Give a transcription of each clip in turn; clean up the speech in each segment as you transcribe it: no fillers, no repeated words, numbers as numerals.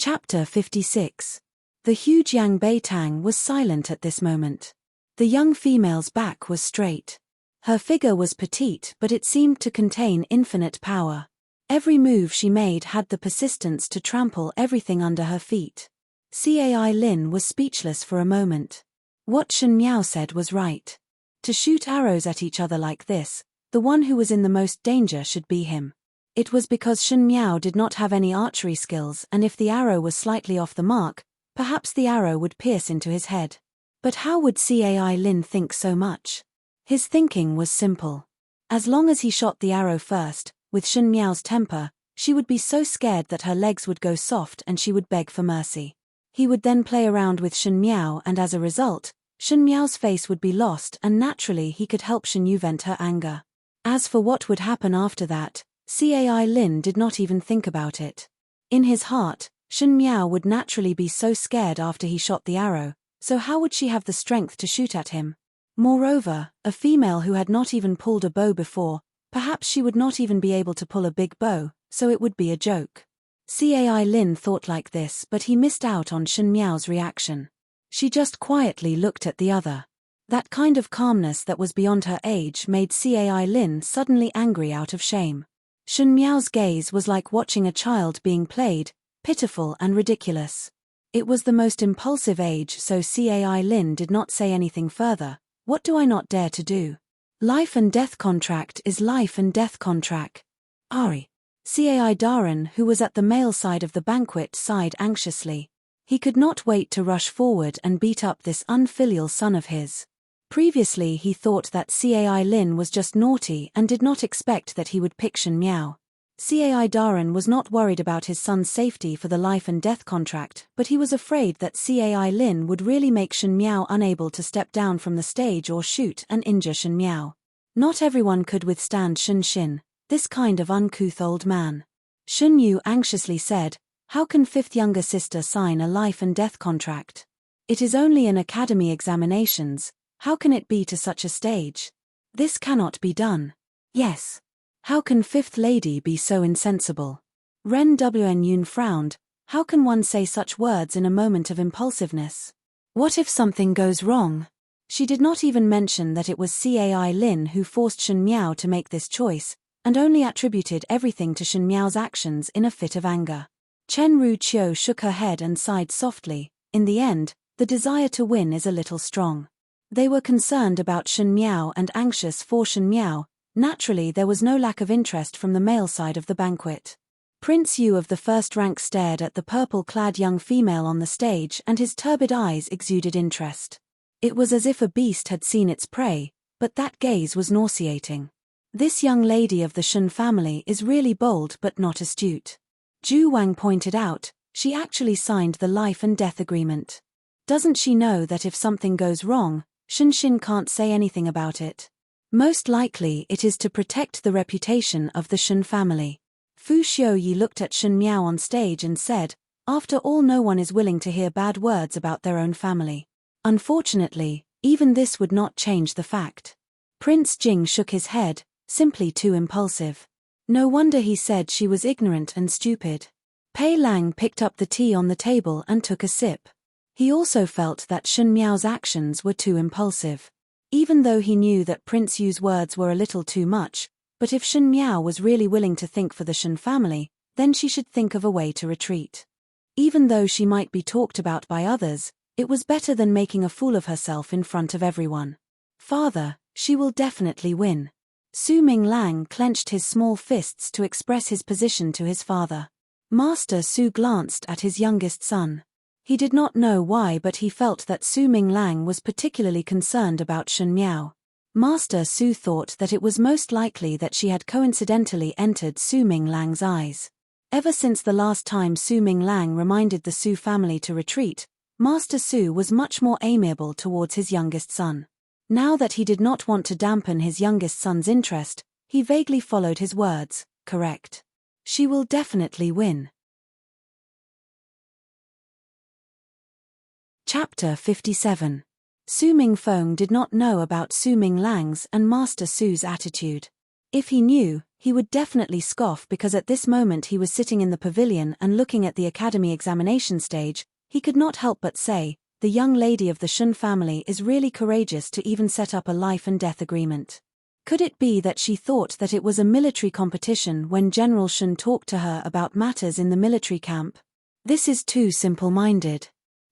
Chapter 56. The huge Yang Beitang was silent at this moment. The young female's back was straight. Her figure was petite, but it seemed to contain infinite power. Every move she made had the persistence to trample everything under her feet. Cai Lin was speechless for a moment. What Shen Miao said was right. To shoot arrows at each other like this, the one who was in the most danger should be him. It was because Shen Miao did not have any archery skills, and if the arrow was slightly off the mark, perhaps the arrow would pierce into his head. But how would Cai Lin think so much? His thinking was simple. As long as he shot the arrow first, with Shen Miao's temper, she would be so scared that her legs would go soft and she would beg for mercy. He would then play around with Shen Miao, and as a result, Shen Miao's face would be lost, and naturally he could help Shen Yu vent her anger. As for what would happen after that, Cai Lin did not even think about it. In his heart, Shen Miao would naturally be so scared after he shot the arrow, so how would she have the strength to shoot at him? Moreover, a female who had not even pulled a bow before, perhaps she would not even be able to pull a big bow, so it would be a joke. Cai Lin thought like this, but he missed out on Shen Miao's reaction. She just quietly looked at the other. That kind of calmness that was beyond her age made Cai Lin suddenly angry out of shame. Shen Miao's gaze was like watching a child being played, pitiful and ridiculous. It was the most impulsive age, so Cai Lin did not say anything further. What do I not dare to do? Life and death contract is life and death contract. Ari. Cai Daran, who was at the male side of the banquet, sighed anxiously. He could not wait to rush forward and beat up this unfilial son of his. Previously he thought that Cai Lin was just naughty and did not expect that he would pick Shen Miao. Cai Daran was not worried about his son's safety for the life and death contract, but he was afraid that Cai Lin would really make Shen Miao unable to step down from the stage or shoot and injure Shen Miao. Not everyone could withstand Shen Xin, this kind of uncouth old man. Shen Yu anxiously said, "How can fifth younger sister sign a life and death contract? It is only in academy examinations. How can it be to such a stage? This cannot be done." "Yes. How can fifth lady be so insensible?" Ren Wn Yun frowned. "How can one say such words in a moment of impulsiveness? What if something goes wrong?" She did not even mention that it was Cai Lin who forced Shen Miao to make this choice, and only attributed everything to Shen Miao's actions in a fit of anger. Chen Ru Qiu shook her head and sighed softly. In the end, the desire to win is a little strong. They were concerned about Shen Miao and anxious for Shen Miao. Naturally there was no lack of interest from the male side of the banquet. Prince Yu of the first rank stared at the purple-clad young female on the stage, and his turbid eyes exuded interest. It was as if a beast had seen its prey, but that gaze was nauseating. This young lady of the Shen family is really bold but not astute. Zhu Wang pointed out, she actually signed the life and death agreement. Doesn't she know that if something goes wrong, Shen Xin can't say anything about it? Most likely it is to protect the reputation of the Shen family. Fu Xiuyi looked at Shen Miao on stage and said, "After all, no one is willing to hear bad words about their own family." Unfortunately, even this would not change the fact. Prince Jing shook his head, simply too impulsive. No wonder he said she was ignorant and stupid. Pei Lang picked up the tea on the table and took a sip. He also felt that Shen Miao's actions were too impulsive. Even though he knew that Prince Yu's words were a little too much, but if Shen Miao was really willing to think for the Shen family, then she should think of a way to retreat. Even though she might be talked about by others, it was better than making a fool of herself in front of everyone. "Father, she will definitely win." Su Ming Lang clenched his small fists to express his position to his father. Master Su glanced at his youngest son. He did not know why, but he felt that Su Ming Lang was particularly concerned about Shen Miao. Master Su thought that it was most likely that she had coincidentally entered Su Ming Lang's eyes. Ever since the last time Su Ming Lang reminded the Su family to retreat, Master Su was much more amiable towards his youngest son. Now that he did not want to dampen his youngest son's interest, he vaguely followed his words. "Correct. She will definitely win." Chapter 57. Su Mingfeng did not know about Su Ming Lang's and Master Su's attitude. If he knew, he would definitely scoff because at this moment he was sitting in the pavilion and looking at the academy examination stage. He could not help but say, the young lady of the Shun family is really courageous to even set up a life and death agreement. Could it be that she thought that it was a military competition when General Shun talked to her about matters in the military camp? This is too simple-minded.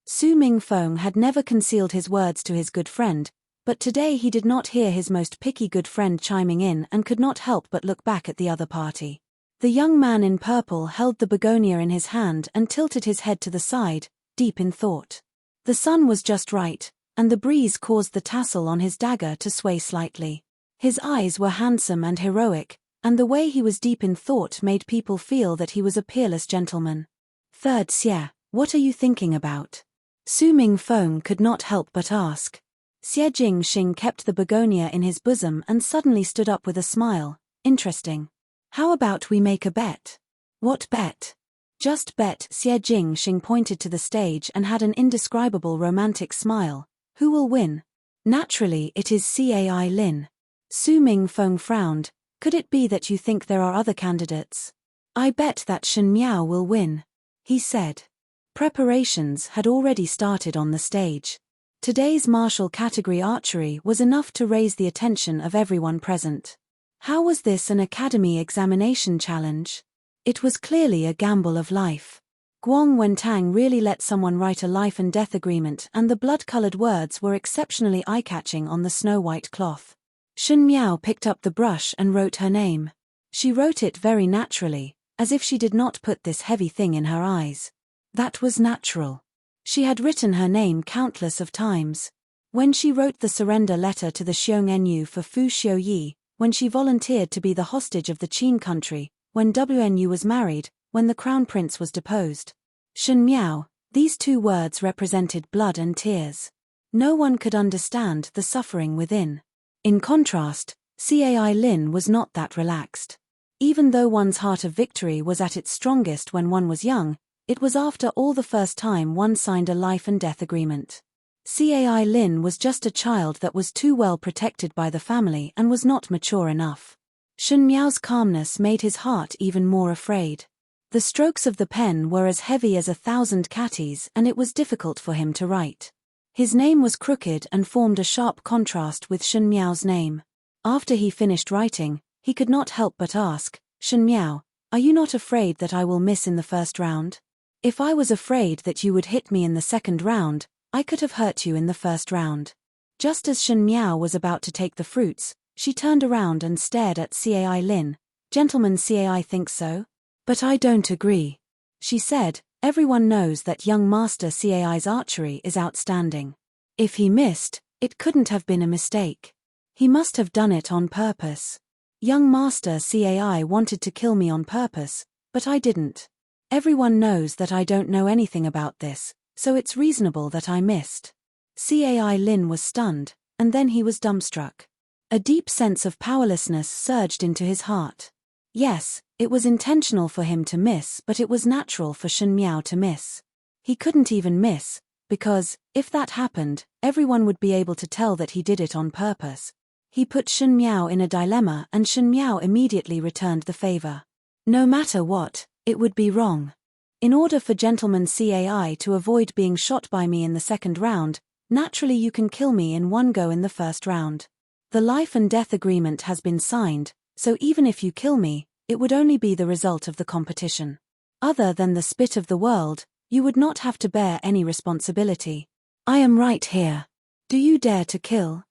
Su Mingfeng had never concealed his words to his good friend, but today he did not hear his most picky good friend chiming in and could not help but look back at the other party. The young man in purple held the begonia in his hand and tilted his head to the side, deep in thought. The sun was just right, and the breeze caused the tassel on his dagger to sway slightly. His eyes were handsome and heroic, and the way he was deep in thought made people feel that he was a peerless gentleman. Third Xie, what are you thinking about? Su Mingfeng could not help but ask. Xie Jingxing kept the begonia in his bosom and suddenly stood up with a smile. Interesting. How about we make a bet? What bet? Just bet. Xie Jingxing pointed to the stage and had an indescribable romantic smile. Who will win? Naturally it is Cai Lin. Su Mingfeng frowned. Could it be that you think there are other candidates? I bet that Shen Miao will win, he said. Preparations had already started on the stage. Today's martial category archery was enough to raise the attention of everyone present. How was this an academy examination challenge? It was clearly a gamble of life. Guang Wentang really let someone write a life and death agreement, and the blood-colored words were exceptionally eye-catching on the snow-white cloth. Shen Miao picked up the brush and wrote her name. She wrote it very naturally, as if she did not put this heavy thing in her eyes. That was natural. She had written her name countless of times. When she wrote the surrender letter to the Xiongnu for Fu Xiuyi, when she volunteered to be the hostage of the Qin country, when WNU was married, when the crown prince was deposed. Shen Miao, these two words represented blood and tears. No one could understand the suffering within. In contrast, Cai Lin was not that relaxed. Even though one's heart of victory was at its strongest when one was young, it was after all the first time one signed a life and death agreement. Cai Lin was just a child that was too well protected by the family and was not mature enough. Shen Miao's calmness made his heart even more afraid. The strokes of the pen were as heavy as 1,000 catties and it was difficult for him to write. His name was crooked and formed a sharp contrast with Shen Miao's name. After he finished writing, he could not help but ask, Shen Miao, are you not afraid that I will miss in the first round? If I was afraid that you would hit me in the second round, I could have hurt you in the first round. Just as Shen Miao was about to take the fruits, she turned around and stared at Cai Lin. Gentleman Cai thinks so? But I don't agree. She said, everyone knows that young Master Cai's archery is outstanding. If he missed, it couldn't have been a mistake. He must have done it on purpose. Young Master Cai wanted to kill me on purpose, but I didn't. Everyone knows that I don't know anything about this, so it's reasonable that I missed. Cai Lin was stunned, and then he was dumbstruck. A deep sense of powerlessness surged into his heart. Yes, it was intentional for him to miss, but it was natural for Shen Miao to miss. He couldn't even miss, because, if that happened, everyone would be able to tell that he did it on purpose. He put Shen Miao in a dilemma and Shen Miao immediately returned the favor. No matter what, it would be wrong. In order for Gentleman Cai to avoid being shot by me in the second round, naturally you can kill me in one go in the first round. The life and death agreement has been signed, so even if you kill me, it would only be the result of the competition. Other than the spit of the world, you would not have to bear any responsibility. I am right here. Do you dare to kill?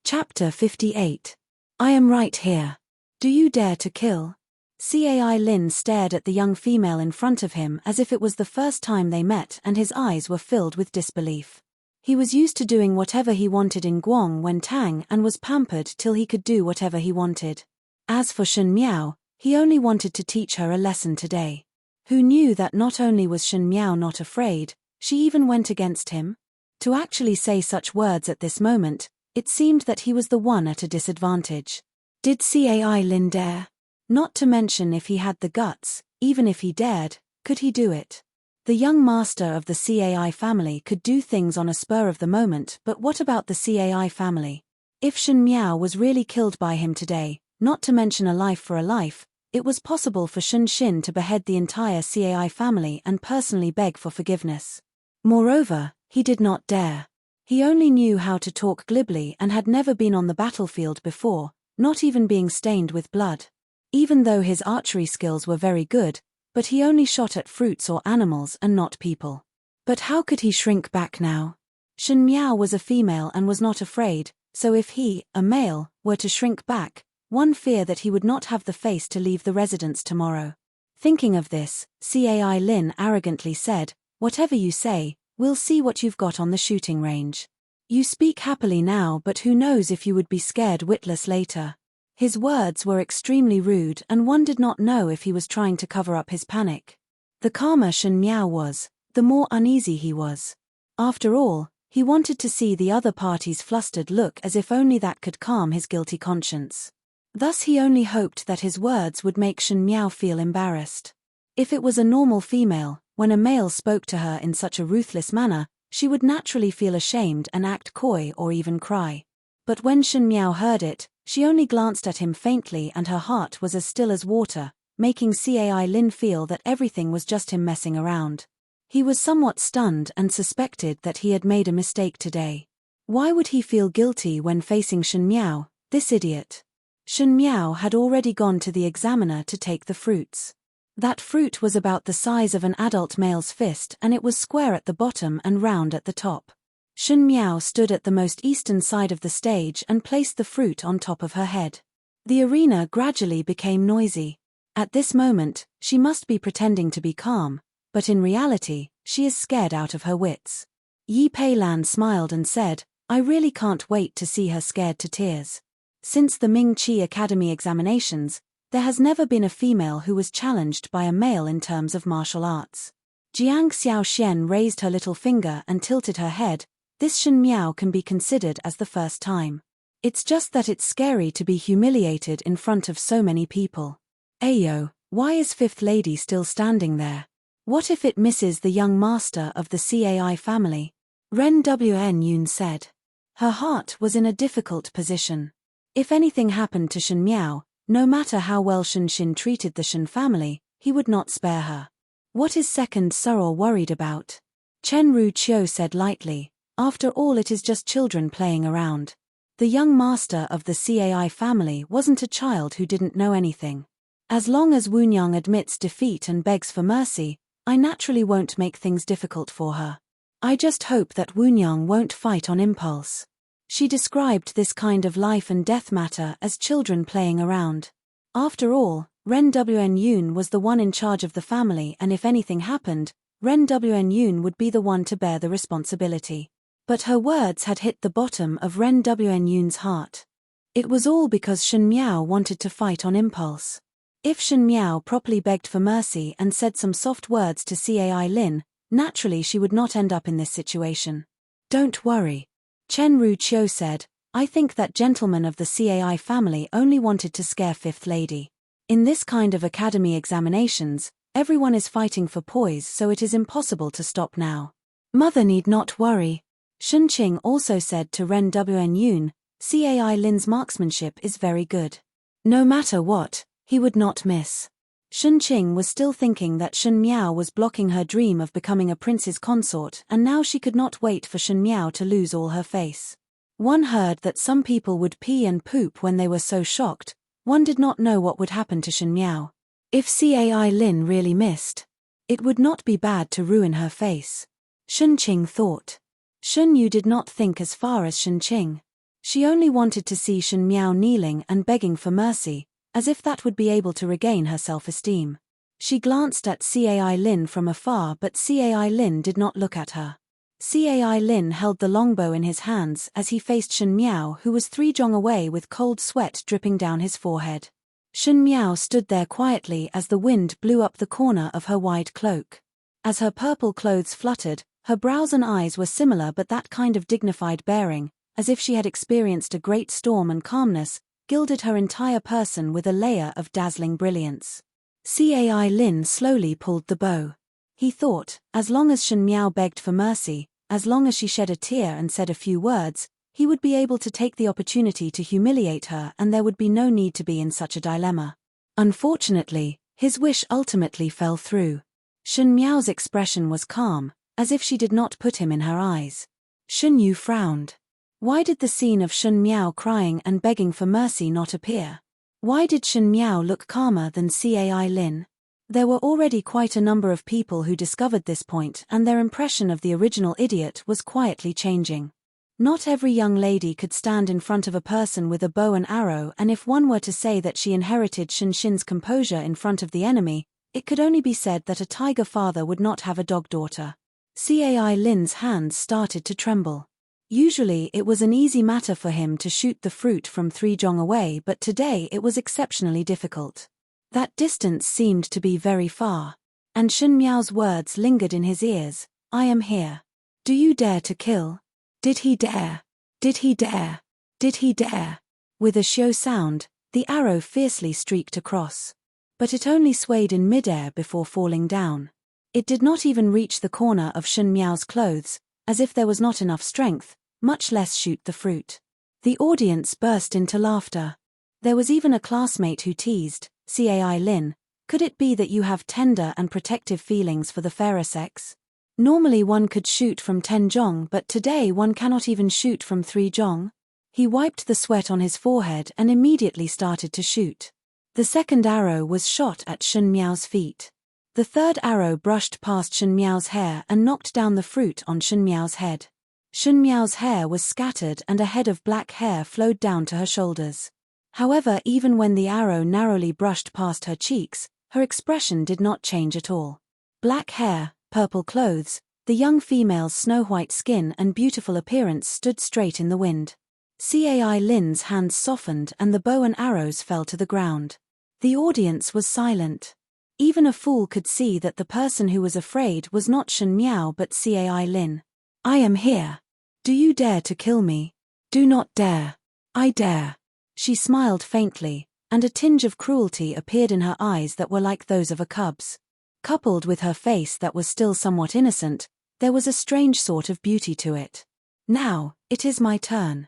Chapter 58. I am right here. Do you dare to kill? Cai Lin stared at the young female in front of him as if it was the first time they met and his eyes were filled with disbelief. He was used to doing whatever he wanted in Guang Wentang and was pampered till he could do whatever he wanted. As for Shen Miao, he only wanted to teach her a lesson today. Who knew that not only was Shen Miao not afraid, she even went against him? To actually say such words at this moment, it seemed that he was the one at a disadvantage. Did Cai Lin dare? Not to mention if he had the guts, even if he dared, could he do it? The young master of the Cai family could do things on a spur of the moment, but what about the Cai family? If Shen Miao was really killed by him today, not to mention a life for a life, it was possible for Shen Xin to behead the entire CAI family and personally beg for forgiveness. Moreover, he did not dare. He only knew how to talk glibly and had never been on the battlefield before, not even being stained with blood. Even though his archery skills were very good, but he only shot at fruits or animals and not people. But how could he shrink back now? Shen Miao was a female and was not afraid, so if he, a male, were to shrink back, one fear that he would not have the face to leave the residence tomorrow. Thinking of this, Cai Lin arrogantly said, "Whatever you say, we'll see what you've got on the shooting range. You speak happily now, but who knows if you would be scared witless later." His words were extremely rude and one did not know if he was trying to cover up his panic. The calmer Shen Miao was, the more uneasy he was. After all, he wanted to see the other party's flustered look as if only that could calm his guilty conscience. Thus he only hoped that his words would make Shen Miao feel embarrassed. If it was a normal female, when a male spoke to her in such a ruthless manner, she would naturally feel ashamed and act coy or even cry. But when Shen Miao heard it, she only glanced at him faintly and her heart was as still as water, making Cai Lin feel that everything was just him messing around. He was somewhat stunned and suspected that he had made a mistake today. Why would he feel guilty when facing Shen Miao, this idiot? Shen Miao had already gone to the examiner to take the fruits. That fruit was about the size of an adult male's fist and it was square at the bottom and round at the top. Shen Miao stood at the most eastern side of the stage and placed the fruit on top of her head. The arena gradually became noisy. At this moment, she must be pretending to be calm, but in reality, she is scared out of her wits. Yi Peilan smiled and said, "I really can't wait to see her scared to tears." Since the Ming Qi Academy examinations, there has never been a female who was challenged by a male in terms of martial arts. Jiang Xiaoxian raised her little finger and tilted her head. This Shen Miao can be considered as the first time. It's just that it's scary to be humiliated in front of so many people. Ayo, why is Fifth Lady still standing there? What if it misses the young master of the CAI family? Ren Wn Yun said. Her heart was in a difficult position. If anything happened to Shen Miao, no matter how well Shen Xin treated the Shen family, he would not spare her. What is second Soror worried about? Chen Ru Chiu said lightly, after all it is just children playing around. The young master of the CAI family wasn't a child who didn't know anything. As long as Wunyang admits defeat and begs for mercy, I naturally won't make things difficult for her. I just hope that Wunyang won't fight on impulse. She described this kind of life and death matter as children playing around. After all, Ren Wn Yun was the one in charge of the family and if anything happened, Ren Wn Yun would be the one to bear the responsibility. But her words had hit the bottom of Ren Wn Yun's heart. It was all because Shen Miao wanted to fight on impulse. If Shen Miao properly begged for mercy and said some soft words to Cai Lin, naturally she would not end up in this situation. Don't worry. Chen Ru Chiu said, I think that gentleman of the CAI family only wanted to scare Fifth Lady. In this kind of academy examinations, everyone is fighting for poise so it is impossible to stop now. Mother need not worry. Shun Qing also said to Ren Wn Yun, Cai Lin's marksmanship is very good. No matter what, he would not miss. Shun Qing was still thinking that Shen Miao was blocking her dream of becoming a prince's consort and now she could not wait for Shen Miao to lose all her face. One heard that some people would pee and poop when they were so shocked, one did not know what would happen to Shen Miao. If Cai Lin really missed, it would not be bad to ruin her face. Shun Qing thought. Shun Yu did not think as far as Shun Qing. She only wanted to see Shen Miao kneeling and begging for mercy, as if that would be able to regain her self-esteem. She glanced at Cai Lin from afar but Cai Lin did not look at her. Cai Lin held the longbow in his hands as he faced Shen Miao who was 3 jong away with cold sweat dripping down his forehead. Shen Miao stood there quietly as the wind blew up the corner of her wide cloak. As her purple clothes fluttered, her brows and eyes were similar but that kind of dignified bearing, as if she had experienced a great storm and calmness, gilded her entire person with a layer of dazzling brilliance. Cai Lin slowly pulled the bow. He thought, as long as Shen Miao begged for mercy, as long as she shed a tear and said a few words, he would be able to take the opportunity to humiliate her and there would be no need to be in such a dilemma. Unfortunately, his wish ultimately fell through. Shen Miao's expression was calm, as if she did not put him in her eyes. Shen Yu frowned. Why did the scene of Shen Miao crying and begging for mercy not appear? Why did Shen Miao look calmer than Cai Lin? There were already quite a number of people who discovered this point and their impression of the original idiot was quietly changing. Not every young lady could stand in front of a person with a bow and arrow, and if one were to say that she inherited Shen Xin's composure in front of the enemy, it could only be said that a tiger father would not have a dog daughter. Cai Lin's hands started to tremble. Usually it was an easy matter for him to shoot the fruit from 3 zhong away, but today it was exceptionally difficult. That distance seemed to be very far. And Shen Miao's words lingered in his ears. I am here. Do you dare to kill? Did he dare? Did he dare? Did he dare? With a xiu sound, the arrow fiercely streaked across. But it only swayed in midair before falling down. It did not even reach the corner of Shen Miao's clothes, as if there was not enough strength, much less shoot the fruit. The audience burst into laughter. There was even a classmate who teased, Cai Lin, could it be that you have tender and protective feelings for the fairer sex? Normally one could shoot from 10 zhong, but today one cannot even shoot from 3 zhong. He wiped the sweat on his forehead and immediately started to shoot. The second arrow was shot at Shen Miao's feet. The third arrow brushed past Shen Miao's hair and knocked down the fruit on Shen Miao's head. Shen Miao's hair was scattered and a head of black hair flowed down to her shoulders. However, even when the arrow narrowly brushed past her cheeks, her expression did not change at all. Black hair, purple clothes, the young female's snow-white skin and beautiful appearance stood straight in the wind. Cai Lin's hands softened and the bow and arrows fell to the ground. The audience was silent. Even a fool could see that the person who was afraid was not Shen Miao but Cai Lin. I am here. Do you dare to kill me? Do not dare. I dare. She smiled faintly, and a tinge of cruelty appeared in her eyes that were like those of a cub's. Coupled with her face that was still somewhat innocent, there was a strange sort of beauty to it. Now, it is my turn.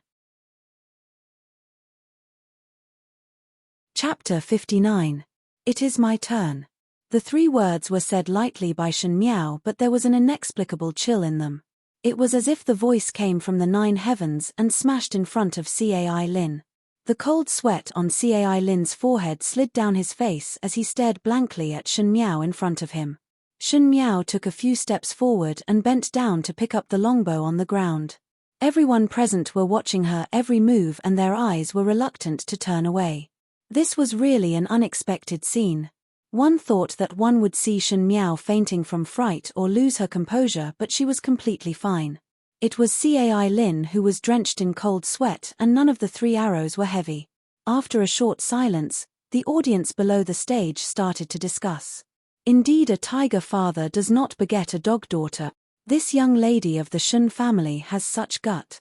Chapter 59. It is my turn. The 3 words were said lightly by Shen Miao, but there was an inexplicable chill in them. It was as if the voice came from the 9 heavens and smashed in front of Cai Lin. The cold sweat on Cai Lin's forehead slid down his face as he stared blankly at Shen Miao in front of him. Shen Miao took a few steps forward and bent down to pick up the longbow on the ground. Everyone present were watching her every move and their eyes were reluctant to turn away. This was really an unexpected scene. One thought that one would see Shen Miao fainting from fright or lose her composure, but she was completely fine. It was Cai Lin who was drenched in cold sweat and none of the 3 arrows were heavy. After a short silence, the audience below the stage started to discuss. Indeed, a tiger father does not beget a dog daughter. This young lady of the Shen family has such gut.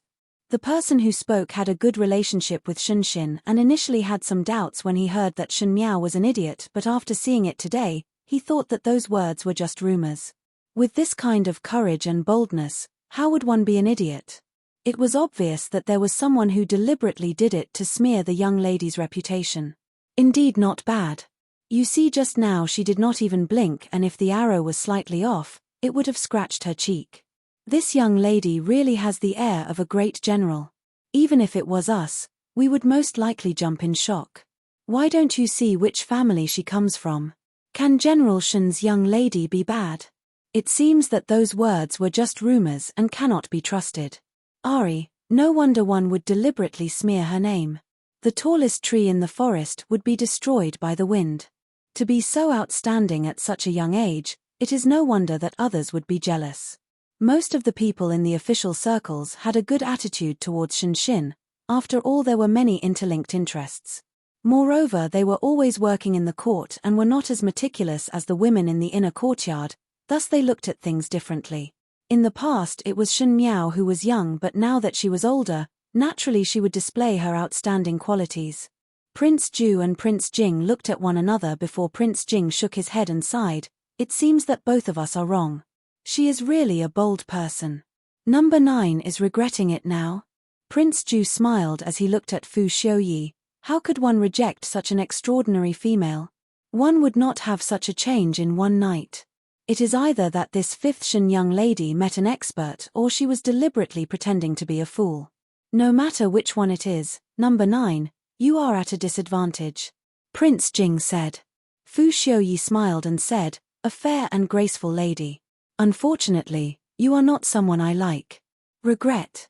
The person who spoke had a good relationship with Shen Xin and initially had some doubts when he heard that Shen Miao was an idiot, but after seeing it today, he thought that those words were just rumors. With this kind of courage and boldness, how would one be an idiot? It was obvious that there was someone who deliberately did it to smear the young lady's reputation. Indeed, not bad. You see, just now she did not even blink, and if the arrow was slightly off, it would have scratched her cheek. This young lady really has the air of a great general. Even if it was us, we would most likely jump in shock. Why don't you see which family she comes from? Can General Shen's young lady be bad? It seems that those words were just rumors and cannot be trusted. Ari, no wonder one would deliberately smear her name. The tallest tree in the forest would be destroyed by the wind. To be so outstanding at such a young age, it is no wonder that others would be jealous. Most of the people in the official circles had a good attitude towards Shen Xin. After all, there were many interlinked interests. Moreover, they were always working in the court and were not as meticulous as the women in the inner courtyard, thus they looked at things differently. In the past it was Shen Miao who was young, but now that she was older, naturally she would display her outstanding qualities. Prince Ju and Prince Jing looked at one another before Prince Jing shook his head and sighed. It seems that both of us are wrong. She is really a bold person. Number 9 is regretting it now. Prince Ju smiled as he looked at Fu Xiuyi. How could one reject such an extraordinary female? One would not have such a change in one night. It is either that this fifth Shen young lady met an expert or she was deliberately pretending to be a fool. No matter which one it is, number 9, you are at a disadvantage. Prince Jing said. Fu Xiuyi smiled and said, a fair and graceful lady. Unfortunately, you are not someone I like. Regret.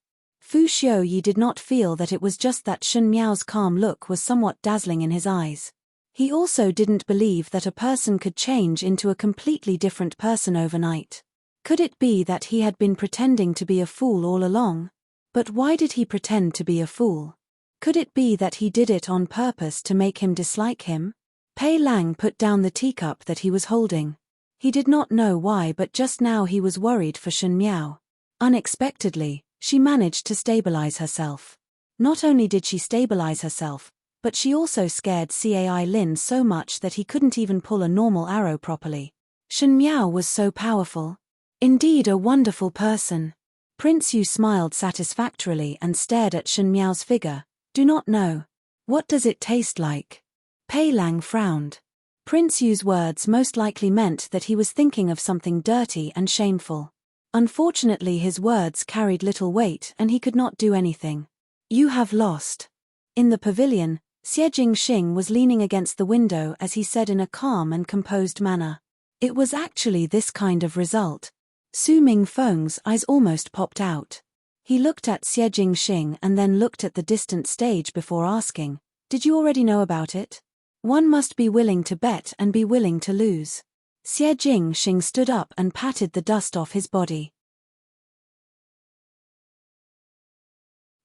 Fu Xiuyi did not feel that it was just that Shen Miao's calm look was somewhat dazzling in his eyes. He also didn't believe that a person could change into a completely different person overnight. Could it be that he had been pretending to be a fool all along? But why did he pretend to be a fool? Could it be that he did it on purpose to make him dislike him? Pei Lang put down the teacup that he was holding. He did not know why, but just now he was worried for Shen Miao. Unexpectedly, she managed to stabilize herself. Not only did she stabilize herself, but she also scared Cai Lin so much that he couldn't even pull a normal arrow properly. Shen Miao was so powerful. Indeed a wonderful person. Prince Yu smiled satisfactorily and stared at Shen Miao's figure. Do not know. What does it taste like? Pei Lang frowned. Prince Yu's words most likely meant that he was thinking of something dirty and shameful. Unfortunately his words carried little weight and he could not do anything. You have lost. In the pavilion, Xie Jingxing was leaning against the window as he said in a calm and composed manner. It was actually this kind of result. Su Mingfeng's eyes almost popped out. He looked at Xie Jingxing and then looked at the distant stage before asking, did you already know about it? One must be willing to bet and be willing to lose. Xie Jingxing stood up and patted the dust off his body.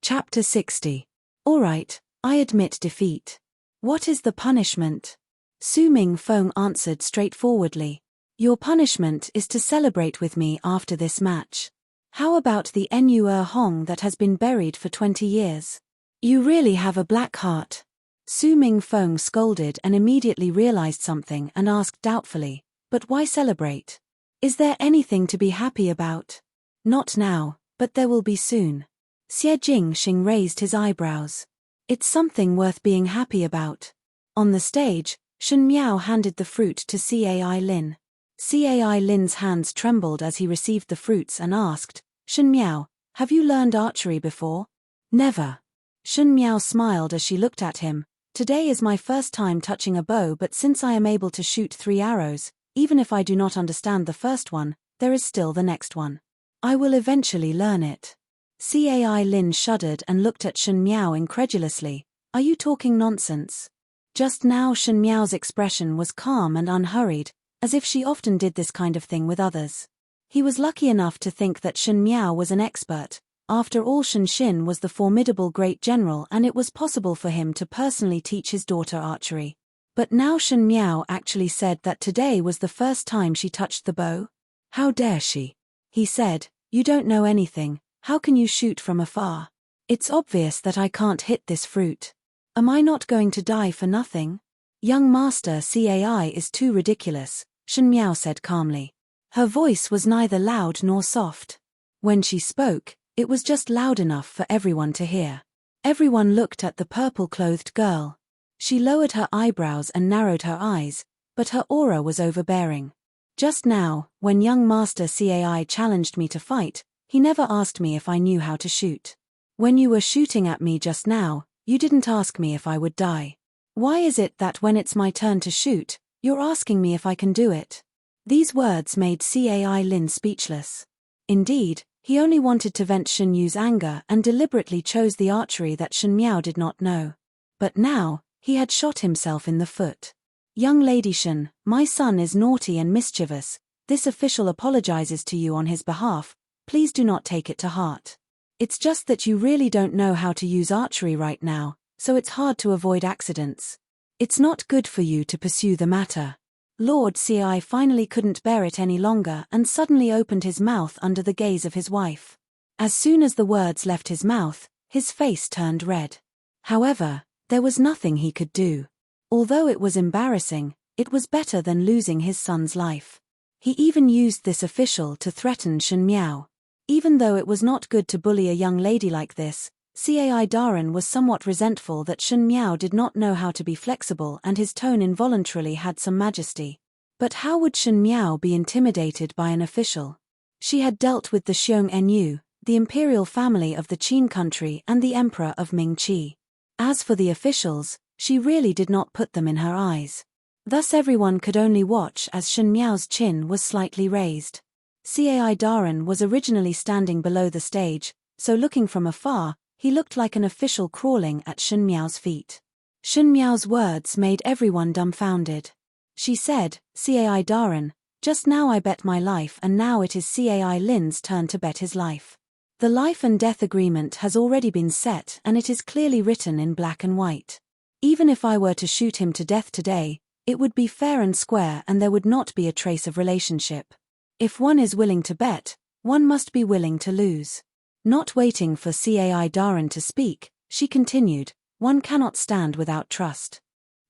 Chapter 60. All right, I admit defeat. What is the punishment? Su Mingfeng answered straightforwardly. Your punishment is to celebrate with me after this match. How about the Nuer Hong that has been buried for 20 years? You really have a black heart. Su Mingfeng scolded and immediately realized something and asked doubtfully, but why celebrate? Is there anything to be happy about? Not now, but there will be soon. Xie Jingxing raised his eyebrows. It's something worth being happy about. On the stage, Shen Miao handed the fruit to Cai Lin. Cai Lin's hands trembled as he received the fruits and asked, Shen Miao, have you learned archery before? Never. Shen Miao smiled as she looked at him. Today is my first time touching a bow, but since I am able to shoot 3 arrows, even if I do not understand the first one, there is still the next one. I will eventually learn it. Cai Lin shuddered and looked at Shen Miao incredulously. Are you talking nonsense? Just now Shen Miao's expression was calm and unhurried, as if she often did this kind of thing with others. He was lucky enough to think that Shen Miao was an expert. After all, Shen Xin was the formidable great general and it was possible for him to personally teach his daughter archery. But now Shen Miao actually said that today was the first time she touched the bow? How dare she? He said, you don't know anything. How can you shoot from afar? It's obvious that I can't hit this fruit. Am I not going to die for nothing? Young Master Cai is too ridiculous, Shen Miao said calmly. Her voice was neither loud nor soft. When she spoke, it was just loud enough for everyone to hear. Everyone looked at the purple-clothed girl. She lowered her eyebrows and narrowed her eyes, but her aura was overbearing. Just now, when young Master Cai challenged me to fight, he never asked me if I knew how to shoot. When you were shooting at me just now, you didn't ask me if I would die. Why is it that when it's my turn to shoot, you're asking me if I can do it? These words made Cai Lin speechless. Indeed, he only wanted to vent Shen Yu's anger and deliberately chose the archery that Shen Miao did not know. But now, he had shot himself in the foot. Young Lady Shen, my son is naughty and mischievous. This official apologizes to you on his behalf. Please do not take it to heart. It's just that you really don't know how to use archery right now, so it's hard to avoid accidents. It's not good for you to pursue the matter. Lord Ci finally couldn't bear it any longer and suddenly opened his mouth under the gaze of his wife. As soon as the words left his mouth, his face turned red. However, there was nothing he could do. Although it was embarrassing, it was better than losing his son's life. He even used this official to threaten Shen Miao. Even though it was not good to bully a young lady like this, Cai Daran was somewhat resentful that Shun Miao did not know how to be flexible, and his tone involuntarily had some majesty. But how would Shun Miao be intimidated by an official? She had dealt with the Xiong Nu, the imperial family of the Qin country, and the emperor of Ming Qi. As for the officials, she really did not put them in her eyes. Thus everyone could only watch as Shun Miao's chin was slightly raised. Cai Daran was originally standing below the stage, so looking from afar, he looked like an official crawling at Shun Miao's feet. Shun Miao's words made everyone dumbfounded. She said, "Cai Daran, just now I bet my life, and now it is Cai Lin's turn to bet his life. The life and death agreement has already been set, and it is clearly written in black and white. Even if I were to shoot him to death today, it would be fair and square, and there would not be a trace of relationship. If one is willing to bet, one must be willing to lose." Not waiting for Cai Daran to speak, she continued, "One cannot stand without trust.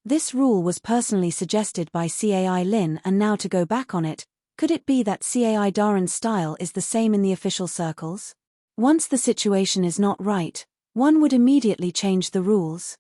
This rule was personally suggested by Cai Lin, and now to go back on it, could it be that Cai Daran's style is the same in the official circles? Once the situation is not right, one would immediately change the rules."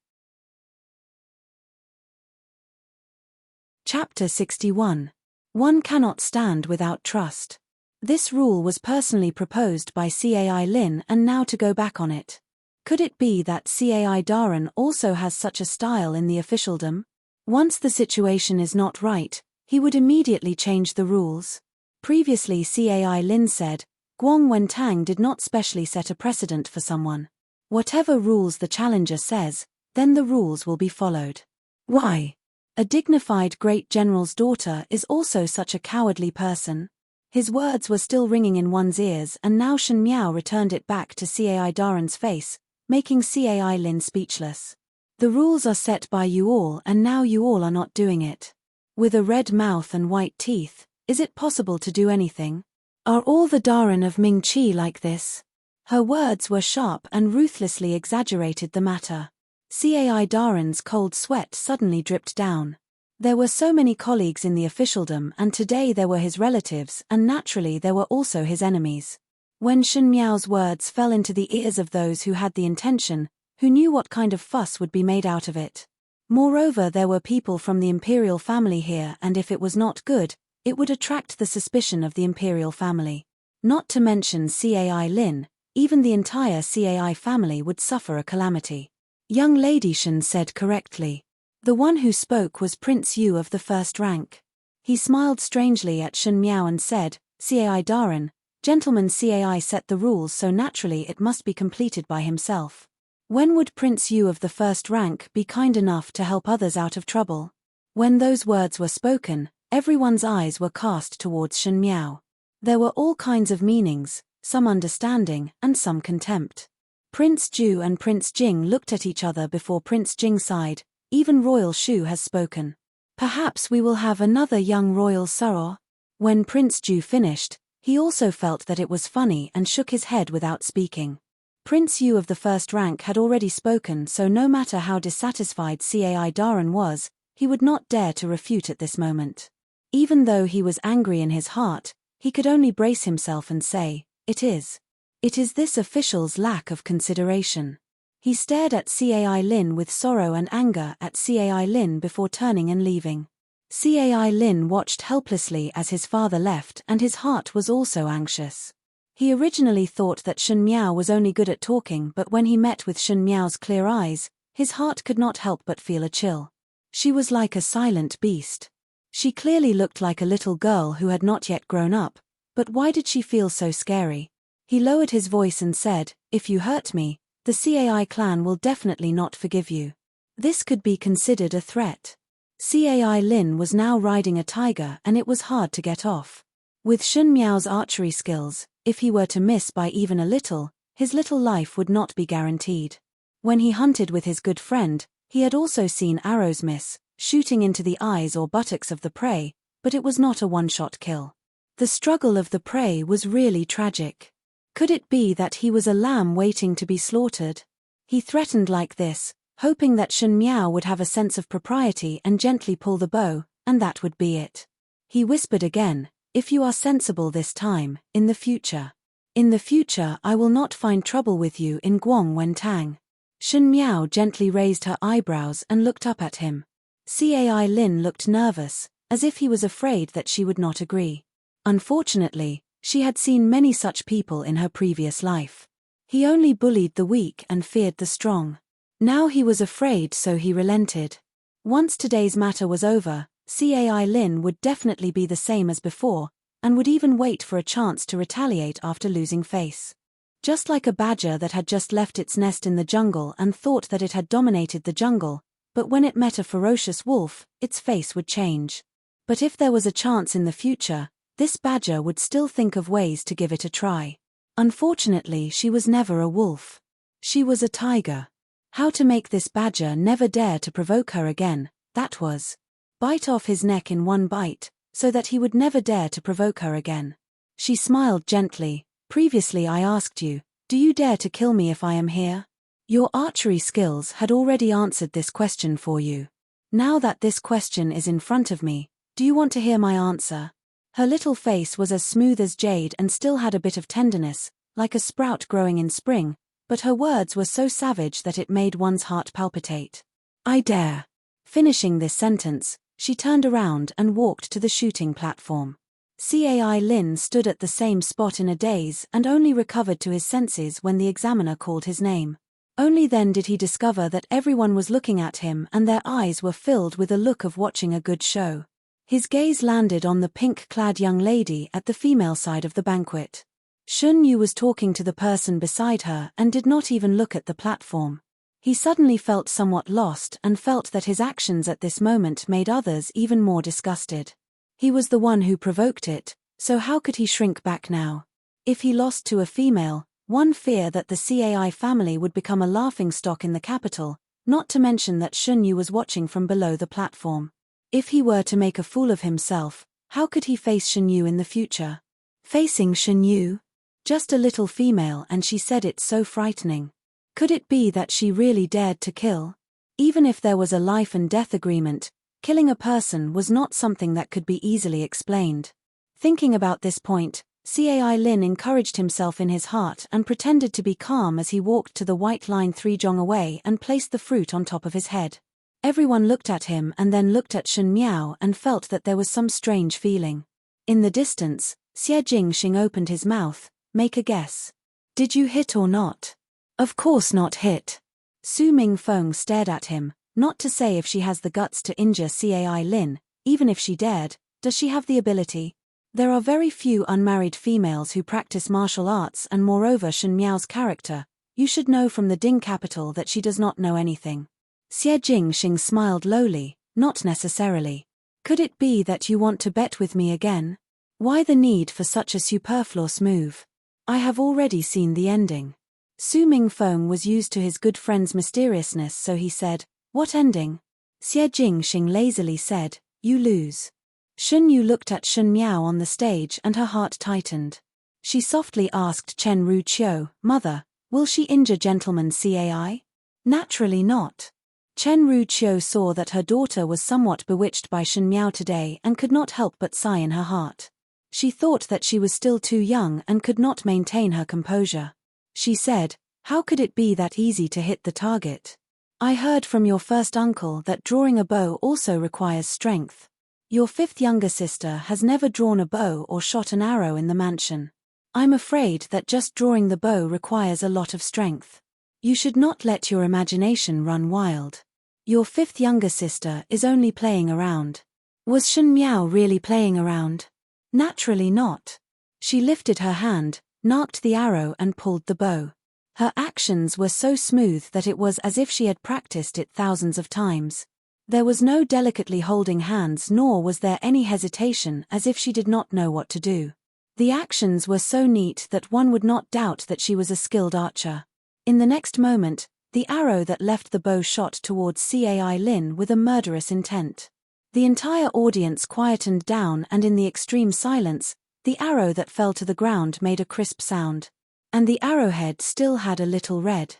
Chapter 61. One cannot stand without trust. This rule was personally proposed by Cai Lin, and now to go back on it. Could it be that Cai Daran also has such a style in the officialdom? Once the situation is not right, he would immediately change the rules. Previously Cai Lin said, Guang Wentang did not specially set a precedent for someone. Whatever rules the challenger says, then the rules will be followed. Why? A dignified great general's daughter is also such a cowardly person? His words were still ringing in one's ears, and now Shun Miao returned it back to Cai Daran's face, making Cai Lin speechless. The rules are set by you all, and now you all are not doing it. With a red mouth and white teeth, is it possible to do anything? Are all the Daran of Ming Qi like this? Her words were sharp and ruthlessly exaggerated the matter. Cai Daran's cold sweat suddenly dripped down. There were so many colleagues in the officialdom, and today there were his relatives, and naturally there were also his enemies. When Shun Miao's words fell into the ears of those who had the intention, who knew what kind of fuss would be made out of it. Moreover, there were people from the imperial family here, and if it was not good, it would attract the suspicion of the imperial family. Not to mention Cai Lin, even the entire Cai family would suffer a calamity. Young Lady Shun said correctly. The one who spoke was Prince Yu of the first rank. He smiled strangely at Shun Miao and said, Cai Daran, Gentleman Cai set the rules, so naturally it must be completed by himself. When would Prince Yu of the first rank be kind enough to help others out of trouble? When those words were spoken, everyone's eyes were cast towards Shun Miao. There were all kinds of meanings, some understanding, and some contempt. Prince Ju and Prince Jing looked at each other before Prince Jing sighed, Even Royal Shu has spoken. Perhaps we will have another young royal soror. When Prince Ju finished, he also felt that it was funny and shook his head without speaking. Prince Yu of the first rank had already spoken, so no matter how dissatisfied Cai Daran was, he would not dare to refute at this moment. Even though he was angry in his heart, he could only brace himself and say, It is this official's lack of consideration. He stared at Cai Lin with sorrow and anger at Cai Lin before turning and leaving. Cai Lin watched helplessly as his father left, and his heart was also anxious. He originally thought that Shun Miao was only good at talking, but when he met with Shun Miao's clear eyes, his heart could not help but feel a chill. She was like a silent beast. She clearly looked like a little girl who had not yet grown up, but why did she feel so scary? He lowered his voice and said, If you hurt me, the Cai clan will definitely not forgive you. This could be considered a threat. Cai Lin was now riding a tiger, and it was hard to get off. With Shun Miao's archery skills, if he were to miss by even a little, his little life would not be guaranteed. When he hunted with his good friend, he had also seen arrows miss, shooting into the eyes or buttocks of the prey, but it was not a one-shot kill. The struggle of the prey was really tragic. Could it be that he was a lamb waiting to be slaughtered? He threatened like this, hoping that Shun Miao would have a sense of propriety and gently pull the bow, and that would be it. He whispered again, If you are sensible this time, in the future. In the future I will not find trouble with you in Guang Wen Tang. Shen Miao gently raised her eyebrows and looked up at him. Cai Lin looked nervous, as if he was afraid that she would not agree. Unfortunately, she had seen many such people in her previous life. He only bullied the weak and feared the strong. Now he was afraid, so he relented. Once today's matter was over, Cai Lin would definitely be the same as before, and would even wait for a chance to retaliate after losing face. Just like a badger that had just left its nest in the jungle and thought that it had dominated the jungle, but when it met a ferocious wolf, its face would change. But if there was a chance in the future, this badger would still think of ways to give it a try. Unfortunately, she was never a wolf. She was a tiger. How to make this badger never dare to provoke her again, that was. Bite off his neck in one bite, so that he would never dare to provoke her again. She smiled gently. Previously I asked you, do you dare to kill me if I am here? Your archery skills had already answered this question for you. Now that this question is in front of me, do you want to hear my answer? Her little face was as smooth as jade and still had a bit of tenderness, like a sprout growing in spring, but her words were so savage that it made one's heart palpitate. I dare. Finishing this sentence, she turned around and walked to the shooting platform. Cai Lin stood at the same spot in a daze and only recovered to his senses when the examiner called his name. Only then did he discover that everyone was looking at him and their eyes were filled with a look of watching a good show. His gaze landed on the pink-clad young lady at the female side of the banquet. Shun Yu was talking to the person beside her and did not even look at the platform. He suddenly felt somewhat lost and felt that his actions at this moment made others even more disgusted. He was the one who provoked it, so how could he shrink back now? If he lost to a female, one fear that the Cai family would become a laughingstock in the capital, not to mention that Shun Yu was watching from below the platform. If he were to make a fool of himself, how could he face Shun Yu in the future? Facing Shun Yu? Just a little female, and she said it so frightening. Could it be that she really dared to kill? Even if there was a life and death agreement, killing a person was not something that could be easily explained. Thinking about this point, Cai Lin encouraged himself in his heart and pretended to be calm as he walked to the white line 3 jong away and placed the fruit on top of his head. Everyone looked at him and then looked at Shen Miao and felt that there was some strange feeling. In the distance, Xie Jingxing opened his mouth. Make a guess. Did you hit or not? Of course not hit. Su Mingfeng stared at him, not to say if she has the guts to injure Cai Lin, even if she dared, does she have the ability? There are very few unmarried females who practice martial arts, and moreover Shen Miao's character, you should know from the Ding capital that she does not know anything. Xie Jingxing smiled lowly, not necessarily. Could it be that you want to bet with me again? Why the need for such a superfluous move? I have already seen the ending. Su Mingfeng was used to his good friend's mysteriousness, so he said, what ending? Xie Jingxing lazily said, you lose. Shun Yu looked at Shen Miao on the stage and her heart tightened. She softly asked Chen Ruqiu, Mother, will she injure gentleman Cai? Naturally not. Chen Ruqiu saw that her daughter was somewhat bewitched by Shen Miao today and could not help but sigh in her heart. She thought that she was still too young and could not maintain her composure. She said, how could it be that easy to hit the target? I heard from your first uncle that drawing a bow also requires strength. Your 5th younger sister has never drawn a bow or shot an arrow in the mansion. I'm afraid that just drawing the bow requires a lot of strength. You should not let your imagination run wild. Your 5th younger sister is only playing around. Was Shen Miao really playing around? Naturally not. She lifted her hand, narked the arrow and pulled the bow. Her actions were so smooth that it was as if she had practiced it thousands of times. There was no delicately holding hands, nor was there any hesitation, as if she did not know what to do. The actions were so neat that one would not doubt that she was a skilled archer. In the next moment, the arrow that left the bow shot towards Cai Lin with a murderous intent. The entire audience quietened down, and in the extreme silence, the arrow that fell to the ground made a crisp sound. And the arrowhead still had a little red.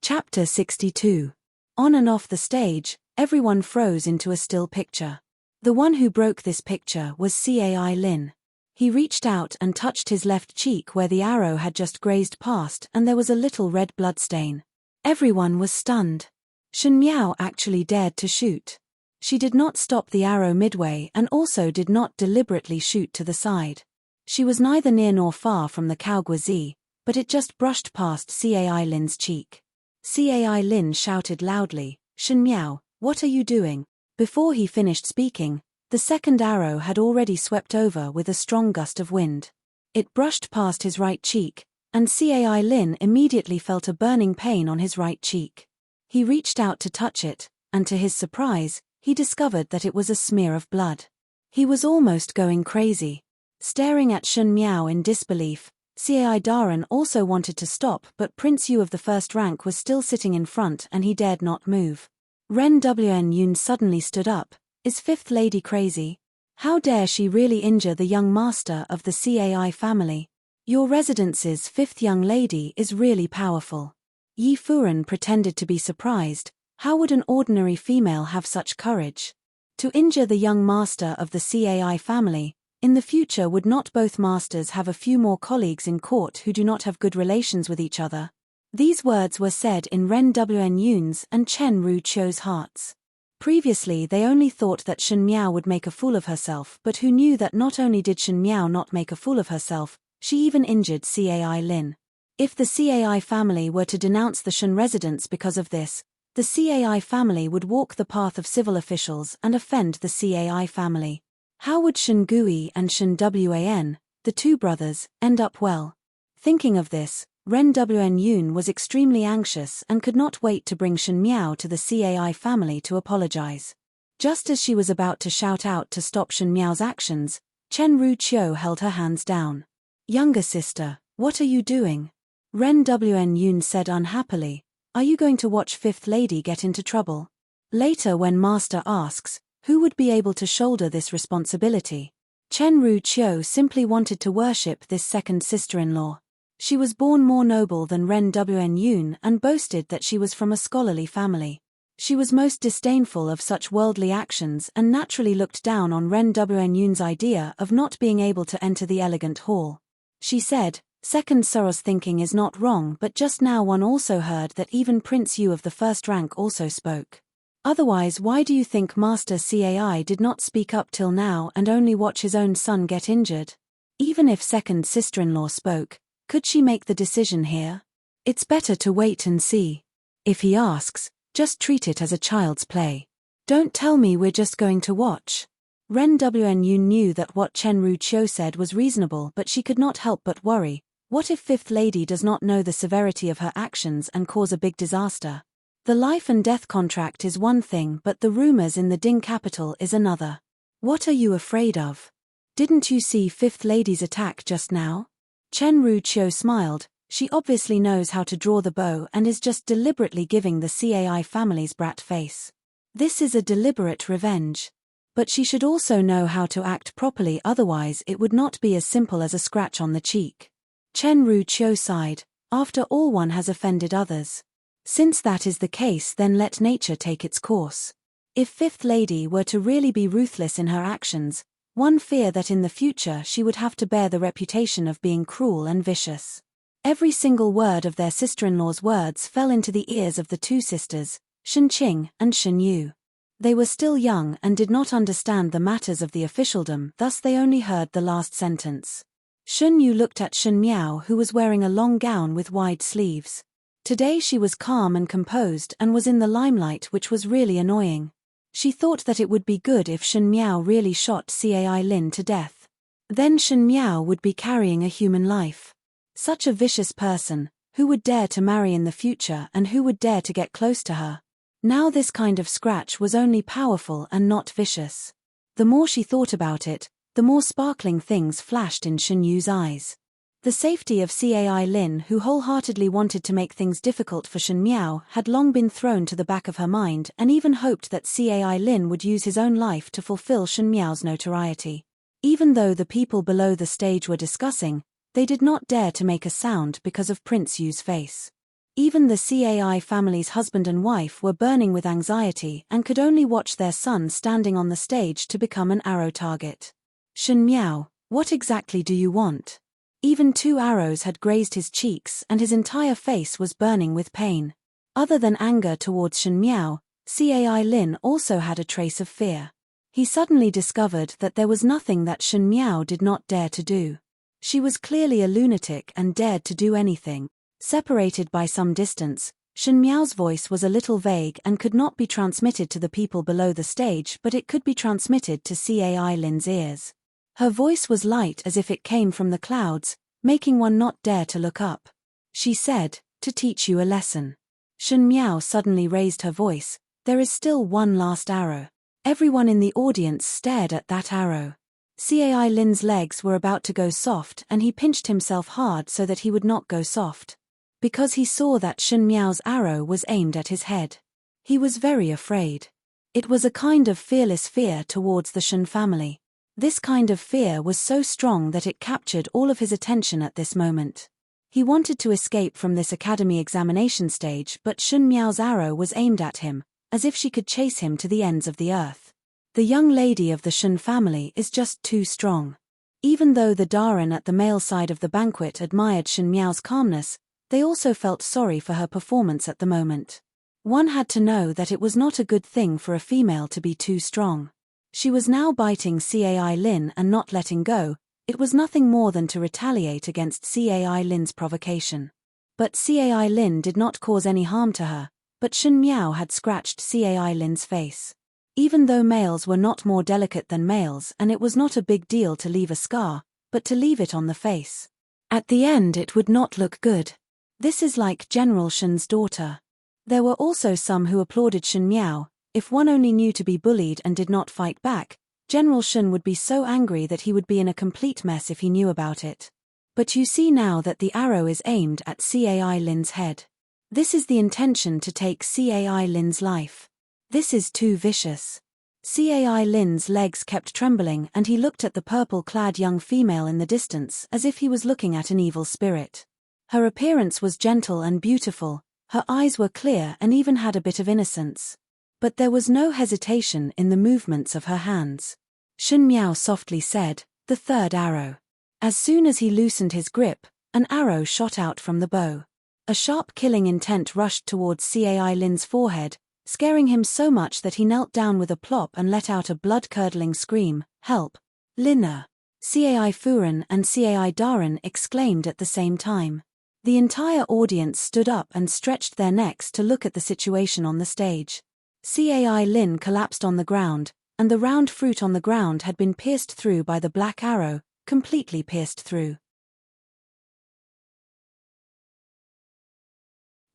Chapter 62. On and off the stage, everyone froze into a still picture. The one who broke this picture was Cai Lin. He reached out and touched his left cheek where the arrow had just grazed past, and there was a little red blood stain. Everyone was stunned. Shen Miao actually dared to shoot. She did not stop the arrow midway and also did not deliberately shoot to the side. She was neither near nor far from the Kaoguazi, but it just brushed past Cai Lin's cheek. Cai Lin shouted loudly, "Shen Miao, what are you doing?" Before he finished speaking, the second arrow had already swept over with a strong gust of wind. It brushed past his right cheek, and Cai Lin immediately felt a burning pain on his right cheek. He reached out to touch it, and to his surprise, he discovered that it was a smear of blood. He was almost going crazy. Staring at Shen Miao in disbelief, Cai Daran also wanted to stop, but Prince Yu of the first rank was still sitting in front and he dared not move. Ren Wn Yun suddenly stood up. Is Fifth Lady crazy? How dare she really injure the young master of the Cai family? Your Residence's fifth young lady is really powerful. Yi Furan pretended to be surprised. How would an ordinary female have such courage? To injure the young master of the Cai family, in the future would not both masters have a few more colleagues in court who do not have good relations with each other? These words were said in Ren Wn Yun's and Chen Ruqiu's hearts. Previously they only thought that Shen Miao would make a fool of herself, but who knew that not only did Shen Miao not make a fool of herself, she even injured Cai Lin. If the Cai family were to denounce the Shen residence because of this, the Cai family would walk the path of civil officials and offend the Cai family. How would Shen Gui and Shen Wan, the two brothers, end up well? Thinking of this, Ren Wn Yun was extremely anxious and could not wait to bring Shen Miao to the Cai family to apologize. Just as she was about to shout out to stop Shen Miao's actions, Chen Ruqiu held her hands down. "Younger sister, what are you doing?" Ren Wn Yun said unhappily. "Are you going to watch Fifth Lady get into trouble? Later when Master asks, who would be able to shoulder this responsibility?" Chen Ruqiu simply wanted to worship this second sister-in-law. She was born more noble than Ren Wn Yun and boasted that she was from a scholarly family. She was most disdainful of such worldly actions and naturally looked down on Ren Wn Yun's idea of not being able to enter the elegant hall. She said, "Second Soros thinking is not wrong, but just now one also heard that even Prince Yu of the first rank also spoke. Otherwise why do you think Master Cai did not speak up till now and only watch his own son get injured? Even if second sister-in-law spoke, could she make the decision here? It's better to wait and see. If he asks, just treat it as a child's play. Don't tell me we're just going to watch." Ren Wn Yun knew that what Chen Ruqiu said was reasonable, but she could not help but worry. What if Fifth Lady does not know the severity of her actions and cause a big disaster? The life and death contract is one thing, but the rumors in the Ding capital is another. What are you afraid of? Didn't you see Fifth Lady's attack just now? Chen Ruqiu smiled. She obviously knows how to draw the bow and is just deliberately giving the Cai family's brat face. This is a deliberate revenge. But she should also know how to act properly, otherwise it would not be as simple as a scratch on the cheek. Chen Ruqiu sighed. After all, one has offended others. Since that is the case, then let nature take its course. If Fifth Lady were to really be ruthless in her actions, one fear that in the future she would have to bear the reputation of being cruel and vicious. Every single word of their sister-in-law's words fell into the ears of the two sisters, Shen Qing and Shen Yu. They were still young and did not understand the matters of the officialdom, thus they only heard the last sentence. Shen Yu looked at Shen Miao, who was wearing a long gown with wide sleeves. Today she was calm and composed and was in the limelight, which was really annoying. She thought that it would be good if Shen Miao really shot Cai Lin to death. Then Shen Miao would be carrying a human life. Such a vicious person, who would dare to marry in the future and who would dare to get close to her? Now this kind of scratch was only powerful and not vicious. The more she thought about it, the more sparkling things flashed in Shen Yu's eyes. The safety of Cai Lin, who wholeheartedly wanted to make things difficult for Shen Miao, had long been thrown to the back of her mind and even hoped that Cai Lin would use his own life to fulfill Shen Miao's notoriety. Even though the people below the stage were discussing, they did not dare to make a sound because of Prince Yu's face. Even the CAI family's husband and wife were burning with anxiety and could only watch their son standing on the stage to become an arrow target. Shen Miao, what exactly do you want? Even 2 arrows had grazed his cheeks and his entire face was burning with pain. Other than anger towards Shen Miao, Cai Lin also had a trace of fear. He suddenly discovered that there was nothing that Shen Miao did not dare to do. She was clearly a lunatic and dared to do anything. Separated by some distance, Shen Miao's voice was a little vague and could not be transmitted to the people below the stage, but it could be transmitted to Cai Lin's ears. Her voice was light as if it came from the clouds, making one not dare to look up. She said, "To teach you a lesson." Shen Miao suddenly raised her voice, "There is still one last arrow." Everyone in the audience stared at that arrow. Cai Lin's legs were about to go soft and he pinched himself hard so that he would not go soft. Because he saw that Shen Miao's arrow was aimed at his head. He was very afraid. It was a kind of fearless fear towards the Shen family. This kind of fear was so strong that it captured all of his attention at this moment. He wanted to escape from this academy examination stage, but Shen Miao's arrow was aimed at him, as if she could chase him to the ends of the earth. The young lady of the Shen family is just too strong. Even though the Daren at the male side of the banquet admired Shen Miao's calmness, they also felt sorry for her performance at the moment. One had to know that it was not a good thing for a female to be too strong. She was now biting Cai Lin and not letting go. It was nothing more than to retaliate against Cai Lin's provocation. But Cai Lin did not cause any harm to her, but Shen Miao had scratched Cai Lin's face. Even though males were not more delicate than males and it was not a big deal to leave a scar, but to leave it on the face. At the end it would not look good. This is like General Shen's daughter. There were also some who applauded Shen Miao. If one only knew to be bullied and did not fight back, General Shen would be so angry that he would be in a complete mess if he knew about it. But you see now that the arrow is aimed at Cai Lin's head. This is the intention to take Cai Lin's life. This is too vicious. Cai Lin's legs kept trembling and he looked at the purple-clad young female in the distance as if he was looking at an evil spirit. Her appearance was gentle and beautiful, her eyes were clear and even had a bit of innocence. But there was no hesitation in the movements of her hands. Shen Miao softly said, "The 3rd arrow." As soon as he loosened his grip, an arrow shot out from the bow. A sharp killing intent rushed towards Cai Lin's forehead, scaring him so much that he knelt down with a plop and let out a blood-curdling scream, "Help! Lina!" Cai Furen and Cai Daren exclaimed at the same time. The entire audience stood up and stretched their necks to look at the situation on the stage. Cai Lin collapsed on the ground, and the round fruit on the ground had been pierced through by the black arrow, completely pierced through.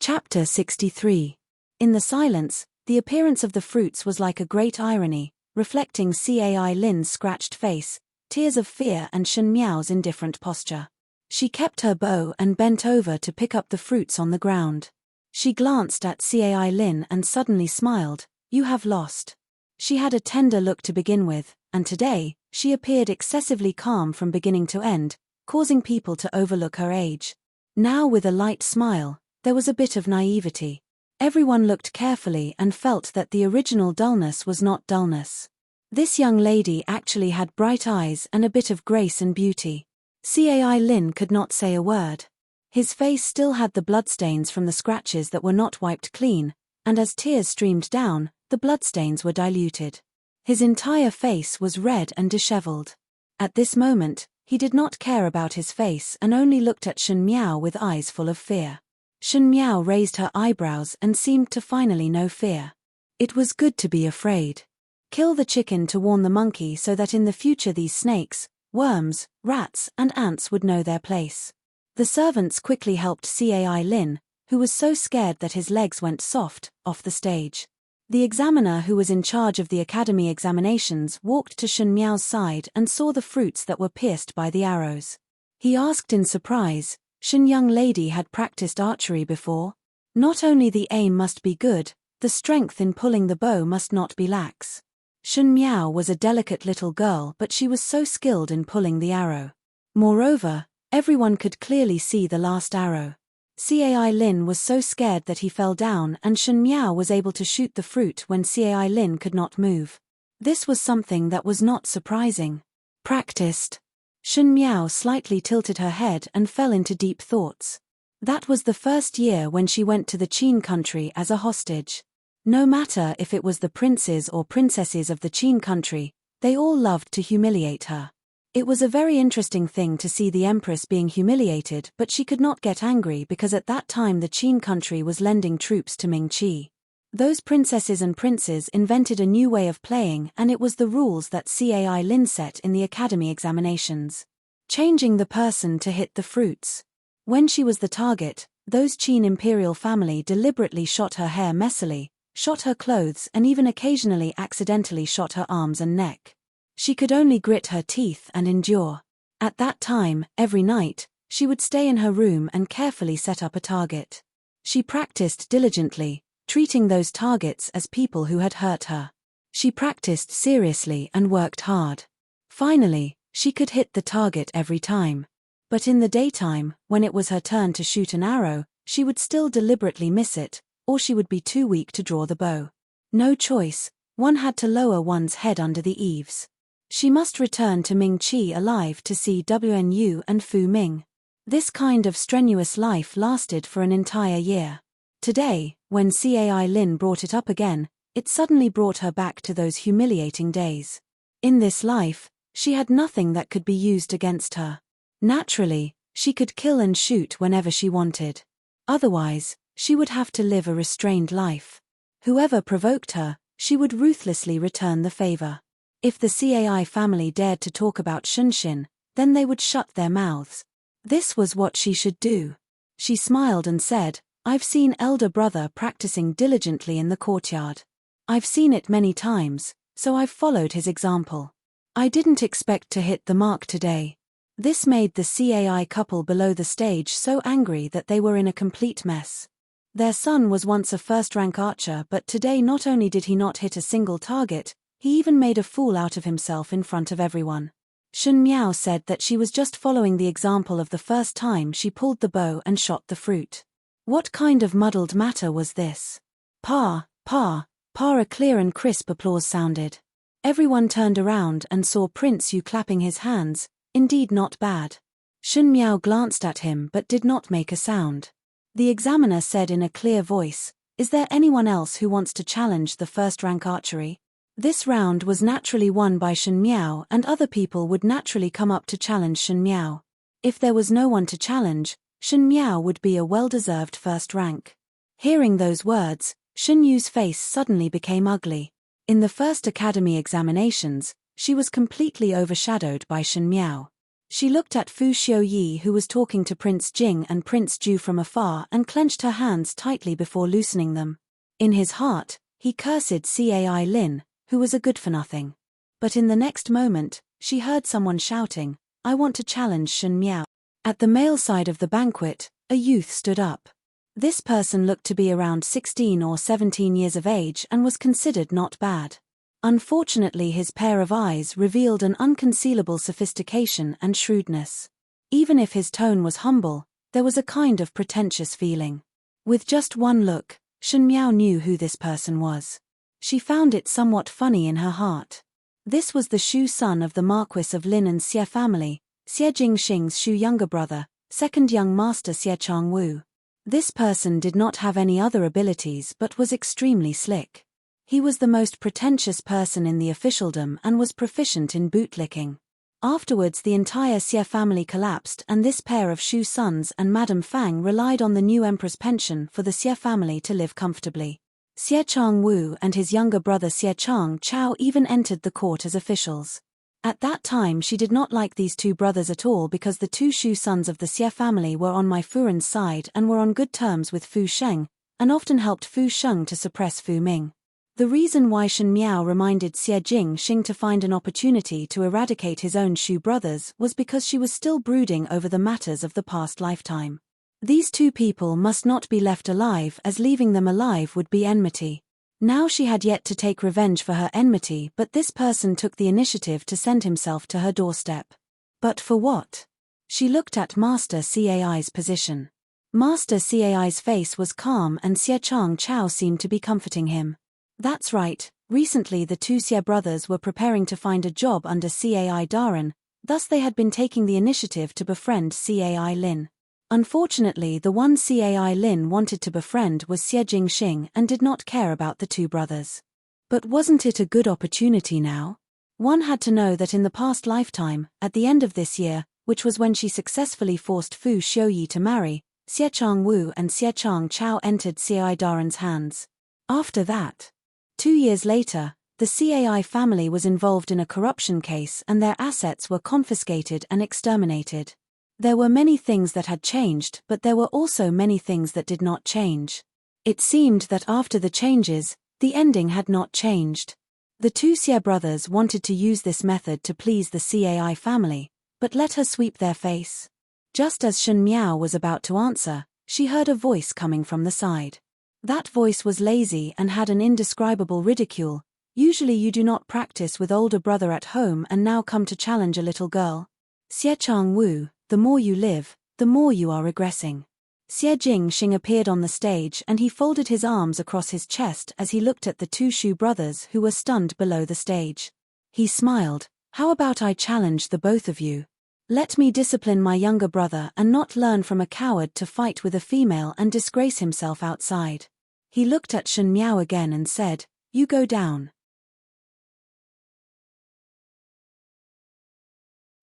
Chapter 63. In the silence, the appearance of the fruits was like a great irony, reflecting Cai Lin's scratched face, tears of fear and Shen Miao's indifferent posture. She kept her bow and bent over to pick up the fruits on the ground. She glanced at Cai Lin and suddenly smiled, "You have lost." She had a tender look to begin with, and today, she appeared excessively calm from beginning to end, causing people to overlook her age. Now with a light smile, there was a bit of naivety. Everyone looked carefully and felt that the original dullness was not dullness. This young lady actually had bright eyes and a bit of grace and beauty. Cai Lin could not say a word. His face still had the bloodstains from the scratches that were not wiped clean, and as tears streamed down, the bloodstains were diluted. His entire face was red and disheveled. At this moment, he did not care about his face and only looked at Shen Miao with eyes full of fear. Shen Miao raised her eyebrows and seemed to finally know fear. It was good to be afraid. Kill the chicken to warn the monkey so that in the future these snakes, worms, rats and ants would know their place. The servants quickly helped Cai Lin, who was so scared that his legs went soft, off the stage. The examiner who was in charge of the academy examinations walked to Shen Miao's side and saw the fruits that were pierced by the arrows. He asked in surprise, "Shen young lady had practiced archery before? Not only the aim must be good, the strength in pulling the bow must not be lax." Shen Miao was a delicate little girl, but she was so skilled in pulling the arrow. Moreover, everyone could clearly see the last arrow. Cai Lin was so scared that he fell down, and Shen Miao was able to shoot the fruit when Cai Lin could not move. This was something that was not surprising. Practiced. Shen Miao slightly tilted her head and fell into deep thoughts. That was the first year when she went to the Qin country as a hostage. No matter if it was the princes or princesses of the Qin country, they all loved to humiliate her. It was a very interesting thing to see the Empress being humiliated, but she could not get angry because at that time the Qin country was lending troops to Ming Qi. Those princesses and princes invented a new way of playing, and it was the rules that Cai Lin set in the academy examinations. Changing the person to hit the fruits. When she was the target, those Qin imperial family deliberately shot her hair messily, shot her clothes, and even occasionally accidentally shot her arms and neck. She could only grit her teeth and endure. At that time, every night, she would stay in her room and carefully set up a target. She practiced diligently, treating those targets as people who had hurt her. She practiced seriously and worked hard. Finally, she could hit the target every time. But in the daytime, when it was her turn to shoot an arrow, she would still deliberately miss it, or she would be too weak to draw the bow. No choice, one had to lower one's head under the eaves. She must return to Ming Qi alive to see Wnu and Fu Ming. This kind of strenuous life lasted for an entire year. Today, when Cai Lin brought it up again, it suddenly brought her back to those humiliating days. In this life, she had nothing that could be used against her. Naturally, she could kill and shoot whenever she wanted. Otherwise, she would have to live a restrained life. Whoever provoked her, she would ruthlessly return the favor. If the Cai family dared to talk about Shunshin, then they would shut their mouths. This was what she should do. She smiled and said, "I've seen elder brother practicing diligently in the courtyard. I've seen it many times, so I've followed his example. I didn't expect to hit the mark today." This made the Cai couple below the stage so angry that they were in a complete mess. Their son was once a first-rank archer, but today not only did he not hit a single target, he even made a fool out of himself in front of everyone. Shen Miao said that she was just following the example of the first time she pulled the bow and shot the fruit. What kind of muddled matter was this? Pa, a clear and crisp applause sounded. Everyone turned around and saw Prince Yu clapping his hands. Indeed not bad. Shen Miao glanced at him but did not make a sound. The examiner said in a clear voice, "Is there anyone else who wants to challenge the first-rank archery?" This round was naturally won by Shen Miao, and other people would naturally come up to challenge Shen Miao. If there was no one to challenge, Shen Miao would be a well-deserved first rank. Hearing those words, Shen Yu's face suddenly became ugly. In the first academy examinations, she was completely overshadowed by Shen Miao. She looked at Fu Xiuyi, who was talking to Prince Jing and Prince Ju from afar, and clenched her hands tightly before loosening them. In his heart, he cursed Cai Lin, who was a good-for-nothing. But in the next moment, she heard someone shouting, "I want to challenge Shen Miao." At the male side of the banquet, a youth stood up. This person looked to be around 16 or 17 years of age and was considered not bad. Unfortunately, his pair of eyes revealed an unconcealable sophistication and shrewdness. Even if his tone was humble, there was a kind of pretentious feeling. With just one look, Shen Miao knew who this person was. She found it somewhat funny in her heart. This was the Shu son of the Marquis of Lin and Xie family, Xie Jingxing's Shu younger brother, second young master Xie Changwu. This person did not have any other abilities but was extremely slick. He was the most pretentious person in the officialdom and was proficient in bootlicking. Afterwards the entire Xie family collapsed, and this pair of Shu sons and Madame Fang relied on the new Empress pension for the Xie family to live comfortably. Xie Changwu and his younger brother Xie Chang Chao even entered the court as officials. At that time she did not like these two brothers at all because the two Shu sons of the Xie family were on Mai Furen's side and were on good terms with Fu Sheng, and often helped Fu Sheng to suppress Fu Ming. The reason why Shen Miao reminded Xie Jingxing to find an opportunity to eradicate his own Shu brothers was because she was still brooding over the matters of the past lifetime. These two people must not be left alive, as leaving them alive would be enmity. Now she had yet to take revenge for her enmity, but this person took the initiative to send himself to her doorstep. But for what? She looked at Master Cai's position. Master Cai's face was calm and Chang Chao seemed to be comforting him. That's right, recently the two Xie brothers were preparing to find a job under Cai Daran, thus they had been taking the initiative to befriend Cai Lin. Unfortunately, the one Cai Lin wanted to befriend was Xie Jingxing and did not care about the two brothers. But wasn't it a good opportunity now? One had to know that in the past lifetime, at the end of this year, which was when she successfully forced Fu Xiuyi to marry, Chang Wu and Chang Chao entered Cai Daran's hands. After that, 2 years later, the Cai family was involved in a corruption case and their assets were confiscated and exterminated. There were many things that had changed, but there were also many things that did not change. It seemed that after the changes, the ending had not changed. The two Xie brothers wanted to use this method to please the Cai family, but let her sweep their face. Just as Shen Miao was about to answer, she heard a voice coming from the side. That voice was lazy and had an indescribable ridicule. Usually you do not practice with older brother at home and now come to challenge a little girl. Chang Wu, the more you live, the more you are regressing. Xie Jingxing appeared on the stage and he folded his arms across his chest as he looked at the two Shu brothers who were stunned below the stage. He smiled. How about I challenge the both of you? Let me discipline my younger brother and not learn from a coward to fight with a female and disgrace himself outside. He looked at Shen Miao again and said, you go down.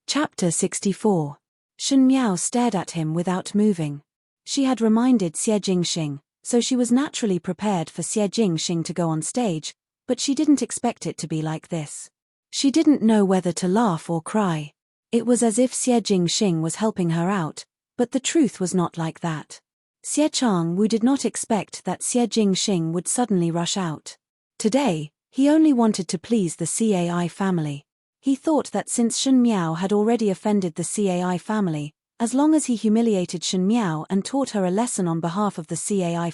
Chapter 64. Shen Miao stared at him without moving. She had reminded Xie Jingxing, so she was naturally prepared for Xie Jingxing to go on stage, but she didn't expect it to be like this. She didn't know whether to laugh or cry. It was as if Xie Jingxing was helping her out, but the truth was not like that. Chang Wu did not expect that Xie Jingxing would suddenly rush out. Today, he only wanted to please the Cai family. He thought that since Shen Miao had already offended the Cai family, as long as he humiliated Shen Miao and taught her a lesson on behalf of the Cai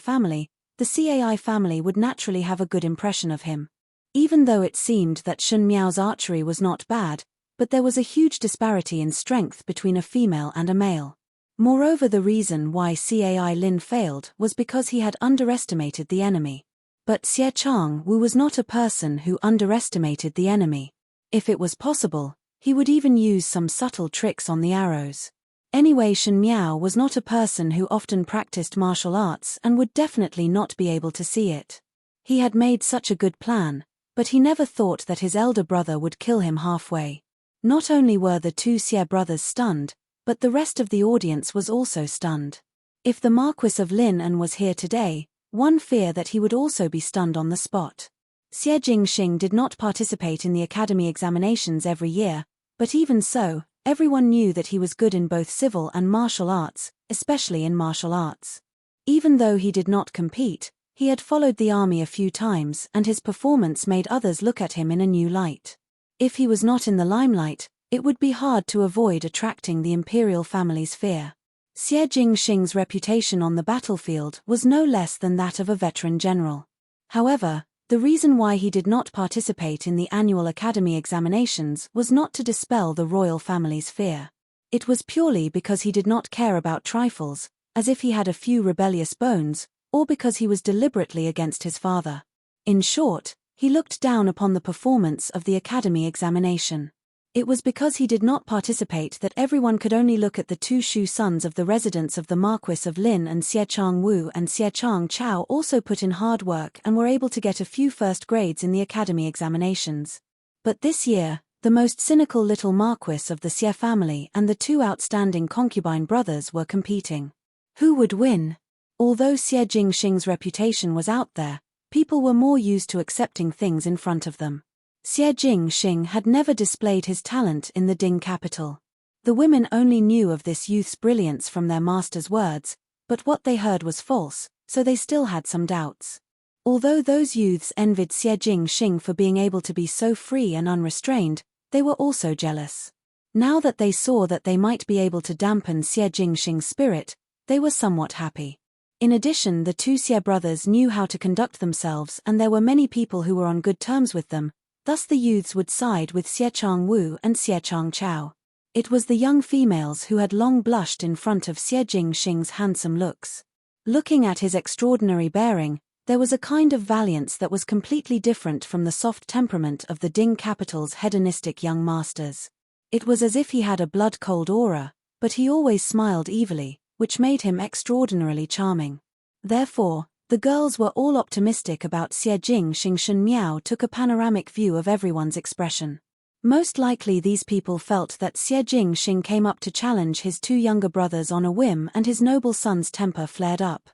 family would naturally have a good impression of him. Even though it seemed that Shen Miao's archery was not bad, but there was a huge disparity in strength between a female and a male. Moreover, the reason why Cai Lin failed was because he had underestimated the enemy. But Chang Wu was not a person who underestimated the enemy. If it was possible, he would even use some subtle tricks on the arrows. Anyway, Shen Miao was not a person who often practiced martial arts and would definitely not be able to see it. He had made such a good plan, but he never thought that his elder brother would kill him halfway. Not only were the two Xie brothers stunned, but the rest of the audience was also stunned. If the Marquis of Lineage was here today, one feared that he would also be stunned on the spot. Xie Jingxing did not participate in the academy examinations every year, but even so, everyone knew that he was good in both civil and martial arts, especially in martial arts. Even though he did not compete, he had followed the army a few times and his performance made others look at him in a new light. If he was not in the limelight, it would be hard to avoid attracting the imperial family's fear. Xie Jingxing's reputation on the battlefield was no less than that of a veteran general. However, the reason why he did not participate in the annual academy examinations was not to dispel the royal family's fear. It was purely because he did not care about trifles, as if he had a few rebellious bones, or because he was deliberately against his father. In short, he looked down upon the performance of the academy examination. It was because he did not participate that everyone could only look at the two Shu sons of the residents of the Marquis of Lin, and Chang Wu and Chang Chao also put in hard work and were able to get a few first grades in the academy examinations. But this year, the most cynical little Marquis of the Xie family and the two outstanding concubine brothers were competing. Who would win? Although Xie Jingxing's reputation was out there, people were more used to accepting things in front of them. Xie Jingxing had never displayed his talent in the Ding capital. The women only knew of this youth's brilliance from their master's words, but what they heard was false, so they still had some doubts. Although those youths envied Xie Jingxing for being able to be so free and unrestrained, they were also jealous. Now that they saw that they might be able to dampen Xie Jingxing's spirit, they were somewhat happy. In addition, the two Xie brothers knew how to conduct themselves and there were many people who were on good terms with them, thus the youths would side with Chang Wu and Chang Chao. It was the young females who had long blushed in front of Xie Jingxing's handsome looks. Looking at his extraordinary bearing, there was a kind of valiance that was completely different from the soft temperament of the Ding capital's hedonistic young masters. It was as if he had a blood-cold aura, but he always smiled evilly, which made him extraordinarily charming. Therefore, the girls were all optimistic about Xie Jingxing. Shen Miao took a panoramic view of everyone's expression. Most likely these people felt that Xie Jingxing came up to challenge his two younger brothers on a whim, and his noble son's temper flared up.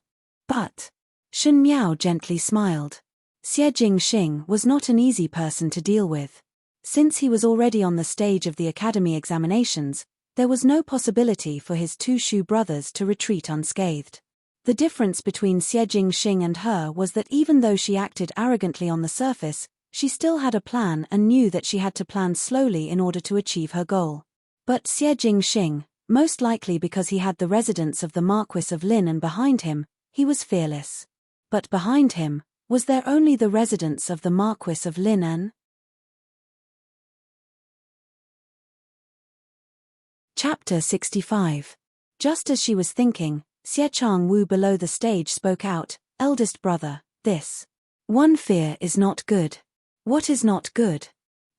But Shen Miao gently smiled. Xie Jingxing was not an easy person to deal with. Since he was already on the stage of the academy examinations, there was no possibility for his two Shu brothers to retreat unscathed. The difference between Xie Jingxing and her was that even though she acted arrogantly on the surface, she still had a plan and knew that she had to plan slowly in order to achieve her goal. But Xie Jingxing, most likely because he had the residence of the Marquis of Lin and behind him, he was fearless. But behind him, was there only the residence of the Marquis of Lin and? Chapter 65. Just as she was thinking, Xie Changwu below the stage spoke out, "Eldest brother, this one fear is not good." "What is not good?"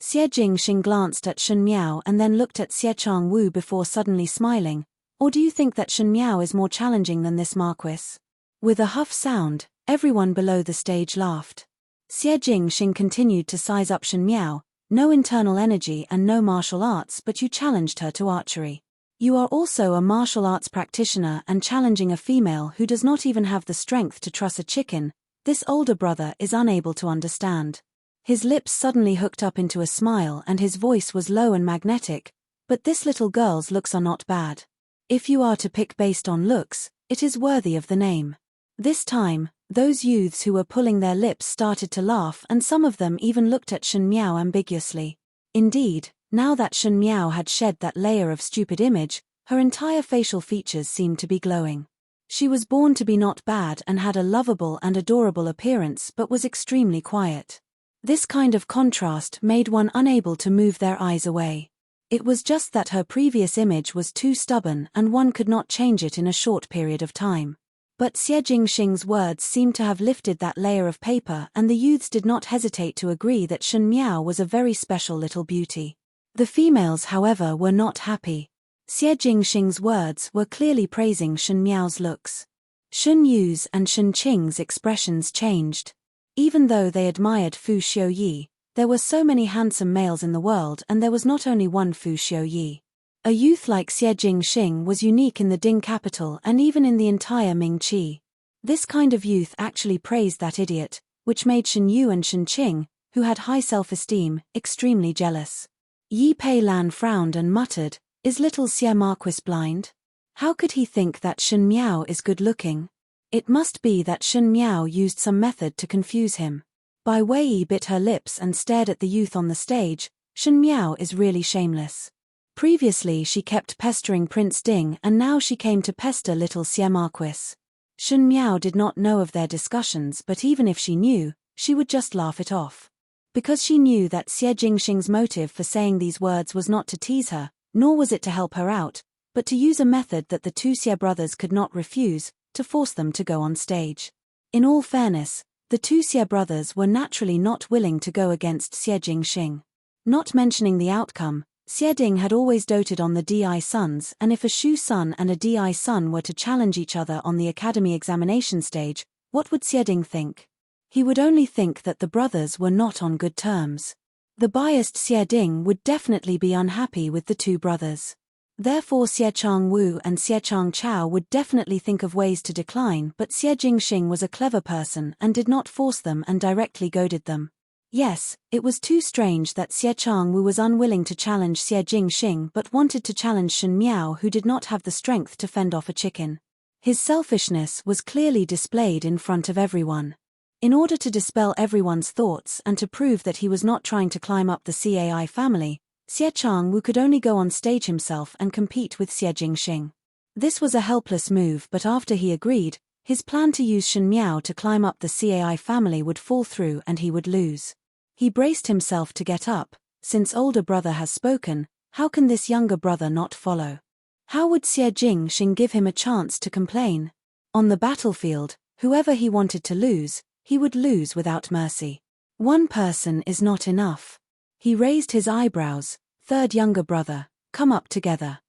Xie Jingxing glanced at Shen Miao and then looked at Xie Changwu before suddenly smiling. "Or do you think that Shen Miao is more challenging than this Marquis?" With a huff sound, everyone below the stage laughed. Xie Jingxing continued to size up Shen Miao. "No internal energy and no martial arts, but you challenged her to archery. You are also a martial arts practitioner and challenging a female who does not even have the strength to truss a chicken. This older brother is unable to understand." His lips suddenly hooked up into a smile and his voice was low and magnetic. "But this little girl's looks are not bad. If you are to pick based on looks, it is worthy of the name." This time, those youths who were pulling their lips started to laugh, and some of them even looked at Shen Miao ambiguously. Indeed, now that Shen Miao had shed that layer of stupid image, her entire facial features seemed to be glowing. She was born to be not bad and had a lovable and adorable appearance, but was extremely quiet. This kind of contrast made one unable to move their eyes away. It was just that her previous image was too stubborn and one could not change it in a short period of time. But Xie Jingxing's words seemed to have lifted that layer of paper, and the youths did not hesitate to agree that Shen Miao was a very special little beauty. The females, however, were not happy. Xie Jingxing's words were clearly praising Shen Miao's looks. Shen Yu's and Shen Qing's expressions changed. Even though they admired Fu Xiuyi, there were so many handsome males in the world, and there was not only one Fu Xiuyi. A youth like Xie Jingxing was unique in the Ding capital and even in the entire Mingqi. This kind of youth actually praised that idiot, which made Shen Yu and Shen Qing, who had high self-esteem, extremely jealous. Yi Pei Lan frowned and muttered, "Is little Xie Marquis blind? How could he think that Shen Miao is good-looking? It must be that Shen Miao used some method to confuse him." Bai Wei bit her lips and stared at the youth on the stage. Shen Miao is really shameless. Previously she kept pestering Prince Ding, and now she came to pester little Xie Marquis. Shen Miao did not know of their discussions, but even if she knew, she would just laugh it off. Because she knew that Xie Jingxing's motive for saying these words was not to tease her, nor was it to help her out, but to use a method that the two Xie brothers could not refuse, to force them to go on stage. In all fairness, the two Xie brothers were naturally not willing to go against Xie Jingxing. Not mentioning the outcome, Xie Ding had always doted on the Di sons, and if a Shu son and a Di son were to challenge each other on the academy examination stage, what would Xie Ding think? He would only think that the brothers were not on good terms. The biased Xie Ding would definitely be unhappy with the two brothers. Therefore Xie Changwu and Xie Changchao would definitely think of ways to decline, but Xie Jingxing was a clever person and did not force them and directly goaded them. Yes, it was too strange that Xie Changwu was unwilling to challenge Xie Jingxing but wanted to challenge Shen Miao, who did not have the strength to fend off a chicken. His selfishness was clearly displayed in front of everyone. In order to dispel everyone's thoughts and to prove that he was not trying to climb up the CAI family, Xie Changwu could only go on stage himself and compete with Xie Jingxing. This was a helpless move, but after he agreed, his plan to use Shen Miao to climb up the CAI family would fall through and he would lose. He braced himself to get up. Since older brother has spoken, How can this younger brother not follow? How would Xie Jingxing give him a chance to complain? On the battlefield, whoever he wanted to lose, he would lose without mercy. One person is not enough. He raised his eyebrows. Third younger brother, come up together.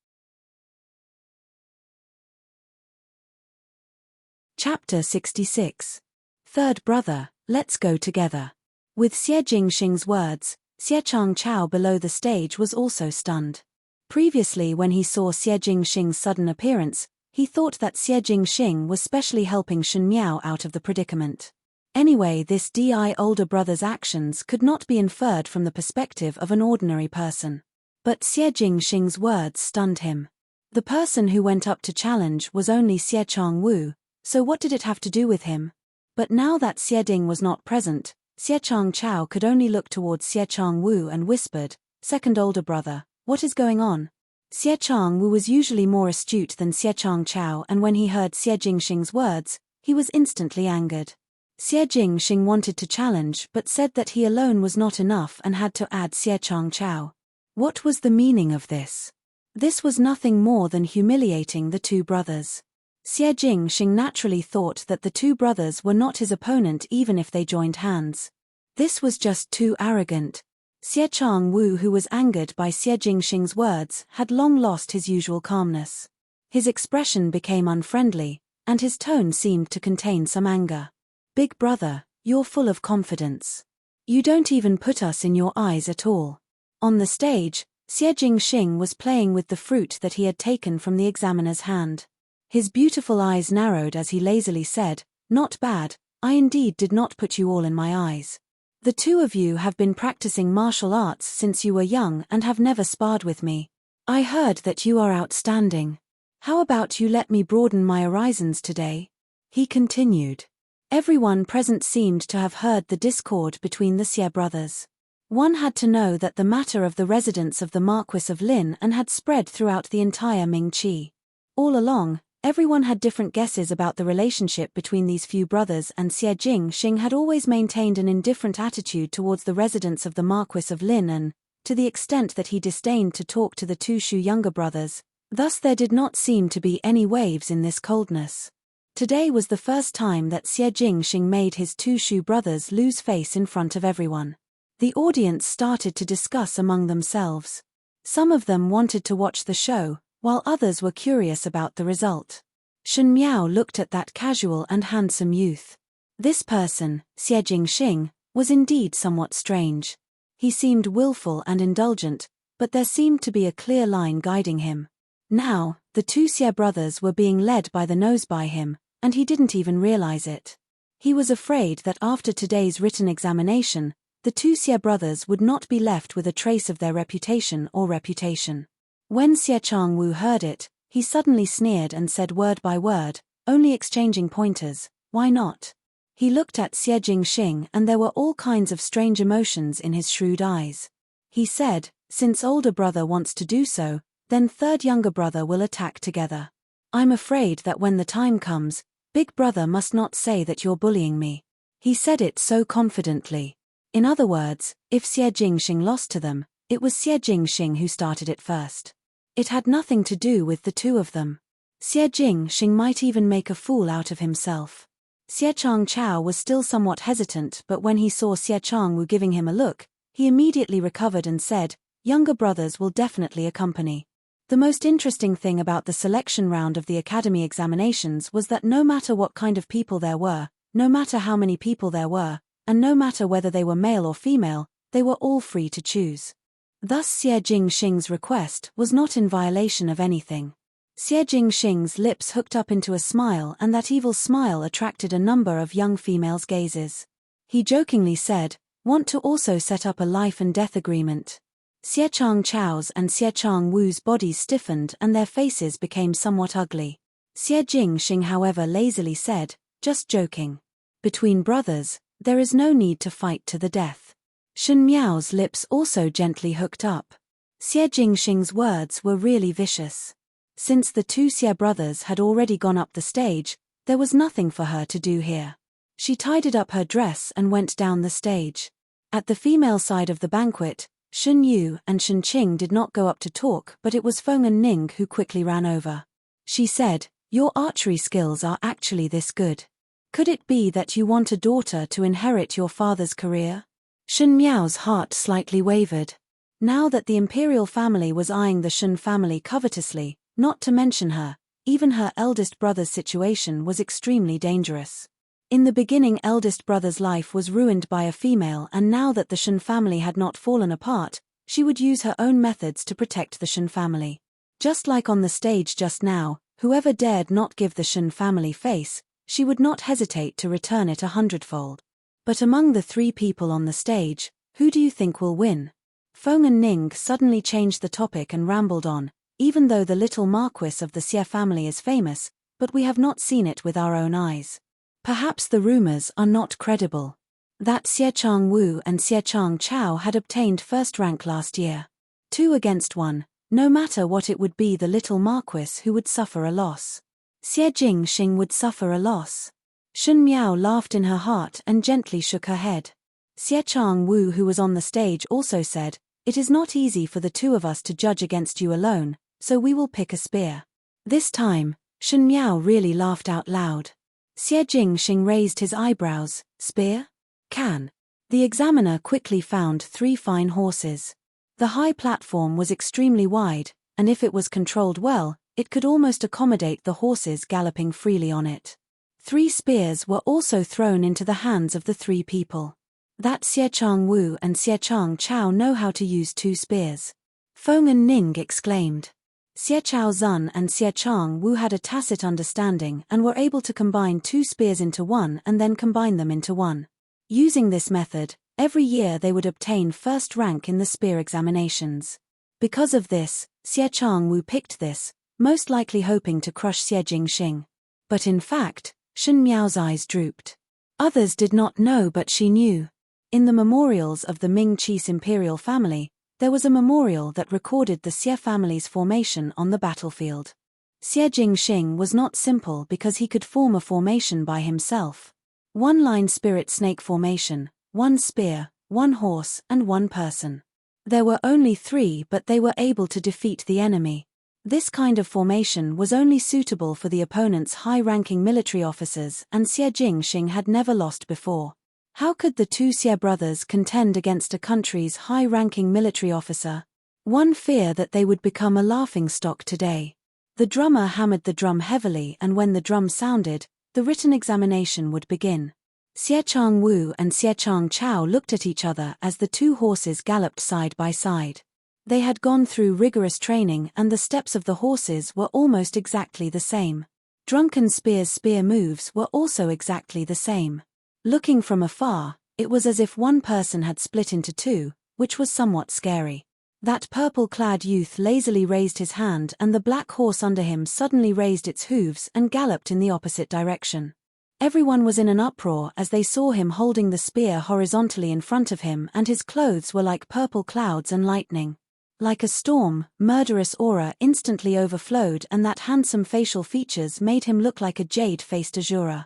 Chapter 66. Third brother, let's go together. With Xie Jingxing's words, Xie Changchao below the stage was also stunned. Previously, when he saw Xie Jingxing's sudden appearance, he thought that Xie Jingxing was specially helping Shen Miao out of the predicament. Anyway, this older brother's actions could not be inferred from the perspective of an ordinary person. But Xie Jingxing's words stunned him. The person who went up to challenge was only Xie Changwu, so what did it have to do with him? But now that Xie Ding was not present, Xie Changchao could only look towards Xie Changwu and whispered, "Second older brother, what is going on?" Xie Changwu was usually more astute than Xie Changchao, and when he heard Xie Jingxing's words, he was instantly angered. Xie Jingxing wanted to challenge but said that he alone was not enough and had to add Xie Changchao. What was the meaning of this? This was nothing more than humiliating the two brothers. Xie Jingxing naturally thought that the two brothers were not his opponent even if they joined hands. This was just too arrogant. Xie Changwu, who was angered by Xie Jingxing's words, had long lost his usual calmness. His expression became unfriendly, and his tone seemed to contain some anger. "Big brother, you're full of confidence. You don't even put us in your eyes at all." On the stage, Xie Jingxing was playing with the fruit that he had taken from the examiner's hand. His beautiful eyes narrowed as he lazily said, "Not bad, I indeed did not put you all in my eyes. The two of you have been practicing martial arts since you were young and have never sparred with me. I heard that you are outstanding. How about you let me broaden my horizons today?" He continued. Everyone present seemed to have heard the discord between the Xie brothers. One had to know that the matter of the residence of the Marquis of Lin and had spread throughout the entire Mingqi. All along, everyone had different guesses about the relationship between these few brothers, and Xie Jingxing had always maintained an indifferent attitude towards the residence of the Marquis of Lin and, to the extent that he disdained to talk to the two Shu younger brothers, thus there did not seem to be any waves in this coldness. Today was the first time that Xie Jingxing made his two Shu brothers lose face in front of everyone. The audience started to discuss among themselves. Some of them wanted to watch the show, while others were curious about the result. Shen Miao looked at that casual and handsome youth. This person, Xie Jingxing, was indeed somewhat strange. He seemed willful and indulgent, but there seemed to be a clear line guiding him. Now, the two Xie brothers were being led by the nose by him, and he didn't even realize it. He was afraid that after today's written examination, the two Xie brothers would not be left with a trace of their reputation or reputation. When Xie Changwu heard it, he suddenly sneered and said word by word, only exchanging pointers, "Why not?" He looked at Xie Jingxing and there were all kinds of strange emotions in his shrewd eyes. He said, "Since older brother wants to do so, then third younger brother will attack together. I'm afraid that when the time comes, big brother must not say that you're bullying me." He said it so confidently. In other words, if Xie Jingxing lost to them, it was Xie Jingxing who started it first. It had nothing to do with the two of them. Xie Jingxing might even make a fool out of himself. Xie Changchao was still somewhat hesitant, but when he saw Xie Changwu giving him a look, he immediately recovered and said, "Younger brothers will definitely accompany." The most interesting thing about the selection round of the academy examinations was that no matter what kind of people there were, no matter how many people there were, and no matter whether they were male or female, they were all free to choose. Thus Xie Jingxing's request was not in violation of anything. Xie Jingxing's lips hooked up into a smile, and that evil smile attracted a number of young females' gazes. He jokingly said, "Want to also set up a life and death agreement?" Xie Changchao's and Xie Changwu's bodies stiffened and their faces became somewhat ugly. Xie Jingxing, however, lazily said, "Just joking. Between brothers, there is no need to fight to the death." Shen Miao's lips also gently hooked up. Xie Jingxing's words were really vicious. Since the two Xie brothers had already gone up the stage, there was nothing for her to do here. She tidied up her dress and went down the stage. At the female side of the banquet, Shun Yu and Shun Qing did not go up to talk, but it was Feng and Ning who quickly ran over. She said, "Your archery skills are actually this good. Could it be that you want a daughter to inherit your father's career?" Shun Miao's heart slightly wavered. Now that the imperial family was eyeing the Shun family covetously, not to mention her, even her eldest brother's situation was extremely dangerous. In the beginning, eldest brother's life was ruined by a female, and now that the Shun family had not fallen apart, she would use her own methods to protect the Shun family. Just like on the stage just now, whoever dared not give the Shun family face, she would not hesitate to return it 100-fold. But among the three people on the stage, who do you think will win? Feng and Ning suddenly changed the topic and rambled on, even though the little marquis of the Xie family is famous, but we have not seen it with our own eyes. Perhaps the rumors are not credible. That Xie Chang Wu and Xie Chang Chao had obtained first rank last year. 2 against 1, no matter what it would be, the little marquis who would suffer a loss. Xie Jingxing would suffer a loss. Shun Miao laughed in her heart and gently shook her head. Xie Chang Wu, who was on the stage, also said, "It is not easy for the two of us to judge against you alone, so we will pick a spear." This time, Shun Miao really laughed out loud. Xie Jingxing raised his eyebrows. "Spear? Can?" The examiner quickly found 3 fine horses. The high platform was extremely wide, and if it was controlled well, it could almost accommodate the horses galloping freely on it. 3 spears were also thrown into the hands of the 3 people. That Xie Chang Wu and Xie Chang Chao know how to use 2 spears. Feng and Ning exclaimed. Xie Chao Zun and Xie Chang Wu had a tacit understanding and were able to combine 2 spears into one and then combine them into one. Using this method, every year they would obtain first rank in the spear examinations. Because of this, Xie Chang Wu picked this, most likely hoping to crush Xie Jingxing. But in fact, Shun Miao's eyes drooped. Others did not know, but she knew. In the memorials of the Ming Qis imperial family, there was a memorial that recorded the Xie family's formation on the battlefield. Xie Jingxing was not simple because he could form a formation by himself. 1-line spirit snake formation, 1 spear, 1 horse, and 1 person. There were only 3, but they were able to defeat the enemy. This kind of formation was only suitable for the opponent's high-ranking military officers, and Xie Jingxing had never lost before. How could the 2 Xie brothers contend against a country's high-ranking military officer? One fear that they would become a laughingstock today. The drummer hammered the drum heavily, and when the drum sounded, the written examination would begin. Xie Chang Wu and Xie Chang Chao looked at each other as the 2 horses galloped side by side. They had gone through rigorous training, and the steps of the horses were almost exactly the same. Drunken Spear's spear moves were also exactly the same. Looking from afar, it was as if one person had split into 2, which was somewhat scary. That purple-clad youth lazily raised his hand, and the black horse under him suddenly raised its hooves and galloped in the opposite direction. Everyone was in an uproar as they saw him holding the spear horizontally in front of him, and his clothes were like purple clouds and lightning. Like a storm, murderous aura instantly overflowed, and that handsome facial features made him look like a jade-faced Azura.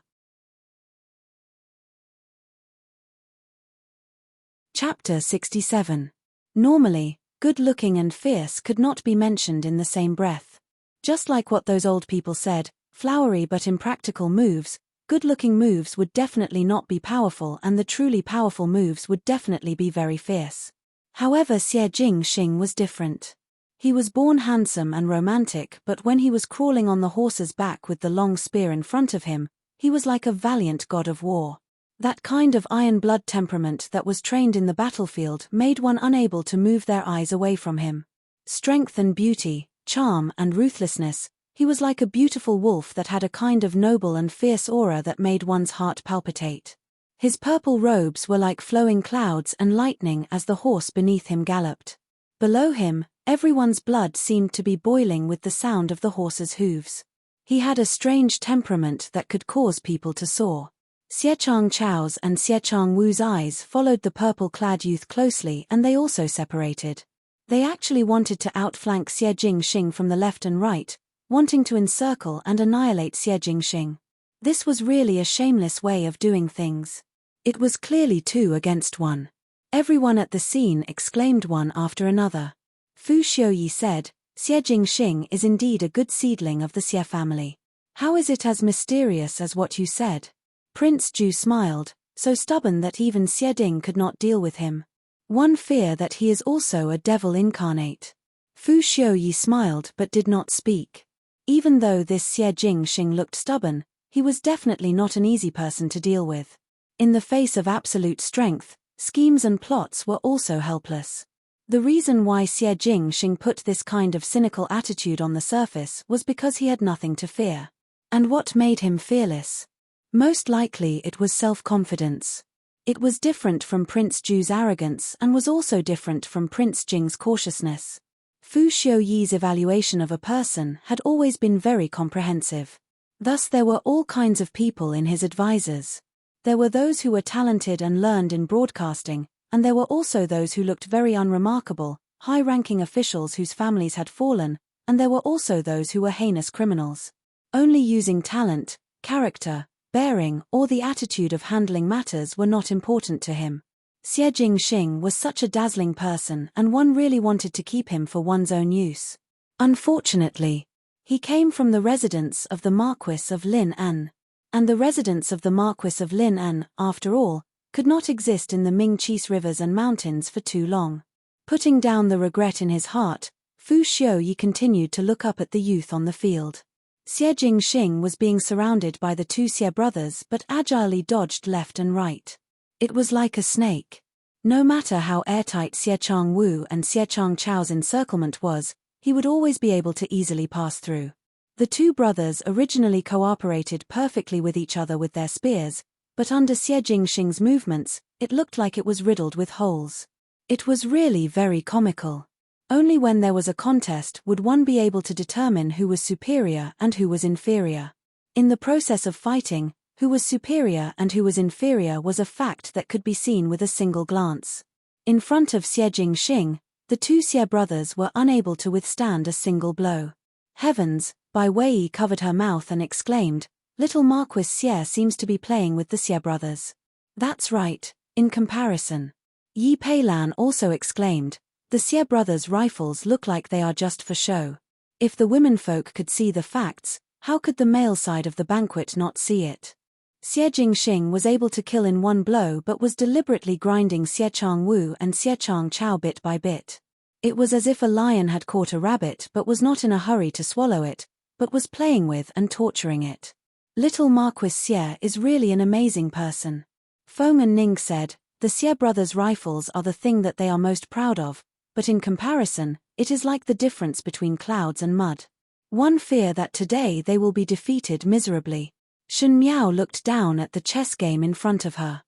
Chapter 67. Normally, good-looking and fierce could not be mentioned in the same breath. Just like what those old people said, flowery but impractical moves, good-looking moves would definitely not be powerful, and the truly powerful moves would definitely be very fierce. However, Xie Jingxing was different. He was born handsome and romantic, but when he was crawling on the horse's back with the long spear in front of him, he was like a valiant god of war. That kind of iron blood temperament that was trained in the battlefield made one unable to move their eyes away from him. Strength and beauty, charm and ruthlessness, he was like a beautiful wolf that had a kind of noble and fierce aura that made one's heart palpitate. His purple robes were like flowing clouds and lightning as the horse beneath him galloped. Below him, everyone's blood seemed to be boiling with the sound of the horse's hooves. He had a strange temperament that could cause people to soar. Xie Chang Chao's and Xie Chang Wu's eyes followed the purple-clad youth closely, and they also separated. They actually wanted to outflank Xie Jingxing from the left and right, wanting to encircle and annihilate Xie Jingxing. This was really a shameless way of doing things. It was clearly 2 against 1. Everyone at the scene exclaimed one after another. Fu Xiuyi said, Xie Jingxing is indeed a good seedling of the Xie family. How is it as mysterious as what you said? Prince Ju smiled, so stubborn that even Xie Ding could not deal with him. One fear that he is also a devil incarnate. Fu Xiuyi smiled but did not speak. Even though this Xie Jingxing looked stubborn, he was definitely not an easy person to deal with. In the face of absolute strength, schemes and plots were also helpless. The reason why Xie Jingxing put this kind of cynical attitude on the surface was because he had nothing to fear. And what made him fearless? Most likely it was self-confidence. It was different from Prince Ju's arrogance and was also different from Prince Jing's cautiousness. Fu Xiuyi's evaluation of a person had always been very comprehensive. Thus there were all kinds of people in his advisors. There were those who were talented and learned in broadcasting, and there were also those who looked very unremarkable, high-ranking officials whose families had fallen, and there were also those who were heinous criminals. Only using talent, character, bearing, or the attitude of handling matters were not important to him. Xie Jingxing was such a dazzling person and one really wanted to keep him for one's own use. Unfortunately, he came from the residence of the Marquis of Lineage. And the residence of the Marquis of Lineage, after all, could not exist in the Mingqis rivers and mountains for too long. Putting down the regret in his heart, Fu Xiuyi continued to look up at the youth on the field. Xie Jingxing was being surrounded by the two Xie brothers but agilely dodged left and right. It was like a snake. No matter how airtight Xie Changwu and Xie Changchao's encirclement was, he would always be able to easily pass through. The two brothers originally cooperated perfectly with each other with their spears, but under Xie Jingxing's movements, it looked like it was riddled with holes. It was really very comical. Only when there was a contest would one be able to determine who was superior and who was inferior. In the process of fighting, who was superior and who was inferior was a fact that could be seen with a single glance. In front of Xie Jingxing, the two Xie brothers were unable to withstand a single blow. Heavens! Bai Wei covered her mouth and exclaimed, Little Marquis Xie seems to be playing with the Xie brothers. That's right, in comparison. Yi Peilan also exclaimed, the Xie brothers' rifles look like they are just for show. If the womenfolk could see the facts, how could the male side of the banquet not see it? Xie Jingxing was able to kill in one blow but was deliberately grinding Xie Changwu and Xie Changchao bit by bit. It was as if a lion had caught a rabbit but was not in a hurry to swallow it, but was playing with and torturing it. Little Marquis Xie is really an amazing person. Feng and Ning said, the Xie brothers' rifles are the thing that they are most proud of, but in comparison, it is like the difference between clouds and mud. One fear that today they will be defeated miserably. Shen Miao looked down at the chess game in front of her.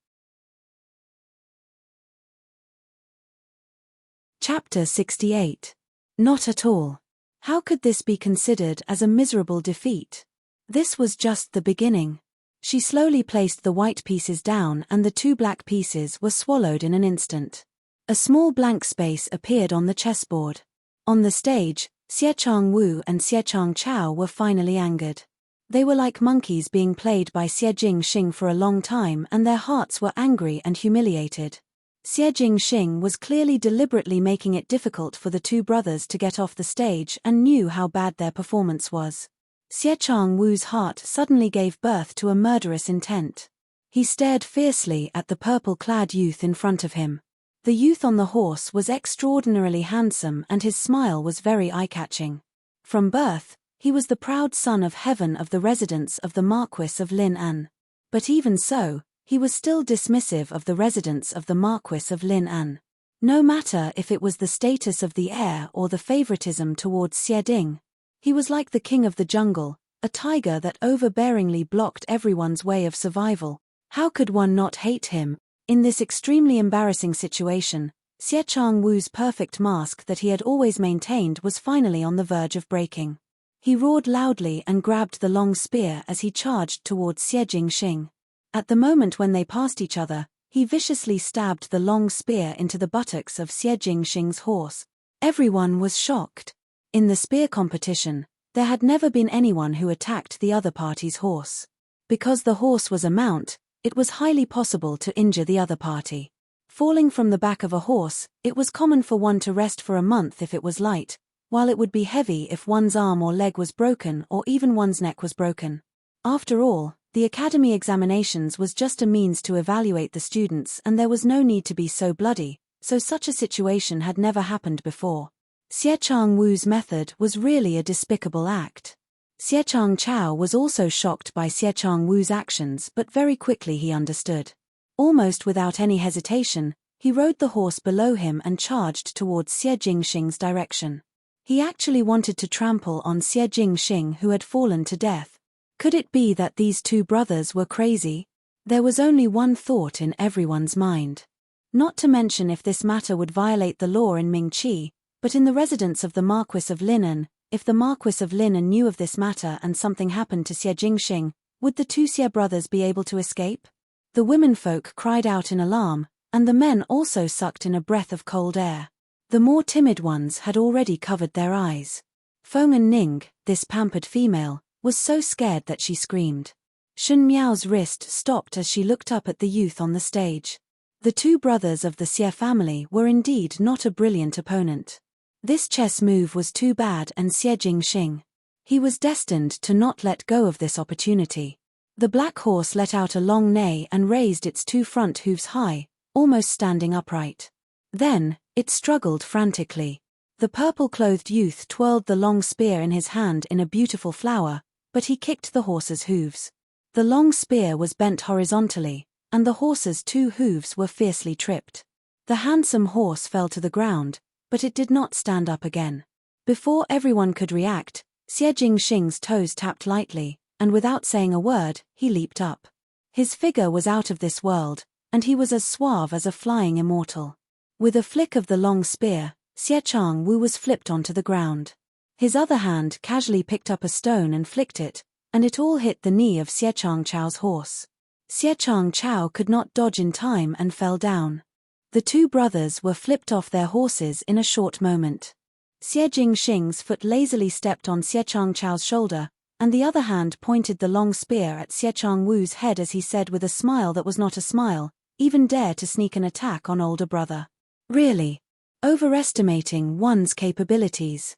Chapter 68. Not at all. How could this be considered as a miserable defeat? This was just the beginning. She slowly placed the white pieces down and the two black pieces were swallowed in an instant. A small blank space appeared on the chessboard. On the stage, Xie Changwu and Xie Changchao were finally angered. They were like monkeys being played by Xie Jingxing for a long time and their hearts were angry and humiliated. Xie Jingxing was clearly deliberately making it difficult for the two brothers to get off the stage and knew how bad their performance was. Xie Changwu's heart suddenly gave birth to a murderous intent. He stared fiercely at the purple-clad youth in front of him. The youth on the horse was extraordinarily handsome and his smile was very eye-catching. From birth, he was the proud son of heaven of the residence of the Marquis of Lineage. But even so, he was still dismissive of the residence of the Marquis of Lineage. No matter if it was the status of the heir or the favoritism towards Xie Ding. He was like the king of the jungle, a tiger that overbearingly blocked everyone's way of survival. How could one not hate him? In this extremely embarrassing situation, Xie Changwu's perfect mask that he had always maintained was finally on the verge of breaking. He roared loudly and grabbed the long spear as he charged towards Xie Jingxing. At the moment when they passed each other, he viciously stabbed the long spear into the buttocks of Xie Jingxing's horse. Everyone was shocked. In the spear competition, there had never been anyone who attacked the other party's horse. Because the horse was a mount, it was highly possible to injure the other party. Falling from the back of a horse, it was common for one to rest for a month if it was light, while it would be heavy if one's arm or leg was broken or even one's neck was broken. After all, the academy examinations was just a means to evaluate the students, and there was no need to be so bloody, so such a situation had never happened before. Xie Changwu's method was really a despicable act. Xie Changchao was also shocked by Xie Changwu's actions, but very quickly he understood. Almost without any hesitation, he rode the horse below him and charged towards Xie Jingxing's direction. He actually wanted to trample on Xie Jingxing, who had fallen to death. Could it be that these two brothers were crazy? There was only one thought in everyone's mind. Not to mention if this matter would violate the law in Mingqi, but in the residence of the Marquis of Linan, if the Marquis of Linan knew of this matter and something happened to Xie Jingxing, would the two Xie brothers be able to escape? The womenfolk cried out in alarm, and the men also sucked in a breath of cold air. The more timid ones had already covered their eyes. Feng and Ning, this pampered female, was so scared that she screamed. Shun Miao's wrist stopped as she looked up at the youth on the stage. The two brothers of the Xie family were indeed not a brilliant opponent. This chess move was too bad, and Xie Jingxing. He was destined to not let go of this opportunity. The black horse let out a long neigh and raised its two front hooves high, almost standing upright. Then, it struggled frantically. The purple-clothed youth twirled the long spear in his hand in a beautiful flower, but he kicked the horse's hooves. The long spear was bent horizontally, and the horse's two hooves were fiercely tripped. The handsome horse fell to the ground, but it did not stand up again. Before everyone could react, Xie Jingxing's toes tapped lightly, and without saying a word, he leaped up. His figure was out of this world, and he was as suave as a flying immortal. With a flick of the long spear, Xie Changwu was flipped onto the ground. His other hand casually picked up a stone and flicked it, and it all hit the knee of Xie Changchao's horse. Xie Changchao could not dodge in time and fell down. The two brothers were flipped off their horses in a short moment. Xie Jingxing's foot lazily stepped on Xie Changchao's shoulder, and the other hand pointed the long spear at Xie Changwu's head as he said with a smile that was not a smile, "Even dare to sneak an attack on older brother. Really? Overestimating one's capabilities."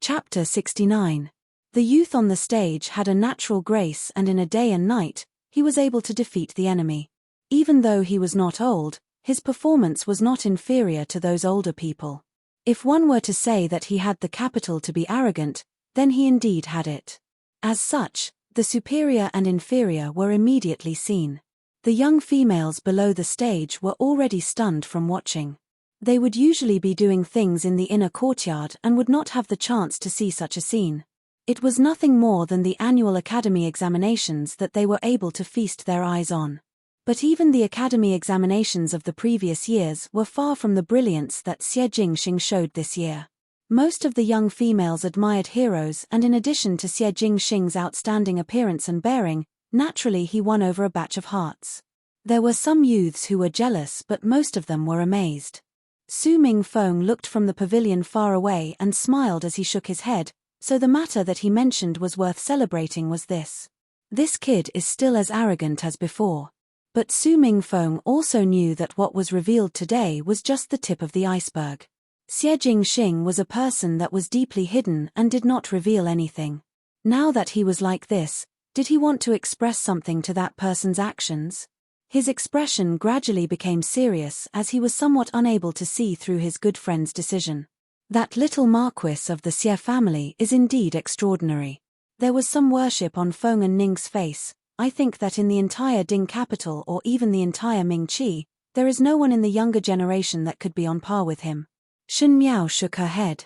Chapter 69. The youth on the stage had a natural grace, and in a day and night, he was able to defeat the enemy. Even though he was not old, his performance was not inferior to those older people. If one were to say that he had the capital to be arrogant, then he indeed had it. As such, the superior and inferior were immediately seen. The young females below the stage were already stunned from watching. They would usually be doing things in the inner courtyard and would not have the chance to see such a scene. It was nothing more than the annual academy examinations that they were able to feast their eyes on. But even the academy examinations of the previous years were far from the brilliance that Xie Jingxing showed this year. Most of the young females admired heroes, and in addition to Xie Jingxing's outstanding appearance and bearing, naturally he won over a batch of hearts. There were some youths who were jealous, but most of them were amazed. Su Mingfeng looked from the pavilion far away and smiled as he shook his head, so the matter that he mentioned was worth celebrating was this. This kid is still as arrogant as before. But Su Mingfeng also knew that what was revealed today was just the tip of the iceberg. Xie Jingxing was a person that was deeply hidden and did not reveal anything. Now that he was like this, did he want to express something to that person's actions? His expression gradually became serious as he was somewhat unable to see through his good friend's decision. That little Marquis of the Xie family is indeed extraordinary. There was some worship on Feng and Ning's face. I think that in the entire Ding capital or even the entire Mingqi, there is no one in the younger generation that could be on par with him. Shun Miao shook her head.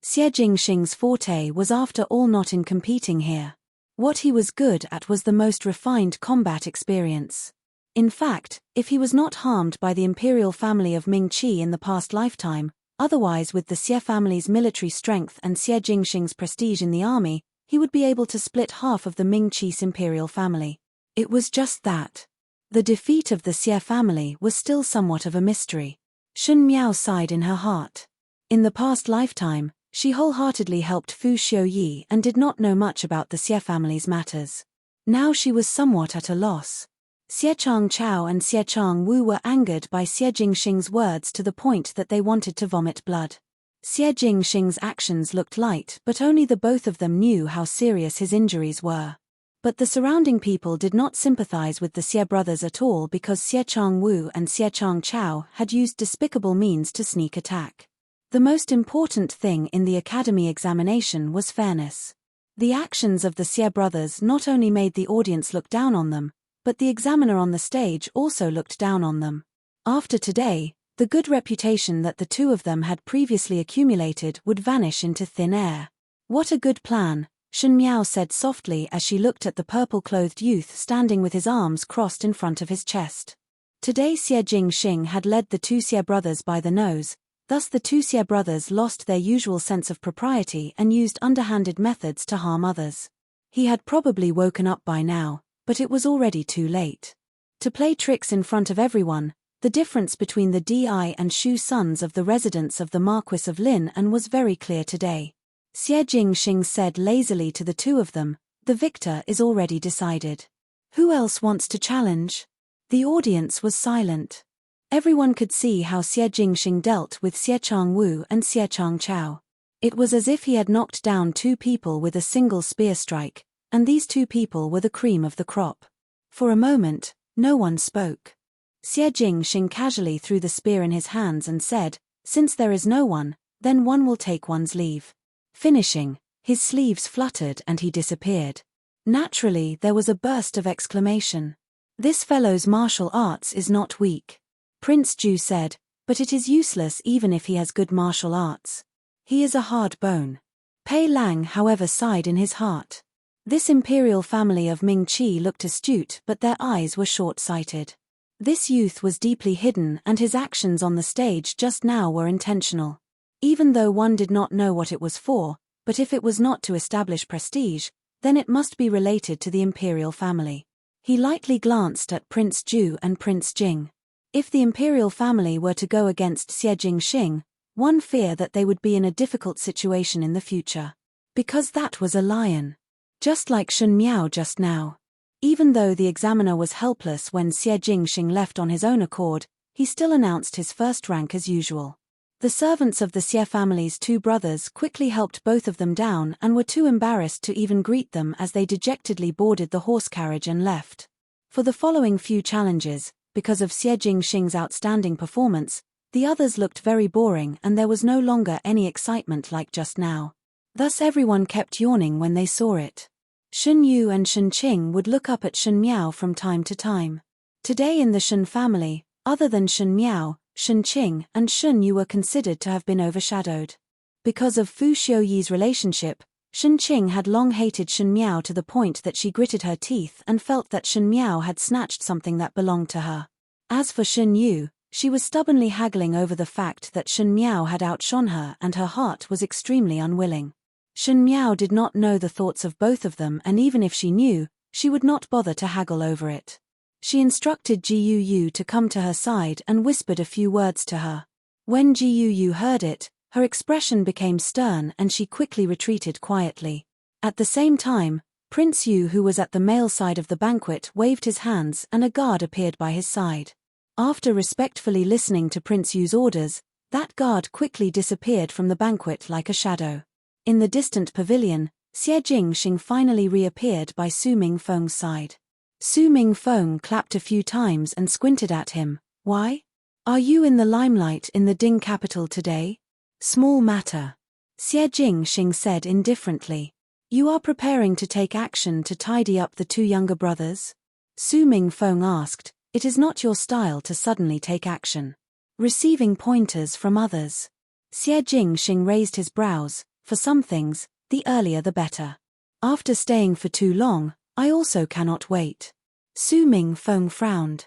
Xie Jingxing's forte was after all not in competing here. What he was good at was the most refined combat experience. In fact, if he was not harmed by the imperial family of Mingqi in the past lifetime, otherwise with the Xie family's military strength and Xie Jingxing's prestige in the army, he would be able to split half of the Mingqi's imperial family. It was just that. The defeat of the Xie family was still somewhat of a mystery. Shun Miao sighed in her heart. In the past lifetime, she wholeheartedly helped Fu Xiuyi and did not know much about the Xie family's matters. Now she was somewhat at a loss. Xie Changchao and Xie Changwu were angered by Xie Jingxing's words to the point that they wanted to vomit blood. Xie Jingxing's actions looked light, but only the both of them knew how serious his injuries were. But the surrounding people did not sympathize with the Xie brothers at all because Xie Changwu and Xie Changchao had used despicable means to sneak attack. The most important thing in the academy examination was fairness. The actions of the Xie brothers not only made the audience look down on them, but the examiner on the stage also looked down on them. After today, the good reputation that the two of them had previously accumulated would vanish into thin air. What a good plan, Shen Miao said softly as she looked at the purple-clothed youth standing with his arms crossed in front of his chest. Today Xie Jingxing had led the two Xie brothers by the nose, thus the two Xie brothers lost their usual sense of propriety and used underhanded methods to harm others. He had probably woken up by now, but it was already too late. To play tricks in front of everyone, the difference between the Di and Shu sons of the residents of the Marquis of Lineage was very clear today. Xie Jingxing said lazily to the two of them, "The victor is already decided. Who else wants to challenge?" The audience was silent. Everyone could see how Xie Jingxing dealt with Xie Changwu and Xie Changchao. It was as if he had knocked down two people with a single spear strike, and these two people were the cream of the crop. For a moment, no one spoke. Xie Jingxing casually threw the spear in his hands and said, "Since there is no one, then one will take one's leave." Finishing, his sleeves fluttered and he disappeared. Naturally, there was a burst of exclamation. "This fellow's martial arts is not weak," Prince Ju said, "but it is useless even if he has good martial arts. He is a hard bone." Pei Lang, however, sighed in his heart. This imperial family of Ming Qi looked astute, but their eyes were short-sighted. This youth was deeply hidden and his actions on the stage just now were intentional. Even though one did not know what it was for, but if it was not to establish prestige, then it must be related to the imperial family. He lightly glanced at Prince Ju and Prince Jing. If the imperial family were to go against Xie Jingxing, one feared that they would be in a difficult situation in the future. Because that was a lion. Just like Shen Miao just now. Even though the examiner was helpless when Xie Jingxing left on his own accord, he still announced his first rank as usual. The servants of the Xie family's two brothers quickly helped both of them down and were too embarrassed to even greet them as they dejectedly boarded the horse carriage and left. For the following few challenges, because of Xie Jingxing's outstanding performance, the others looked very boring and there was no longer any excitement like just now. Thus everyone kept yawning when they saw it. Shen Yu and Shen Qing would look up at Shen Miao from time to time. Today in the Shen family, other than Shen Miao, Shen Qing and Shen Yu were considered to have been overshadowed. Because of Fu Xiuyi's relationship, Shen Qing had long hated Shen Miao to the point that she gritted her teeth and felt that Shen Miao had snatched something that belonged to her. As for Shen Yu, she was stubbornly haggling over the fact that Shen Miao had outshone her and her heart was extremely unwilling. Shen Miao did not know the thoughts of both of them and even if she knew, she would not bother to haggle over it. She instructed Ji Yu to come to her side and whispered a few words to her. When Ji Yu heard it, her expression became stern and she quickly retreated quietly. At the same time, Prince Yu, who was at the male side of the banquet, waved his hands and a guard appeared by his side. After respectfully listening to Prince Yu's orders, that guard quickly disappeared from the banquet like a shadow. In the distant pavilion, Xie Jingxing finally reappeared by Su Mingfeng's side. Su Mingfeng clapped a few times and squinted at him. "Why? Are you in the limelight in the Ding capital today?" "Small matter," Xie Jingxing said indifferently. "You are preparing to take action to tidy up the two younger brothers?" Su Mingfeng asked. "It is not your style to suddenly take action. Receiving pointers from others." Xie Jingxing raised his brows. "For some things, the earlier the better. After staying for too long, I also cannot wait." Su Mingfeng frowned.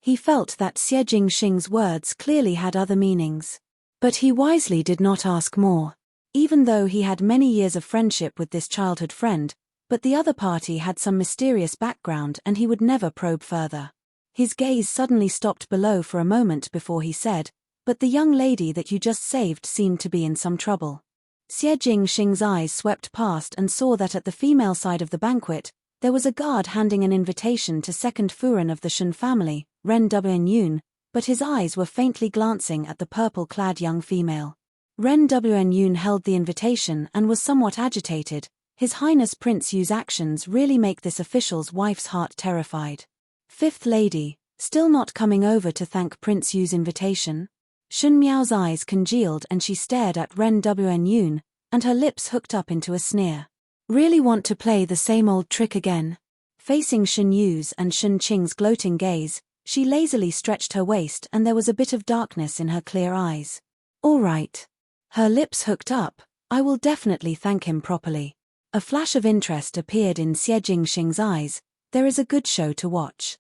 He felt that Xie Jingxing's words clearly had other meanings. But he wisely did not ask more. Even though he had many years of friendship with this childhood friend, but the other party had some mysterious background and he would never probe further. His gaze suddenly stopped below for a moment before he said, "But the young lady that you just saved seemed to be in some trouble." Xie Jingxing's eyes swept past and saw that at the female side of the banquet, There was a guard handing an invitation to second Furin of the Shun family, Ren Wen, but his eyes were faintly glancing at the purple-clad young female. Ren Wen held the invitation and was somewhat agitated. His Highness Prince Yu's actions really make this official's wife's heart terrified. Fifth lady, still not coming over to thank Prince Yu's invitation? Shun Miao's eyes congealed and she stared at Ren Wen, and her lips hooked up into a sneer. Really want to play the same old trick again? Facing Shun Yu's and Shun Qing's gloating gaze, she lazily stretched her waist and there was a bit of darkness in her clear eyes. All right. Her lips hooked up, I will definitely thank him properly. A flash of interest appeared in Xie Jingxing's eyes. There is a good show to watch.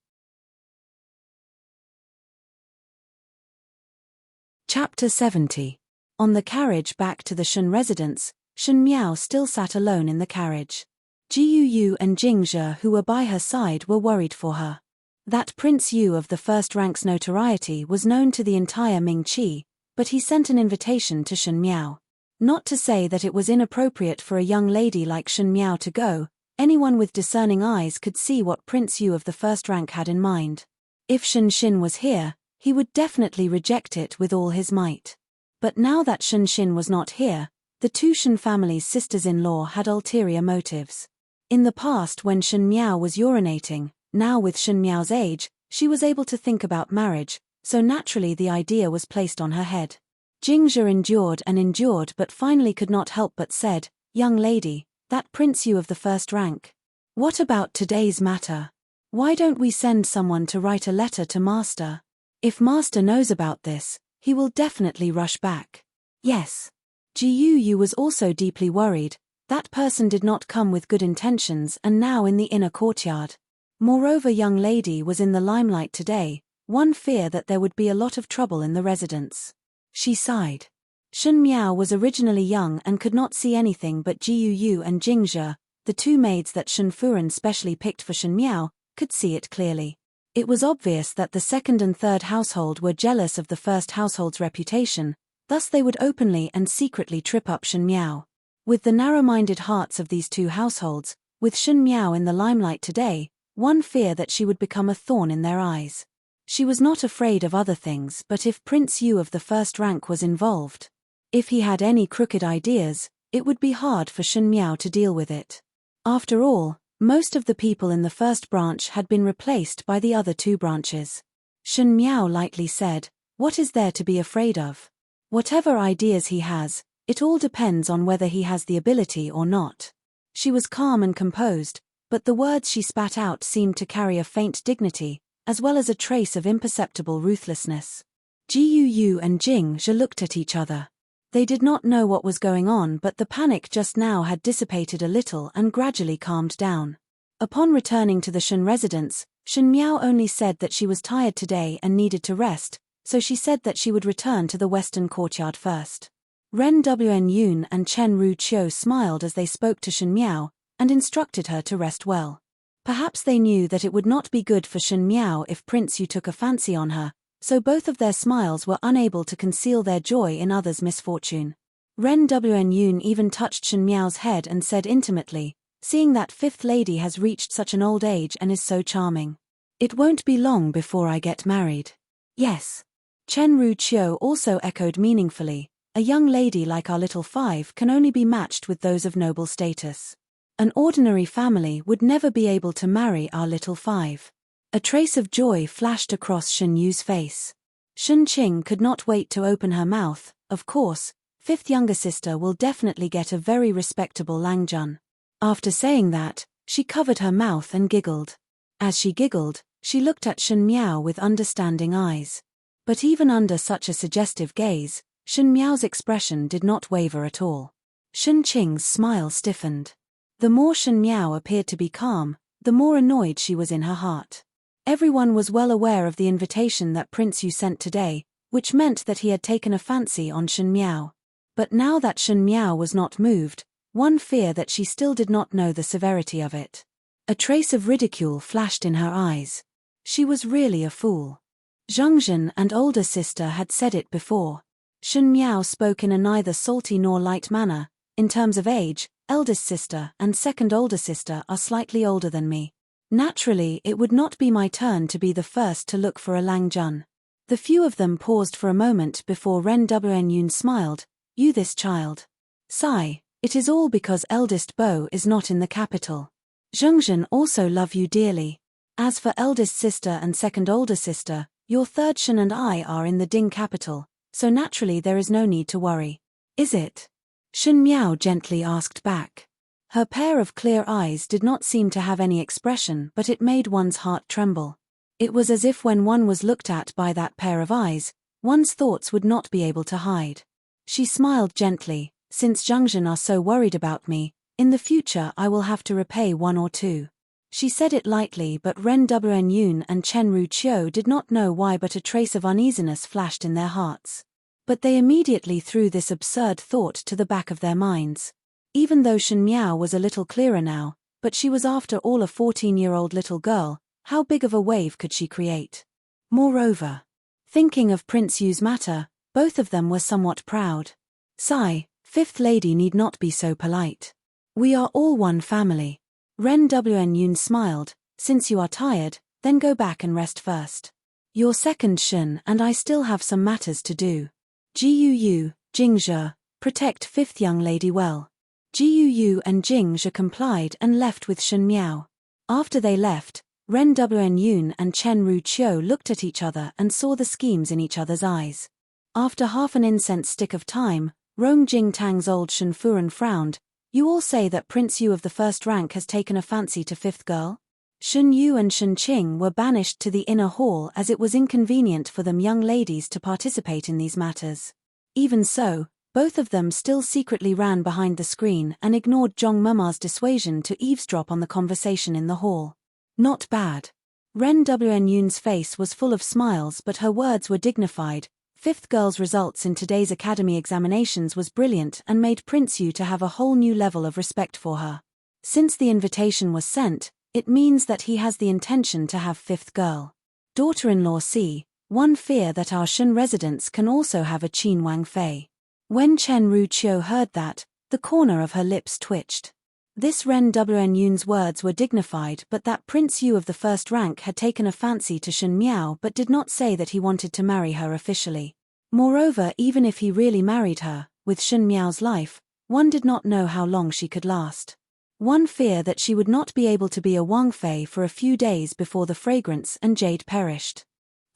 Chapter 70. On the carriage back to the Shun residence, Shun Miao still sat alone in the carriage. Ji Yu and Jing Zhe, who were by her side, were worried for her. That Prince Yu of the first rank's notoriety was known to the entire Ming Qi, but he sent an invitation to Shun Miao. Not to say that it was inappropriate for a young lady like Shun Miao to go, anyone with discerning eyes could see what Prince Yu of the first rank had in mind. If Shun Xin was here, he would definitely reject it with all his might. But now that Shun Xin was not here, the two Shun family's sisters-in-law had ulterior motives. In the past when Shun Miao was urinating, now with Shun Miao's age, she was able to think about marriage, so naturally the idea was placed on her head. Jing Zhe endured and endured but finally could not help but said, "Young lady, that Prince Yu of the first rank. What about today's matter? Why don't we send someone to write a letter to Master? If Master knows about this, he will definitely rush back." Yes. Ji Yu was also deeply worried. That person did not come with good intentions and now in the inner courtyard. Moreover, young lady was in the limelight today, one fear that there would be a lot of trouble in the residence. She sighed. Shun Miao was originally young and could not see anything but Ji Yu and Jing Zhe, the two maids that Shun Furen specially picked for Shun Miao, could see it clearly. It was obvious that the second and third household were jealous of the first household's reputation, thus they would openly and secretly trip up Shun Miao. With the narrow-minded hearts of these two households, with Shun Miao in the limelight today, one fear that she would become a thorn in their eyes. She was not afraid of other things, but if Prince Yu of the first rank was involved, if he had any crooked ideas, it would be hard for Shun Miao to deal with it. After all, most of the people in the first branch had been replaced by the other two branches. Shun Miao lightly said, "What is there to be afraid of? Whatever ideas he has, it all depends on whether he has the ability or not." She was calm and composed, but the words she spat out seemed to carry a faint dignity, as well as a trace of imperceptible ruthlessness. Ji Yu and Jing Zhe looked at each other. They did not know what was going on, but the panic just now had dissipated a little and gradually calmed down. Upon returning to the Shun residence, Shun Miao only said that she was tired today and needed to rest, so she said that she would return to the western courtyard first. Ren Wen and Chen Ru Qiu smiled as they spoke to Shun Miao, and instructed her to rest well. Perhaps they knew that it would not be good for Shun Miao if Prince Yu took a fancy on her, so both of their smiles were unable to conceal their joy in others' misfortune. Ren Wen even touched Shun Miao's head and said intimately, "Seeing that fifth lady has reached such an old age and is so charming. It won't be long before I get married." "Yes." Chen Ru Qiu also echoed meaningfully, "A young lady like our little five can only be matched with those of noble status. An ordinary family would never be able to marry our little five." A trace of joy flashed across Shun Yu's face. Shun Qing could not wait to open her mouth. Of course, fifth younger sister will definitely get a very respectable Langjun. After saying that, she covered her mouth and giggled. As she giggled, she looked at Shun Miao with understanding eyes. But even under such a suggestive gaze, Shun Miao's expression did not waver at all. Shun Qing's smile stiffened. The more Shun Miao appeared to be calm, the more annoyed she was in her heart. Everyone was well aware of the invitation that Prince Yu sent today, which meant that he had taken a fancy on Shun Miao. But now that Shun Miao was not moved, one fear that she still did not know the severity of it. A trace of ridicule flashed in her eyes. She was really a fool. Zhangzhen and older sister had said it before. Shun Miao spoke in a neither salty nor light manner. In terms of age, eldest sister and second older sister are slightly older than me. Naturally, it would not be my turn to be the first to look for a Lang Jun. The few of them paused for a moment before Ren Wen smiled. You this child. Sigh, it is all because eldest Bo is not in the capital. Zhengzhen also love you dearly. As for eldest sister and second older sister, your third Shen and I are in the Ding capital, so naturally there is no need to worry. Is it? Shen Miao gently asked back. Her pair of clear eyes did not seem to have any expression, but it made one's heart tremble. It was as if when one was looked at by that pair of eyes, one's thoughts would not be able to hide. She smiled gently. Since Zhengzhen are so worried about me, in the future I will have to repay one or two. She said it lightly, but Ren Yun and Chen Ruqiu did not know why, but a trace of uneasiness flashed in their hearts. But they immediately threw this absurd thought to the back of their minds. Even though Shen Miao was a little clearer now, but she was after all a 14-year-old little girl, how big of a wave could she create? Moreover, thinking of Prince Yu's matter, both of them were somewhat proud. Sigh, fifth lady need not be so polite. We are all one family. Ren Yun smiled. Since you are tired, then go back and rest first. Your second Shen and I still have some matters to do. Jiu Jingzhe, protect fifth young lady well. Jiu and Jingzhe complied and left with Shen Miao. After they left, Ren Yun and Chen Ruqiu looked at each other and saw the schemes in each other's eyes. After half an incense stick of time, Rong Jingtang's old Shen Furen frowned. You all say that Prince Yu of the first rank has taken a fancy to fifth girl? Shen Yu and Shen Qing were banished to the inner hall as it was inconvenient for them young ladies to participate in these matters. Even so, both of them still secretly ran behind the screen and ignored Zhong Mama's dissuasion to eavesdrop on the conversation in the hall. Not bad. Ren Yun's face was full of smiles, but her words were dignified. Fifth girl's results in today's academy examinations was brilliant and made Prince Yu to have a whole new level of respect for her. Since the invitation was sent, it means that he has the intention to have fifth girl. Daughter-in-law see, one fear that our Shen residents can also have a Qin Wang Fei. When Chen Ruqiu heard that, the corner of her lips twitched. This Ren Yun's words were dignified, but that Prince Yu of the first rank had taken a fancy to Shen Miao but did not say that he wanted to marry her officially. Moreover, even if he really married her, with Shen Miao's life, one did not know how long she could last. One feared that she would not be able to be a Wang Fei for a few days before the fragrance and jade perished.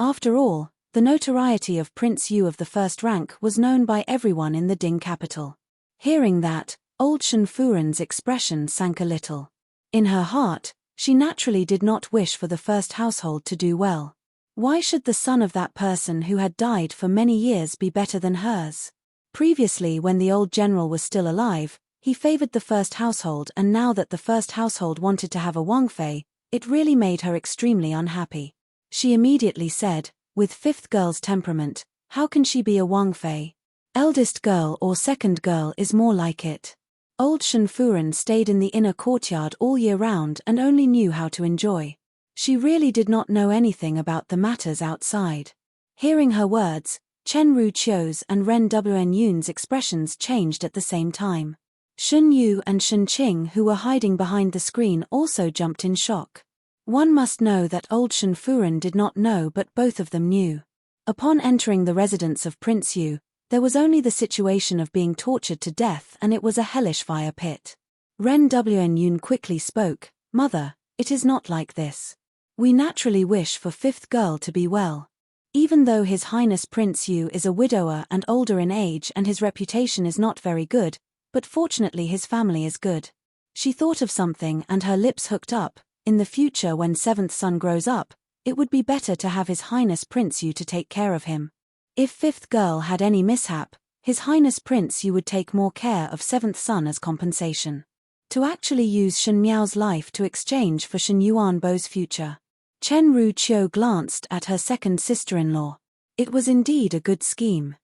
After all, the notoriety of Prince Yu of the first rank was known by everyone in the Ding capital. Hearing that, old Shen Furen's expression sank a little. In her heart, she naturally did not wish for the first household to do well. Why should the son of that person who had died for many years be better than hers? Previously, when the old general was still alive, he favored the first household, and now that the first household wanted to have a Wang Fei, it really made her extremely unhappy. She immediately said, with fifth girl's temperament, how can she be a Wang Fei? Eldest girl or second girl is more like it. Old Shen Furen stayed in the inner courtyard all year round and only knew how to enjoy. She really did not know anything about the matters outside. Hearing her words, Chen Ruqiu's and Ren Yun's expressions changed at the same time. Shen Yu and Shen Qing, who were hiding behind the screen, also jumped in shock. One must know that old Shen Furen did not know, but both of them knew. Upon entering the residence of Prince Yu, there was only the situation of being tortured to death, and it was a hellish fire pit. Ren Yun quickly spoke, Mother, it is not like this. We naturally wish for fifth girl to be well. Even though His Highness Prince Yu is a widower and older in age and his reputation is not very good, but fortunately his family is good. She thought of something and her lips hooked up. In the future, when seventh son grows up, it would be better to have His Highness Prince Yu to take care of him. If fifth girl had any mishap, His Highness Prince Yu would take more care of seventh son as compensation. To actually use Shen Miao's life to exchange for Shen Yuanbo's future. Chen Ruqiu glanced at her second sister-in-law. It was indeed a good scheme.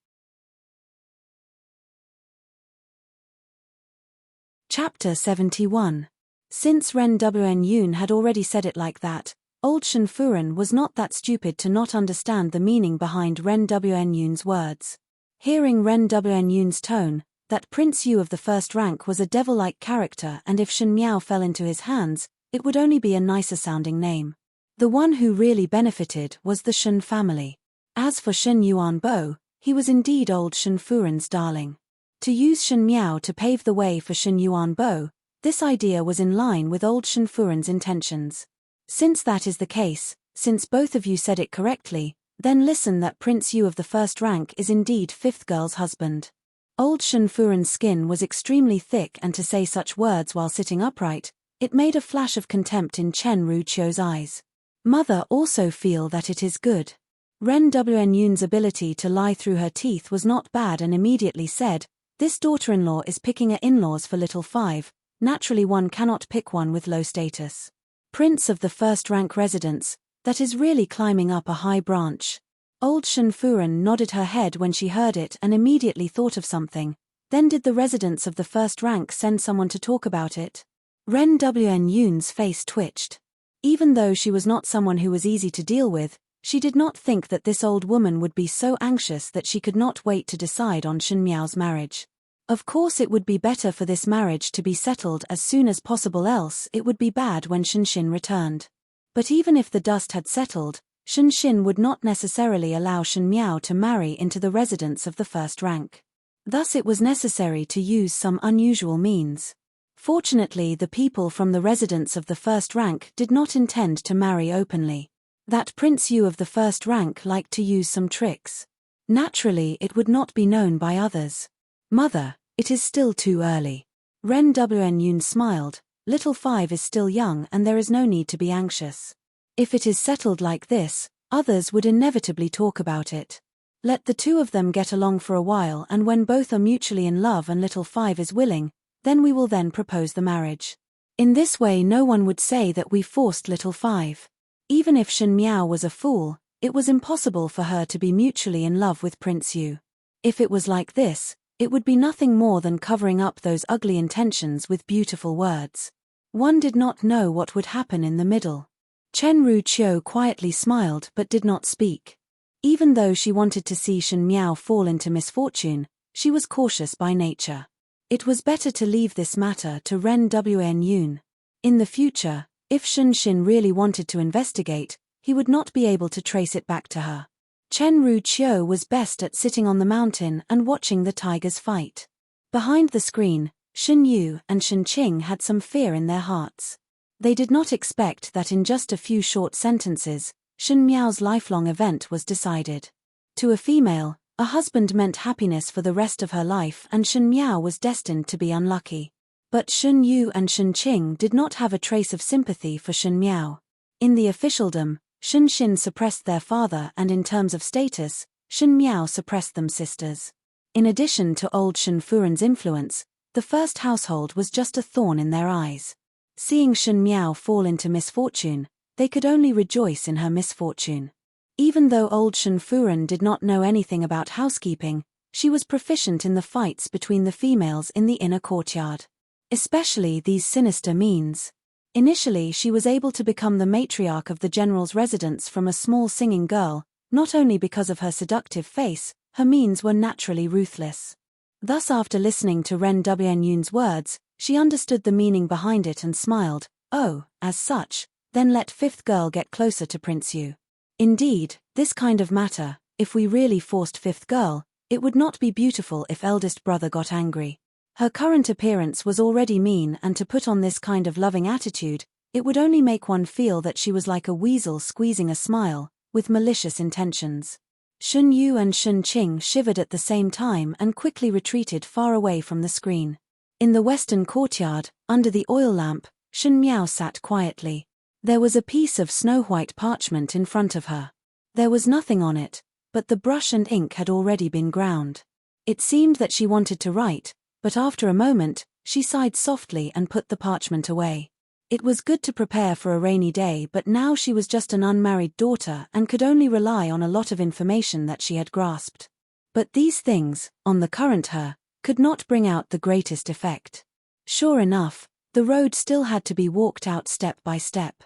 Chapter 71. Since Ren Yun had already said it like that, old Shen Furen was not that stupid to not understand the meaning behind Ren Yun's words. Hearing Ren Yun's tone, that Prince Yu of the first rank was a devil-like character, and if Shen Miao fell into his hands, it would only be a nicer-sounding name. The one who really benefited was the Shen family. As for Shen Yuanbo, he was indeed old Shen Furen's darling. To use Shen Miao to pave the way for Shen Yuanbo, this idea was in line with old Shen Furen's intentions. Since that is the case, since both of you said it correctly, then listen that Prince Yu of the first rank is indeed fifth girl's husband. Old Shen Furen's skin was extremely thick, and to say such words while sitting upright, it made a flash of contempt in Chen Ruchio's eyes. Mother also feel that it is good. Ren Wn Yun's ability to lie through her teeth was not bad and immediately said, this daughter-in-law is picking her in-laws for little five, naturally one cannot pick one with low status. Prince of the first rank residence, that is really climbing up a high branch. Old Shen Furen nodded her head when she heard it and immediately thought of something. Then did the residents of the first rank send someone to talk about it? Ren Wn Yun's face twitched. Even though she was not someone who was easy to deal with, she did not think that this old woman would be so anxious that she could not wait to decide on Shen Miao's marriage. Of course it would be better for this marriage to be settled as soon as possible, else it would be bad when Shen Xin returned. But even if the dust had settled, Shen Xin would not necessarily allow Shen Miao to marry into the residence of the first rank. Thus it was necessary to use some unusual means. Fortunately, the people from the residence of the first rank did not intend to marry openly. That Prince Yu of the first rank liked to use some tricks. Naturally, it would not be known by others. Mother, it is still too early. Ren Wn Yun smiled. Little five is still young and there is no need to be anxious. If it is settled like this, others would inevitably talk about it. Let the two of them get along for a while, and when both are mutually in love and little five is willing, then we will then propose the marriage. In this way no one would say that we forced little five. Even if Shen Miao was a fool, it was impossible for her to be mutually in love with Prince Yu. If it was like this, it would be nothing more than covering up those ugly intentions with beautiful words. One did not know what would happen in the middle. Chen Ruchio quietly smiled but did not speak. Even though she wanted to see Shen Miao fall into misfortune, she was cautious by nature. It was better to leave this matter to Ren Wn Yun. In the future, if Shen Xin really wanted to investigate, he would not be able to trace it back to her. Chen Ruchio was best at sitting on the mountain and watching the tigers fight. Behind the screen, Shen Yu and Shen Qing had some fear in their hearts. They did not expect that in just a few short sentences, Shen Miao's lifelong event was decided. To a female, a husband meant happiness for the rest of her life, and Shen Miao was destined to be unlucky. But Shen Yu and Shen Qing did not have a trace of sympathy for Shen Miao. In the officialdom, Shen Xin suppressed their father, and in terms of status, Shen Miao suppressed them sisters. In addition to old Shen Furen's influence, the first household was just a thorn in their eyes. Seeing Shen Miao fall into misfortune, they could only rejoice in her misfortune. Even though old Shen Furen did not know anything about housekeeping, she was proficient in the fights between the females in the inner courtyard. Especially these sinister means. Initially she was able to become the matriarch of the general's residence from a small singing girl, not only because of her seductive face, her means were naturally ruthless. Thus after listening to Ren Wn Yun's words, she understood the meaning behind it and smiled. Oh, as such, then let fifth girl get closer to Prince Yu. Indeed, this kind of matter, if we really forced fifth girl, it would not be beautiful if eldest brother got angry. Her current appearance was already mean, and to put on this kind of loving attitude, it would only make one feel that she was like a weasel squeezing a smile, with malicious intentions. Shen Yu and Shen Qing shivered at the same time and quickly retreated far away from the screen. In the western courtyard, under the oil lamp, Shen Miao sat quietly. There was a piece of snow-white parchment in front of her. There was nothing on it, but the brush and ink had already been ground. It seemed that she wanted to write, but after a moment, she sighed softly and put the parchment away. It was good to prepare for a rainy day, but now she was just an unmarried daughter and could only rely on a lot of information that she had grasped. But these things, on the current her, could not bring out the greatest effect. Sure enough, the road still had to be walked out step by step.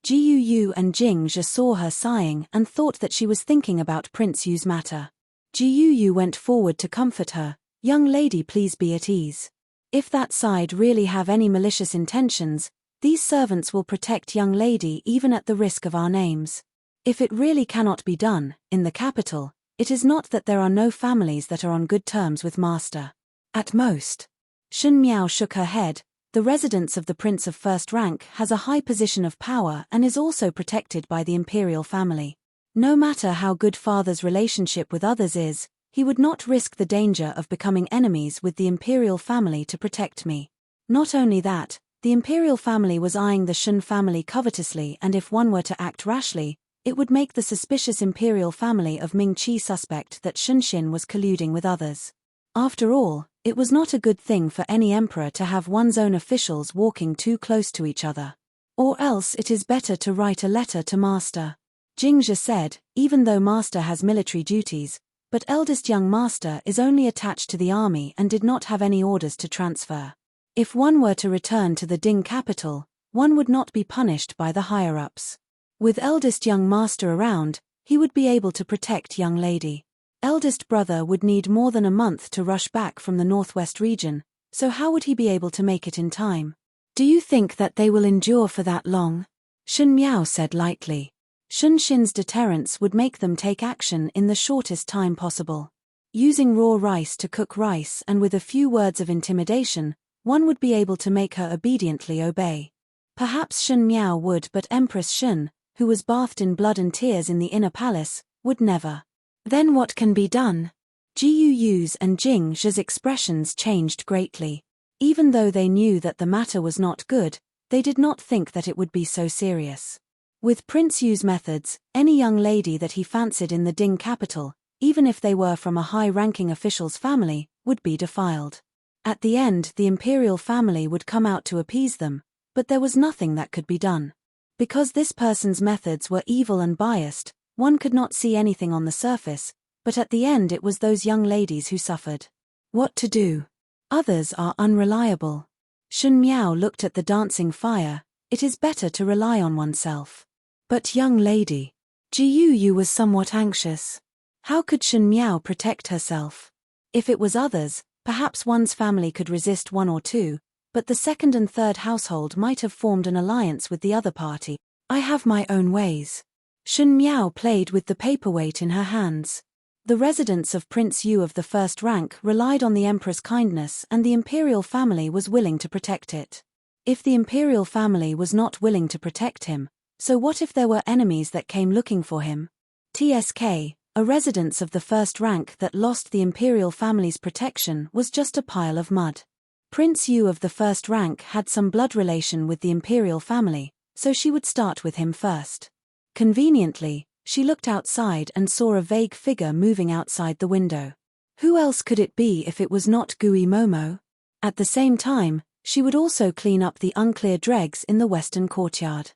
Jiu Yu and Jing Zhe saw her sighing and thought that she was thinking about Prince Yu's matter. Jiu Yu went forward to comfort her. Young lady, please be at ease. If that side really have any malicious intentions, these servants will protect young lady even at the risk of our names. If it really cannot be done, in the capital, it is not that there are no families that are on good terms with master. At most. Shun Miao shook her head. The residence of the prince of first rank has a high position of power and is also protected by the imperial family. No matter how good father's relationship with others is, he would not risk the danger of becoming enemies with the imperial family to protect me. Not only that, the imperial family was eyeing the Shun family covetously, and if one were to act rashly, it would make the suspicious imperial family of Ming Qi suspect that Shun Xin was colluding with others. After all, it was not a good thing for any emperor to have one's own officials walking too close to each other. Or else it is better to write a letter to master. Jingzhe said, even though master has military duties, but eldest young master is only attached to the army and did not have any orders to transfer. If one were to return to the Ding capital, one would not be punished by the higher-ups. With eldest young master around, he would be able to protect young lady. Eldest brother would need more than a month to rush back from the northwest region, so how would he be able to make it in time? Do you think that they will endure for that long? Shun Miao said lightly. Shun Xin's deterrence would make them take action in the shortest time possible. Using raw rice to cook rice and with a few words of intimidation, one would be able to make her obediently obey. Perhaps Shun Miao would, but Empress Shun, who was bathed in blood and tears in the inner palace, would never. Then what can be done? Jiu Yu's and Jing Zhe's expressions changed greatly. Even though they knew that the matter was not good, they did not think that it would be so serious. With Prince Yu's methods, any young lady that he fancied in the Ding capital, even if they were from a high-ranking official's family, would be defiled. At the end, the imperial family would come out to appease them, but there was nothing that could be done. Because this person's methods were evil and biased, one could not see anything on the surface, but at the end it was those young ladies who suffered. What to do? Others are unreliable. Shun Miao looked at the dancing fire. It is better to rely on oneself. But young lady, Jiu Yu was somewhat anxious. How could Shun Miao protect herself? If it was others, perhaps one's family could resist one or two, but the second and third household might have formed an alliance with the other party. I have my own ways. Shun Miao played with the paperweight in her hands. The residence of Prince Yu of the first rank relied on the Empress' kindness, and the imperial family was willing to protect it. If the imperial family was not willing to protect him, so what if there were enemies that came looking for him? TSK, a residence of the first rank that lost the imperial family's protection, was just a pile of mud. Prince Yu of the first rank had some blood relation with the imperial family, so she would start with him first. Conveniently, she looked outside and saw a vague figure moving outside the window. Who else could it be if it was not Gui Momo? At the same time, she would also clean up the unclear dregs in the western courtyard.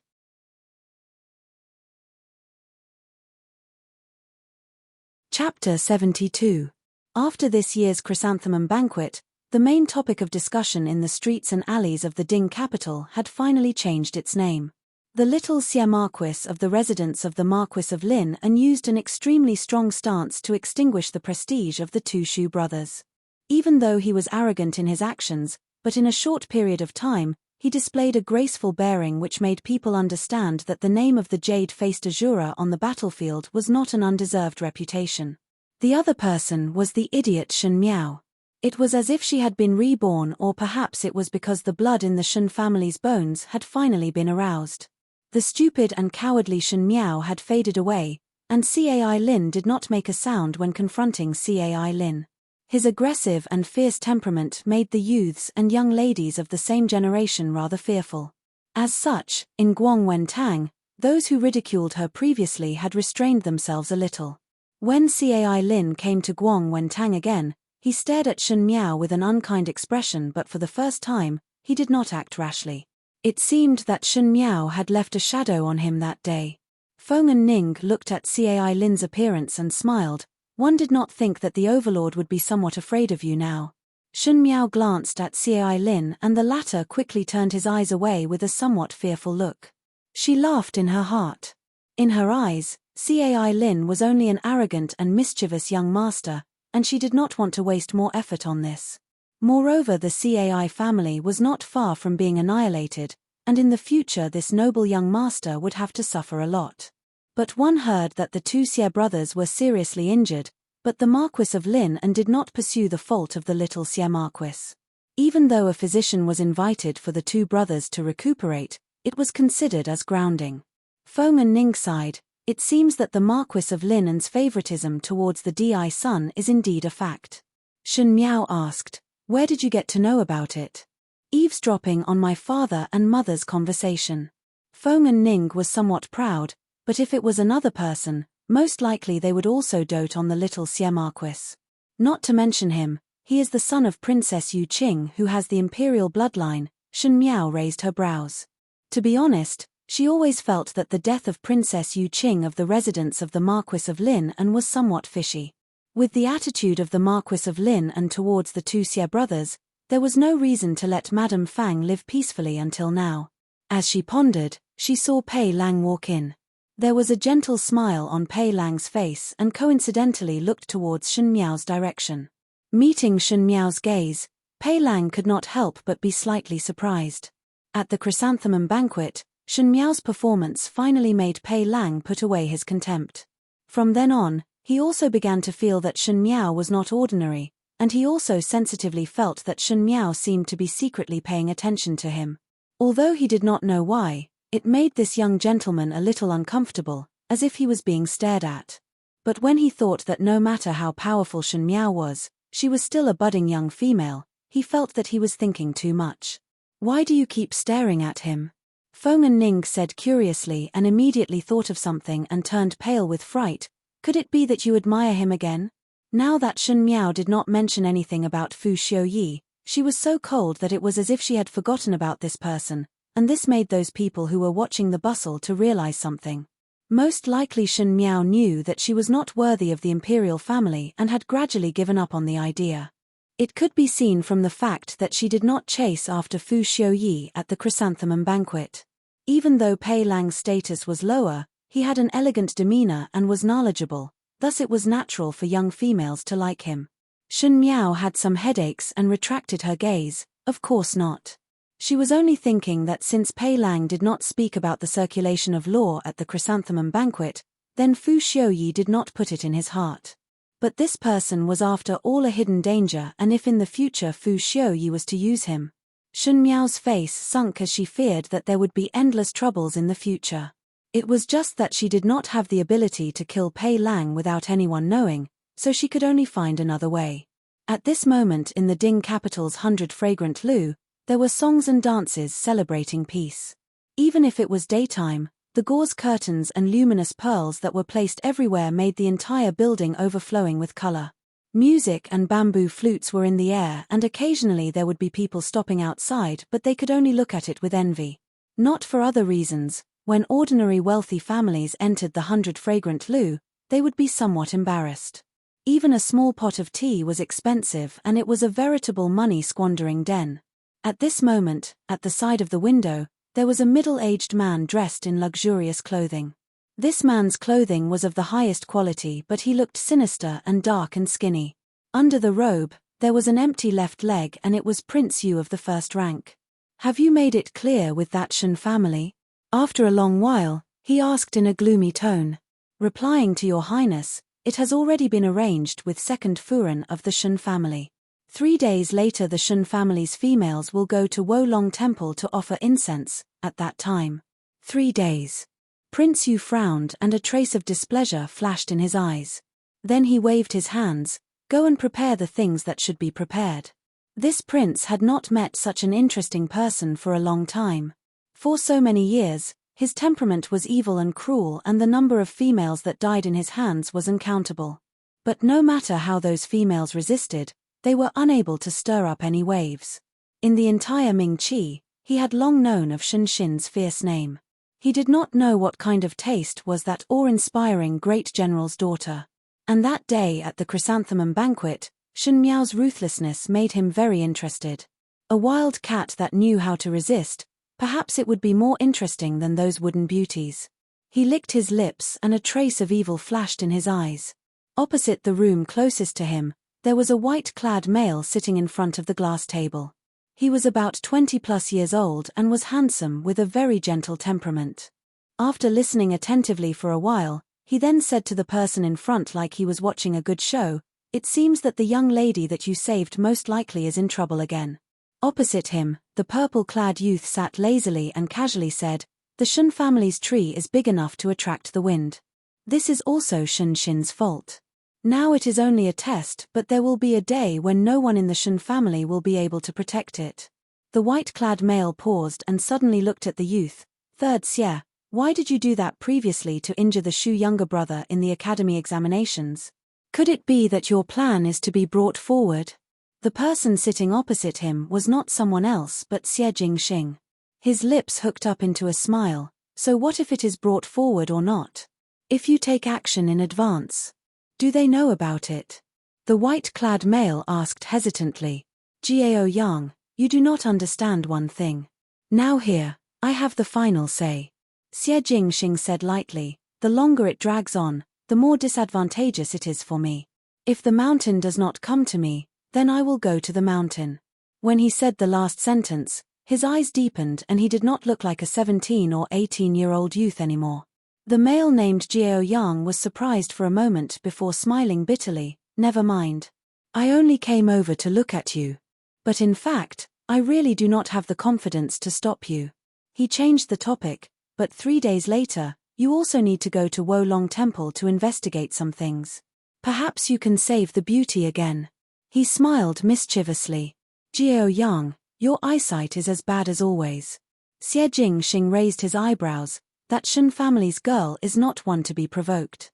Chapter 72. After this year's chrysanthemum banquet, the main topic of discussion in the streets and alleys of the Ding capital had finally changed its name. The little Xie Marquis of the residence of the Marquis of Lin used an extremely strong stance to extinguish the prestige of the two Shu brothers. Even though he was arrogant in his actions, but in a short period of time, he displayed a graceful bearing which made people understand that the name of the jade-faced Azura on the battlefield was not an undeserved reputation. The other person was the idiot Shun Miao. It was as if she had been reborn, or perhaps it was because the blood in the Shun family's bones had finally been aroused. The stupid and cowardly Shun Miao had faded away, and Cai Lin did not make a sound when confronting Cai Lin. His aggressive and fierce temperament made the youths and young ladies of the same generation rather fearful. As such, in Guangwen Tang, those who ridiculed her previously had restrained themselves a little. When Cai Lin came to Guangwen Tang again, he stared at Shun Miao with an unkind expression, but for the first time, he did not act rashly. It seemed that Shun Miao had left a shadow on him that day. Feng and Ning looked at Cai Lin's appearance and smiled. One did not think that the overlord would be somewhat afraid of you now. Shun Miao glanced at Cai Lin, and the latter quickly turned his eyes away with a somewhat fearful look. She laughed in her heart. In her eyes, Cai Lin was only an arrogant and mischievous young master, and she did not want to waste more effort on this. Moreover, the Cai family was not far from being annihilated, and in the future this noble young master would have to suffer a lot. But one heard that the two Xie brothers were seriously injured, but the Marquis of Lin and did not pursue the fault of the little Xie Marquis. Even though a physician was invited for the two brothers to recuperate, it was considered as grounding. Feng and Ning sighed. It seems that the Marquis of Lin's favoritism towards the Di son is indeed a fact. Shen Miao asked, "Where did you get to know about it?" "Eavesdropping on my father and mother's conversation." Feng and Ning was somewhat proud, but if it was another person, most likely they would also dote on the little Xie Marquis. Not to mention him, he is the son of Princess Yu Qing who has the imperial bloodline. Shen Miao raised her brows. To be honest, she always felt that the death of Princess Yu Qing of the residence of the Marquis of Lin and was somewhat fishy. With the attitude of the Marquis of Lin and towards the two Xie brothers, there was no reason to let Madame Fang live peacefully until now. As she pondered, she saw Pei Lang walk in. There was a gentle smile on Pei Lang's face and coincidentally looked towards Shen Miao's direction. Meeting Shen Miao's gaze, Pei Lang could not help but be slightly surprised. At the chrysanthemum banquet, Shen Miao's performance finally made Pei Lang put away his contempt. From then on, he also began to feel that Shen Miao was not ordinary, and he also sensitively felt that Shen Miao seemed to be secretly paying attention to him. Although he did not know why, it made this young gentleman a little uncomfortable, as if he was being stared at. But when he thought that no matter how powerful Shen Miao was, she was still a budding young female, he felt that he was thinking too much. "Why do you keep staring at him?" Feng and Ning said curiously and immediately thought of something and turned pale with fright. "Could it be that you admire him again?" Now that Shen Miao did not mention anything about Fu Xiuyi, she was so cold that it was as if she had forgotten about this person, and this made those people who were watching the bustle to realize something. Most likely Shen Miao knew that she was not worthy of the imperial family and had gradually given up on the idea. It could be seen from the fact that she did not chase after Fu Xiuyi at the chrysanthemum banquet. Even though Pei Lang's status was lower, he had an elegant demeanor and was knowledgeable, thus it was natural for young females to like him. Shen Miao had some headaches and retracted her gaze. Of course not. She was only thinking that since Pei Lang did not speak about the circulation of law at the chrysanthemum banquet, then Fu Xiuyi did not put it in his heart. But this person was after all a hidden danger, and if in the future Fu Xiuyi was to use him. Shen Miao's face sunk as she feared that there would be endless troubles in the future. It was just that she did not have the ability to kill Pei Lang without anyone knowing, so she could only find another way. At this moment in the Ding capital's 100 Fragrant Lu, there were songs and dances celebrating peace. Even if it was daytime, the gauze curtains and luminous pearls that were placed everywhere made the entire building overflowing with color. Music and bamboo flutes were in the air, and occasionally there would be people stopping outside, but they could only look at it with envy. Not for other reasons. When ordinary wealthy families entered the 100 Fragrant Lu, they would be somewhat embarrassed. Even a small pot of tea was expensive, and it was a veritable money-squandering den. At this moment, at the side of the window, there was a middle-aged man dressed in luxurious clothing. This man's clothing was of the highest quality, but he looked sinister and dark and skinny. Under the robe, there was an empty left leg, and it was Prince Yu of the first rank. "Have you made it clear with that Shen family?" After a long while, he asked in a gloomy tone. "Replying to your highness, it has already been arranged with second Furen of the Shen family. 3 days later the Shen family's females will go to Wolong Temple to offer incense. At that time." 3 days. Prince Yu frowned and a trace of displeasure flashed in his eyes. Then he waved his hands. "Go and prepare the things that should be prepared." This prince had not met such an interesting person for a long time. For so many years, his temperament was evil and cruel, and the number of females that died in his hands was uncountable. But no matter how those females resisted, they were unable to stir up any waves. In the entire Ming Qi, he had long known of Shen Xin's fierce name. He did not know what kind of taste was that awe-inspiring great general's daughter. And that day at the chrysanthemum banquet, Shen Miao's ruthlessness made him very interested. A wild cat that knew how to resist, perhaps it would be more interesting than those wooden beauties. He licked his lips and a trace of evil flashed in his eyes. Opposite the room closest to him, There was a white-clad male sitting in front of the glass table. He was about 20+ years old and was handsome with a very gentle temperament. After listening attentively for a while, he then said to the person in front like he was watching a good show, "It seems that the young lady that you saved most likely is in trouble again." Opposite him, the purple-clad youth sat lazily and casually said, "The Shun family's tree is big enough to attract the wind. This is also Shun Xin's fault. Now it is only a test, but there will be a day when no one in the Shun family will be able to protect it." The white-clad male paused and suddenly looked at the youth. "Third Xie, why did you do that previously to injure the Shu younger brother in the academy examinations? Could it be that your plan is to be brought forward?" The person sitting opposite him was not someone else but Xie Jingxing. His lips hooked up into a smile. "So what if it is brought forward or not? If you take action in advance, do they know about it?" The white-clad male asked hesitantly. "Jiao Yang, you do not understand one thing. Now here, I have the final say." Xie Jingxing said lightly, "The longer it drags on, the more disadvantageous it is for me. If the mountain does not come to me, then I will go to the mountain." When he said the last sentence, his eyes deepened and he did not look like a 17 or 18-year-old youth anymore. The male named Jiao Yang was surprised for a moment before smiling bitterly. "Never mind. I only came over to look at you. But in fact, I really do not have the confidence to stop you." He changed the topic, "But 3 days later, you also need to go to Wolong Temple to investigate some things. Perhaps you can save the beauty again." He smiled mischievously. "Jiao Yang, your eyesight is as bad as always." Xie Jingxing raised his eyebrows. "That Shun family's girl is not one to be provoked."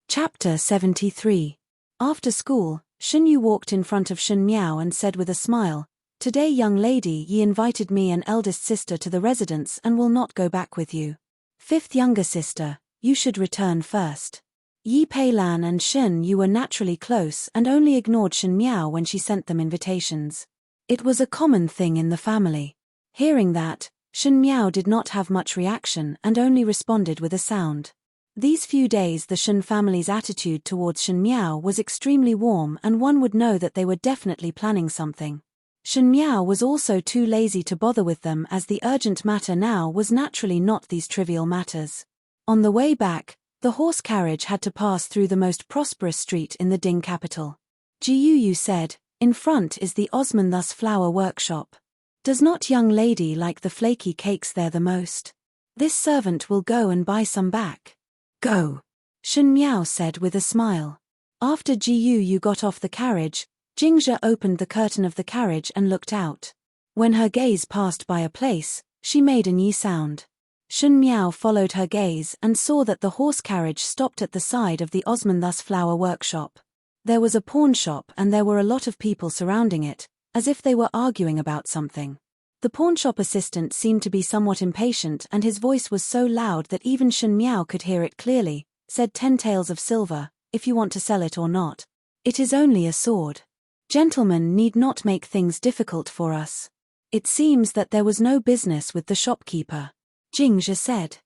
Chapter 73. After school, Shun Yu walked in front of Shun Miao and said with a smile, "Today, young lady, ye invited me and eldest sister to the residence and will not go back with you. Fifth younger sister, you should return first." Yi Peilan and Shun Yu were naturally close and only ignored Shun Miao when she sent them invitations. It was a common thing in the family. Hearing that, Shun Miao did not have much reaction and only responded with a sound. These few days the Shun family's attitude towards Shun Miao was extremely warm and one would know that they were definitely planning something. Shun Miao was also too lazy to bother with them as the urgent matter now was naturally not these trivial matters. On the way back, the horse carriage had to pass through the most prosperous street in the Ding capital. Ji Yu said, "In front is the Osmanthus flower workshop. Does not young lady like the flaky cakes there the most? This servant will go and buy some back." "Go," Shun Miao said with a smile. After Ji Yu got off the carriage, Jingzhe opened the curtain of the carriage and looked out. When her gaze passed by a place, she made a "yi" sound. Shun Miao followed her gaze and saw that the horse carriage stopped at the side of the Osmanthus flower workshop. There was a pawn shop and there were a lot of people surrounding it, as if they were arguing about something. The pawnshop assistant seemed to be somewhat impatient and his voice was so loud that even Shun Miao could hear it clearly. Said 10 taels of silver, if you want to sell it or not. It is only a sword. Gentlemen need not make things difficult for us. It seems that there was no business with the shopkeeper. Jingzhe said.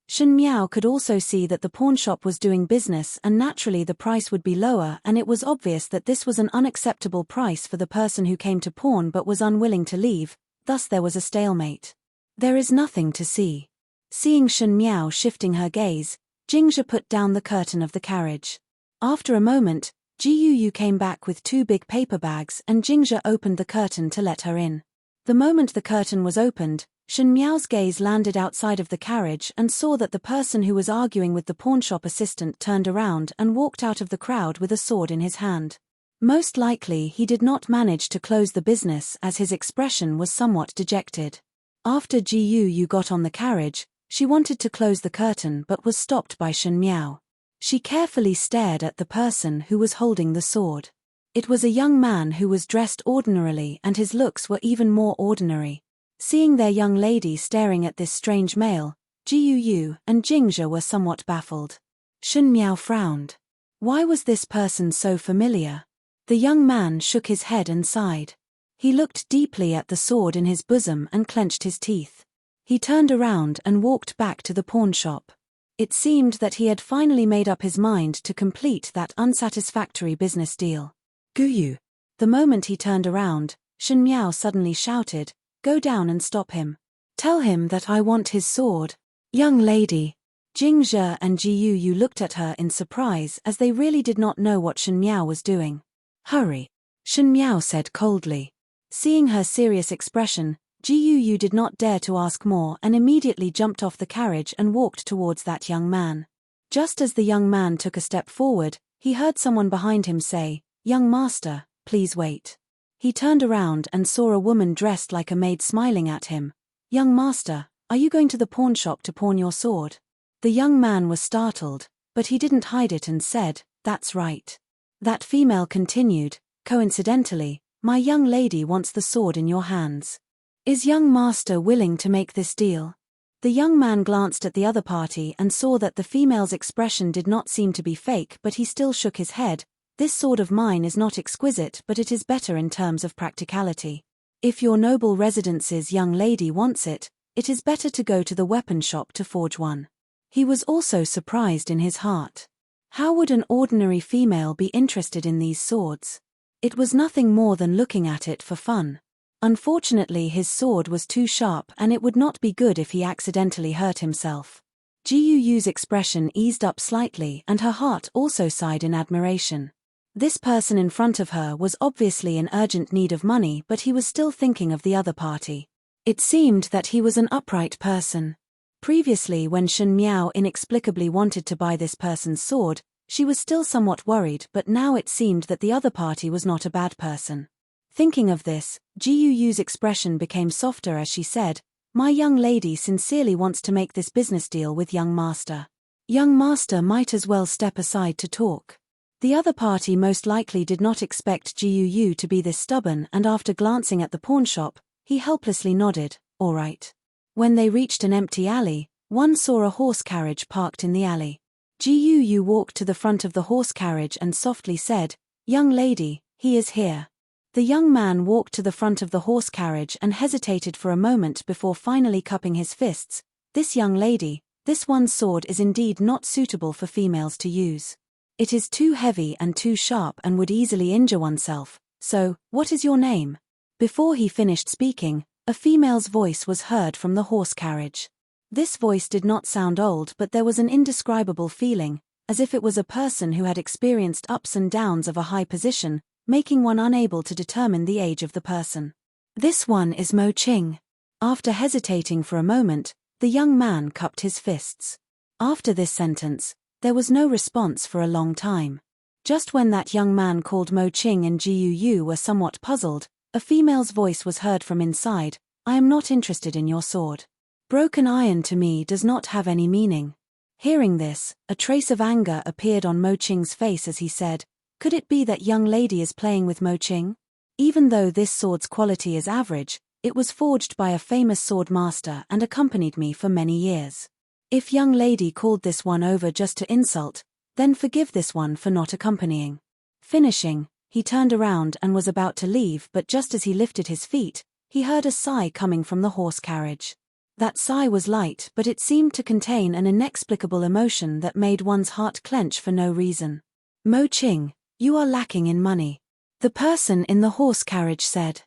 Shun Miao could also see that the pawnshop was doing business and naturally the price would be lower and it was obvious that this was an unacceptable price for the person who came to pawn but was unwilling to leave, thus there was a stalemate. There is nothing to see. Seeing Shun Miao shifting her gaze, Jingzhe put down the curtain of the carriage. After a moment, Ji Yu came back with 2 big paper bags and Jingzhe opened the curtain to let her in. The moment the curtain was opened, Shun Miao's gaze landed outside of the carriage and saw that the person who was arguing with the pawnshop assistant turned around and walked out of the crowd with a sword in his hand. Most likely he did not manage to close the business as his expression was somewhat dejected. After Ji Yu got on the carriage, she wanted to close the curtain but was stopped by Shun Miao. She carefully stared at the person who was holding the sword. It was a young man who was dressed ordinarily and his looks were even more ordinary. Seeing their young lady staring at this strange male, Ji Yu and Jingzhe were somewhat baffled. Shun Miao frowned. Why was this person so familiar? The young man shook his head and sighed. He looked deeply at the sword in his bosom and clenched his teeth. He turned around and walked back to the pawnshop. It seemed that he had finally made up his mind to complete that unsatisfactory business deal. Guyu. The moment he turned around, Shen Miao suddenly shouted, "Go down and stop him. Tell him that I want his sword." Young lady. Jing Zhe and Ji Yu looked at her in surprise as they really did not know what Shen Miao was doing. "Hurry," Shen Miao said coldly. Seeing her serious expression, Ji Yu did not dare to ask more and immediately jumped off the carriage and walked towards that young man. Just as the young man took a step forward, he heard someone behind him say, "Young master, please wait." He turned around and saw a woman dressed like a maid smiling at him. "Young master, are you going to the pawn shop to pawn your sword?" The young man was startled, but he didn't hide it and said, "That's right." That female continued, "Coincidentally, my young lady wants the sword in your hands. Is young master willing to make this deal?" The young man glanced at the other party and saw that the female's expression did not seem to be fake, but he still shook his head. "This sword of mine is not exquisite, but it is better in terms of practicality. If your noble residence's young lady wants it, it is better to go to the weapon shop to forge one." He was also surprised in his heart. How would an ordinary female be interested in these swords? It was nothing more than looking at it for fun. Unfortunately, his sword was too sharp and it would not be good if he accidentally hurt himself. Ji Yu's expression eased up slightly and her heart also sighed in admiration. This person in front of her was obviously in urgent need of money, but he was still thinking of the other party. It seemed that he was an upright person. Previously, when Shen Miao inexplicably wanted to buy this person's sword, she was still somewhat worried, but now it seemed that the other party was not a bad person. Thinking of this, Ji Yu's expression became softer as she said, "My young lady sincerely wants to make this business deal with young master. Young master might as well step aside to talk." The other party most likely did not expect Ji Yu to be this stubborn, and after glancing at the pawn shop, he helplessly nodded, "All right." When they reached an empty alley, one saw a horse carriage parked in the alley. Ji Yu walked to the front of the horse carriage and softly said, "Young lady, he is here." The young man walked to the front of the horse carriage and hesitated for a moment before finally cupping his fists. "This young lady, this one sword is indeed not suitable for females to use. It is too heavy and too sharp and would easily injure oneself, so, what is your name?" Before he finished speaking, a female's voice was heard from the horse carriage. This voice did not sound old, but there was an indescribable feeling, as if it was a person who had experienced ups and downs of a high position, making one unable to determine the age of the person. "This one is Mo Qing." After hesitating for a moment, the young man cupped his fists. After this sentence, there was no response for a long time. Just when that young man called Mo Qing and Ji Yu were somewhat puzzled, a female's voice was heard from inside, "I am not interested in your sword. Broken iron to me does not have any meaning." Hearing this, a trace of anger appeared on Mo Qing's face as he said, "Could it be that young lady is playing with Mo Qing? Even though this sword's quality is average, it was forged by a famous sword master and accompanied me for many years. If young lady called this one over just to insult, then forgive this one for not accompanying." Finishing, he turned around and was about to leave, but just as he lifted his feet, he heard a sigh coming from the horse carriage. That sigh was light, but it seemed to contain an inexplicable emotion that made one's heart clench for no reason. "Mo Qing, you are lacking in money," the person in the horse carriage said.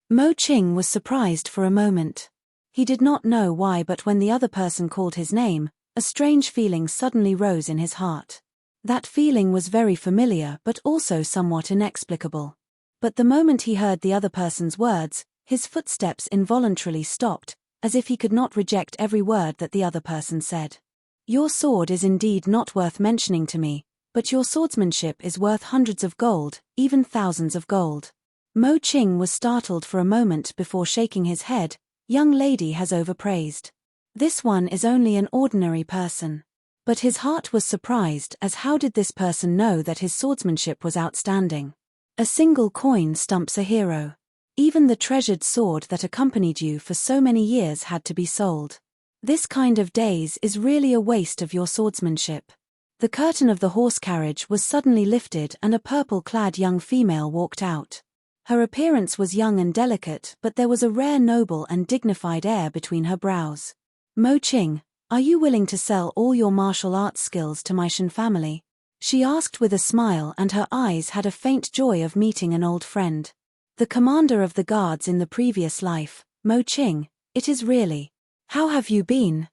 Mo Qing was surprised for a moment. He did not know why, but when the other person called his name, a strange feeling suddenly rose in his heart. That feeling was very familiar but also somewhat inexplicable. But the moment he heard the other person's words, his footsteps involuntarily stopped, as if he could not reject every word that the other person said. "Your sword is indeed not worth mentioning to me, but your swordsmanship is worth hundreds of gold, even thousands of gold." Mo Qing was startled for a moment before shaking his head. "Young lady has overpraised. This one is only an ordinary person." But his heart was surprised, as how did this person know that his swordsmanship was outstanding? A single coin stumps a hero. Even the treasured sword that accompanied you for so many years had to be sold. This kind of days is really a waste of your swordsmanship. The curtain of the horse carriage was suddenly lifted and a purple-clad young female walked out. Her appearance was young and delicate, but there was a rare noble and dignified air between her brows. "Mo Qing, Are you willing to sell all your martial arts skills to my Shen family? She asked with a smile, and her eyes had a faint joy of meeting an old friend. The commander of the guards in the previous life, Mo Qing, it is really. How have you been?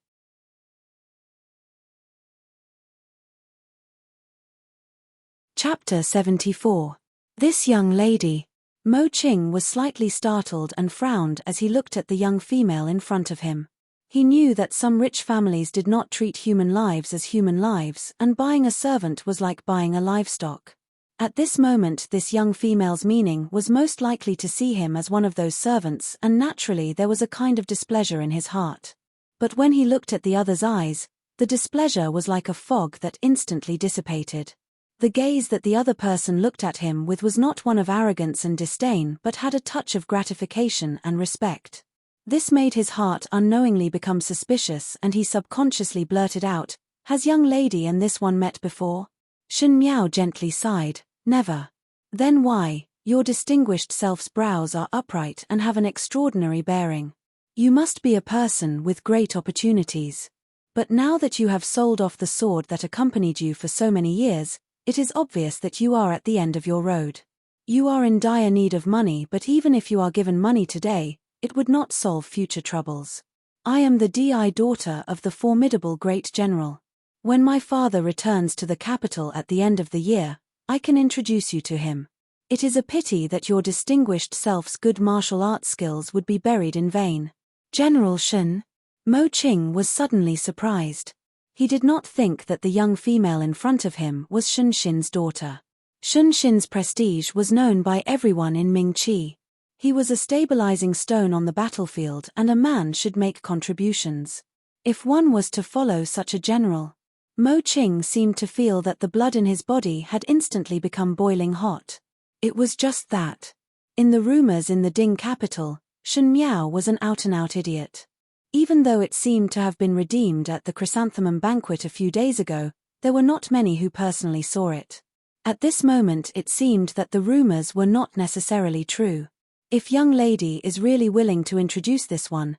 Chapter 74. This young lady. Mo Qing was slightly startled and frowned as he looked at the young female in front of him. He knew that some rich families did not treat human lives as human lives, and buying a servant was like buying a livestock. At this moment, this young female's meaning was most likely to see him as one of those servants, and naturally there was a kind of displeasure in his heart. But when he looked at the other's eyes, the displeasure was like a fog that instantly dissipated. The gaze that the other person looked at him with was not one of arrogance and disdain, but had a touch of gratification and respect. This made his heart unknowingly become suspicious, and he subconsciously blurted out, "Has young lady and this one met before?" Shen Miao gently sighed, "Never." "Then why? Your distinguished self's brows are upright and have an extraordinary bearing. You must be a person with great opportunities. But now that you have sold off the sword that accompanied you for so many years, it is obvious that you are at the end of your road. You are in dire need of money, but even if you are given money today, it would not solve future troubles. I am the daughter of the formidable great general. When my father returns to the capital at the end of the year, I can introduce you to him. It is a pity that your distinguished self's good martial arts skills would be buried in vain." General Shen? Mo Qing was suddenly surprised. He did not think that the young female in front of him was Shen Xin's daughter. Shen Xin's prestige was known by everyone in Mingqi. He was a stabilizing stone on the battlefield, and a man should make contributions. If one was to follow such a general. Mo Qing seemed to feel that the blood in his body had instantly become boiling hot. It was just that. In the rumors in the Ding capital, Shen Miao was an out-and-out idiot. Even though it seemed to have been redeemed at the chrysanthemum banquet a few days ago, there were not many who personally saw it. At this moment it seemed that the rumors were not necessarily true. If young lady is really willing to introduce this one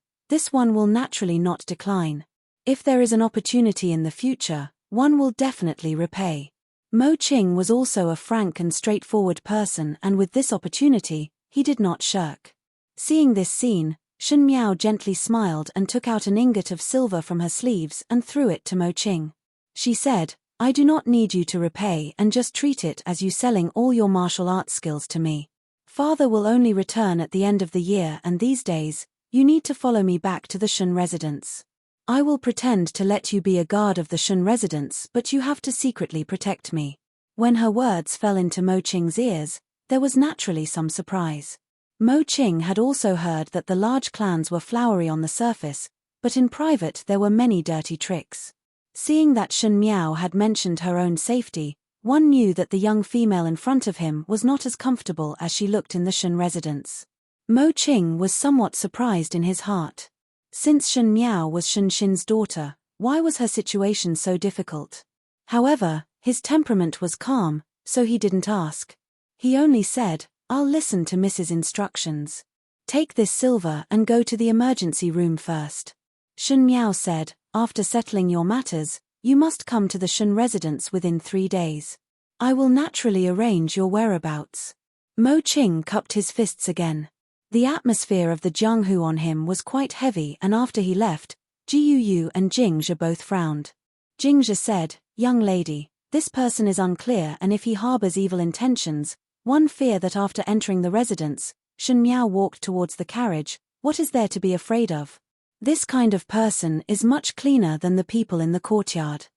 will naturally not decline. If there is an opportunity in the future, one will definitely repay. Mo Qing was also a frank and straightforward person, and with this opportunity, he did not shirk. Seeing this scene, Shen Miao gently smiled and took out an ingot of silver from her sleeves and threw it to Mo Qing. She said, "I do not need you to repay, and just treat it as you selling all your martial arts skills to me. Father will only return at the end of the year, and these days, you need to follow me back to the Shen residence. I will pretend to let you be a guard of the Shen residence, but you have to secretly protect me." When her words fell into Mo Qing's ears, there was naturally some surprise. Mo Qing had also heard that the large clans were flowery on the surface, but in private there were many dirty tricks. Seeing that Shen Miao had mentioned her own safety, one knew that the young female in front of him was not as comfortable as she looked in the Shen residence. Mo Qing was somewhat surprised in his heart. Since Shen Miao was Shen Xin's daughter, why was her situation so difficult? However, his temperament was calm, so he didn't ask. He only said, "I'll listen to Mrs. Instructions. Take this silver and go to the emergency room first." Shen Miao said, "After settling your matters, you must come to the Shen residence within 3 days. I will naturally arrange your whereabouts." Mo Qing cupped his fists again. The atmosphere of the Jianghu on him was quite heavy, and after he left, Jiuyu and Jingzhe both frowned. Jingzhe said, "Young lady, this person is unclear, and if he harbors evil intentions, one fear that after entering the residence," Shen Miao walked towards the carriage, "what is there to be afraid of? This kind of person is much cleaner than the people in the courtyard."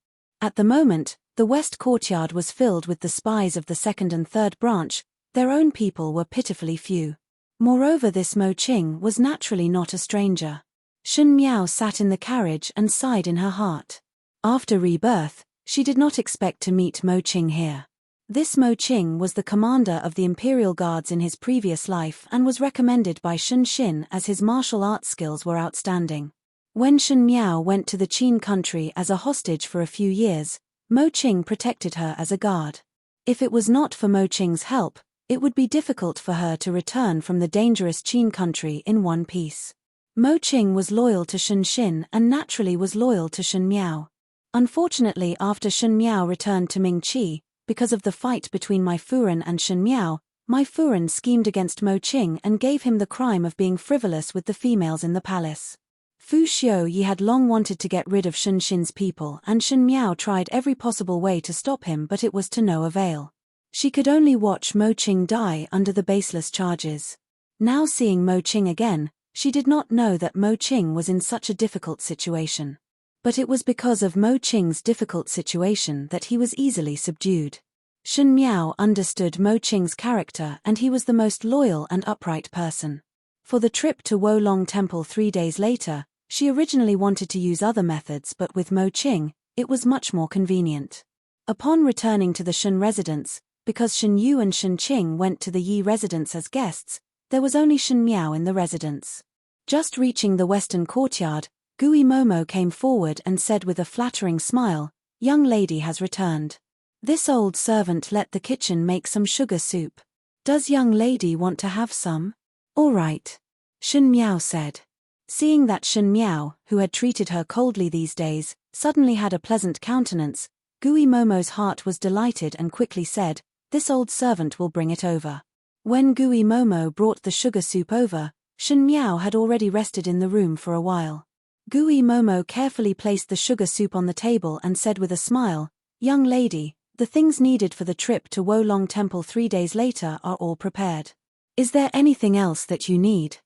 At the moment, the west courtyard was filled with the spies of the second and third branch. Their own people were pitifully few. Moreover, this Mo Qing was naturally not a stranger. Shen Miao sat in the carriage and sighed in her heart. After Rebirth, she did not expect to meet Mo Qing here. This Mo Qing was the commander of the Imperial Guards in his previous life and was recommended by Shen Xin as his martial arts skills were outstanding. When Shen Miao went to the Qin country as a hostage for a few years, Mo Qing protected her as a guard. If it was not for Mo Qing's help, it would be difficult for her to return from the dangerous Qin country in one piece. Mo Qing was loyal to Shen Xin and naturally was loyal to Shen Miao. Unfortunately, after Shen Miao returned to Ming Qi, because of the fight between Mai Furen and Shen Miao, Mai Furen schemed against Mo Qing and gave him the crime of being frivolous with the females in the palace. Fu Xiaoyi had long wanted to get rid of Shen Xin's people and Shen Miao tried every possible way to stop him, but it was to no avail. She could only watch Mo Qing die under the baseless charges. Now seeing Mo Qing again, she did not know that Mo Qing was in such a difficult situation. But it was because of Mo Qing's difficult situation that he was easily subdued. Shen Miao understood Mo Qing's character and he was the most loyal and upright person. For the trip to Wolong Temple 3 days later, she originally wanted to use other methods, but with Mo Qing, it was much more convenient. Upon returning to the Shen residence, because Shen Yu and Shen Qing went to the Yi residence as guests, there was only Shen Miao in the residence. Just reaching the western courtyard, Gui Momo came forward and said with a flattering smile, "Young lady has returned. This old servant let the kitchen make some sugar soup. Does young lady want to have some?" "All right," Shen Miao said. Seeing that Shen Miao, who had treated her coldly these days, suddenly had a pleasant countenance, Gui Momo's heart was delighted and quickly said, "This old servant will bring it over." When Gui Momo brought the sugar soup over, Shen Miao had already rested in the room for a while. Gui Momo carefully placed the sugar soup on the table and said with a smile, "Young lady, the things needed for the trip to Wolong Temple 3 days later are all prepared. Is there anything else that you need?"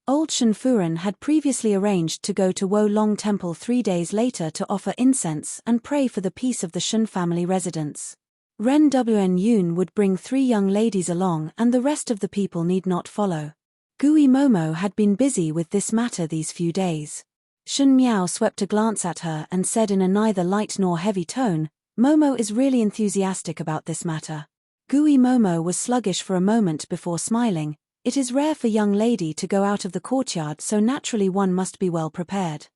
Old Shen Furen had previously arranged to go to Wolong Temple 3 days later to offer incense and pray for the peace of the Shen family residence. Ren Wn Yun would bring 3 young ladies along and the rest of the people need not follow. Gui Momo had been busy with this matter these few days. Shen Miao swept a glance at her and said in a neither light nor heavy tone, "Momo is really enthusiastic about this matter." Gui Momo was sluggish for a moment before smiling. It is rare for young lady to go out of the courtyard, so naturally one must be well prepared.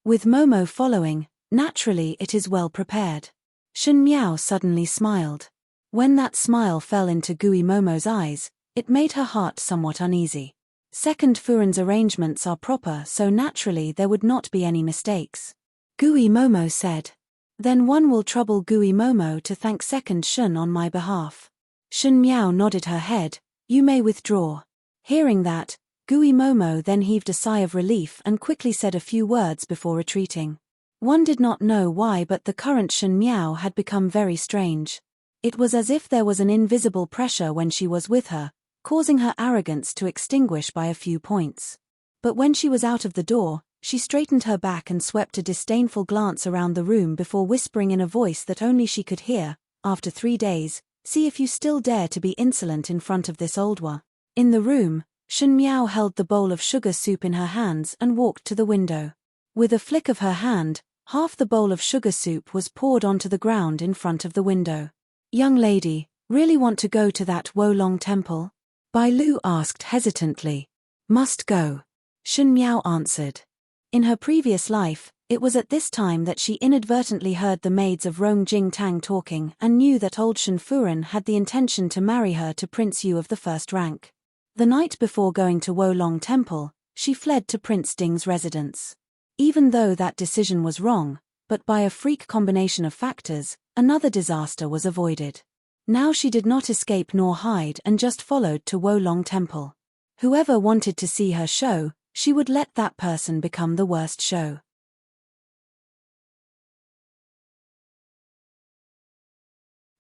With Momo following, naturally it is well prepared. Shen Miao suddenly smiled. When that smile fell into Gui Momo's eyes, it made her heart somewhat uneasy. Second Furen's arrangements are proper, so naturally there would not be any mistakes. Gui Momo said. "Then one will trouble Gui Momo to thank Second Shen on my behalf." Shen Miao nodded her head, "You may withdraw." Hearing that, Gui Momo then heaved a sigh of relief and quickly said a few words before retreating. One did not know why, but the current Shen Miao had become very strange. It was as if there was an invisible pressure when she was with her, causing her arrogance to extinguish by a few points. But when she was out of the door, she straightened her back and swept a disdainful glance around the room before whispering in a voice that only she could hear, "After 3 days, see if you still dare to be insolent in front of this old one." In the room, Shen Miao held the bowl of sugar soup in her hands and walked to the window. With a flick of her hand, half the bowl of sugar soup was poured onto the ground in front of the window. "Young lady, really want to go to that Wolong Temple?" Bai Lu asked hesitantly. "Must go," Shen Miao answered. In her previous life, it was at this time that she inadvertently heard the maids of Rong Jing Tang talking and knew that old Shen Furen had the intention to marry her to Prince Yu of the first rank. The night before going to Wolong Temple, she fled to Prince Ding's residence. Even though that decision was wrong, but by a freak combination of factors, another disaster was avoided. Now she did not escape nor hide and just followed to Wolong Temple. Whoever wanted to see her show, she would let that person become the worst show.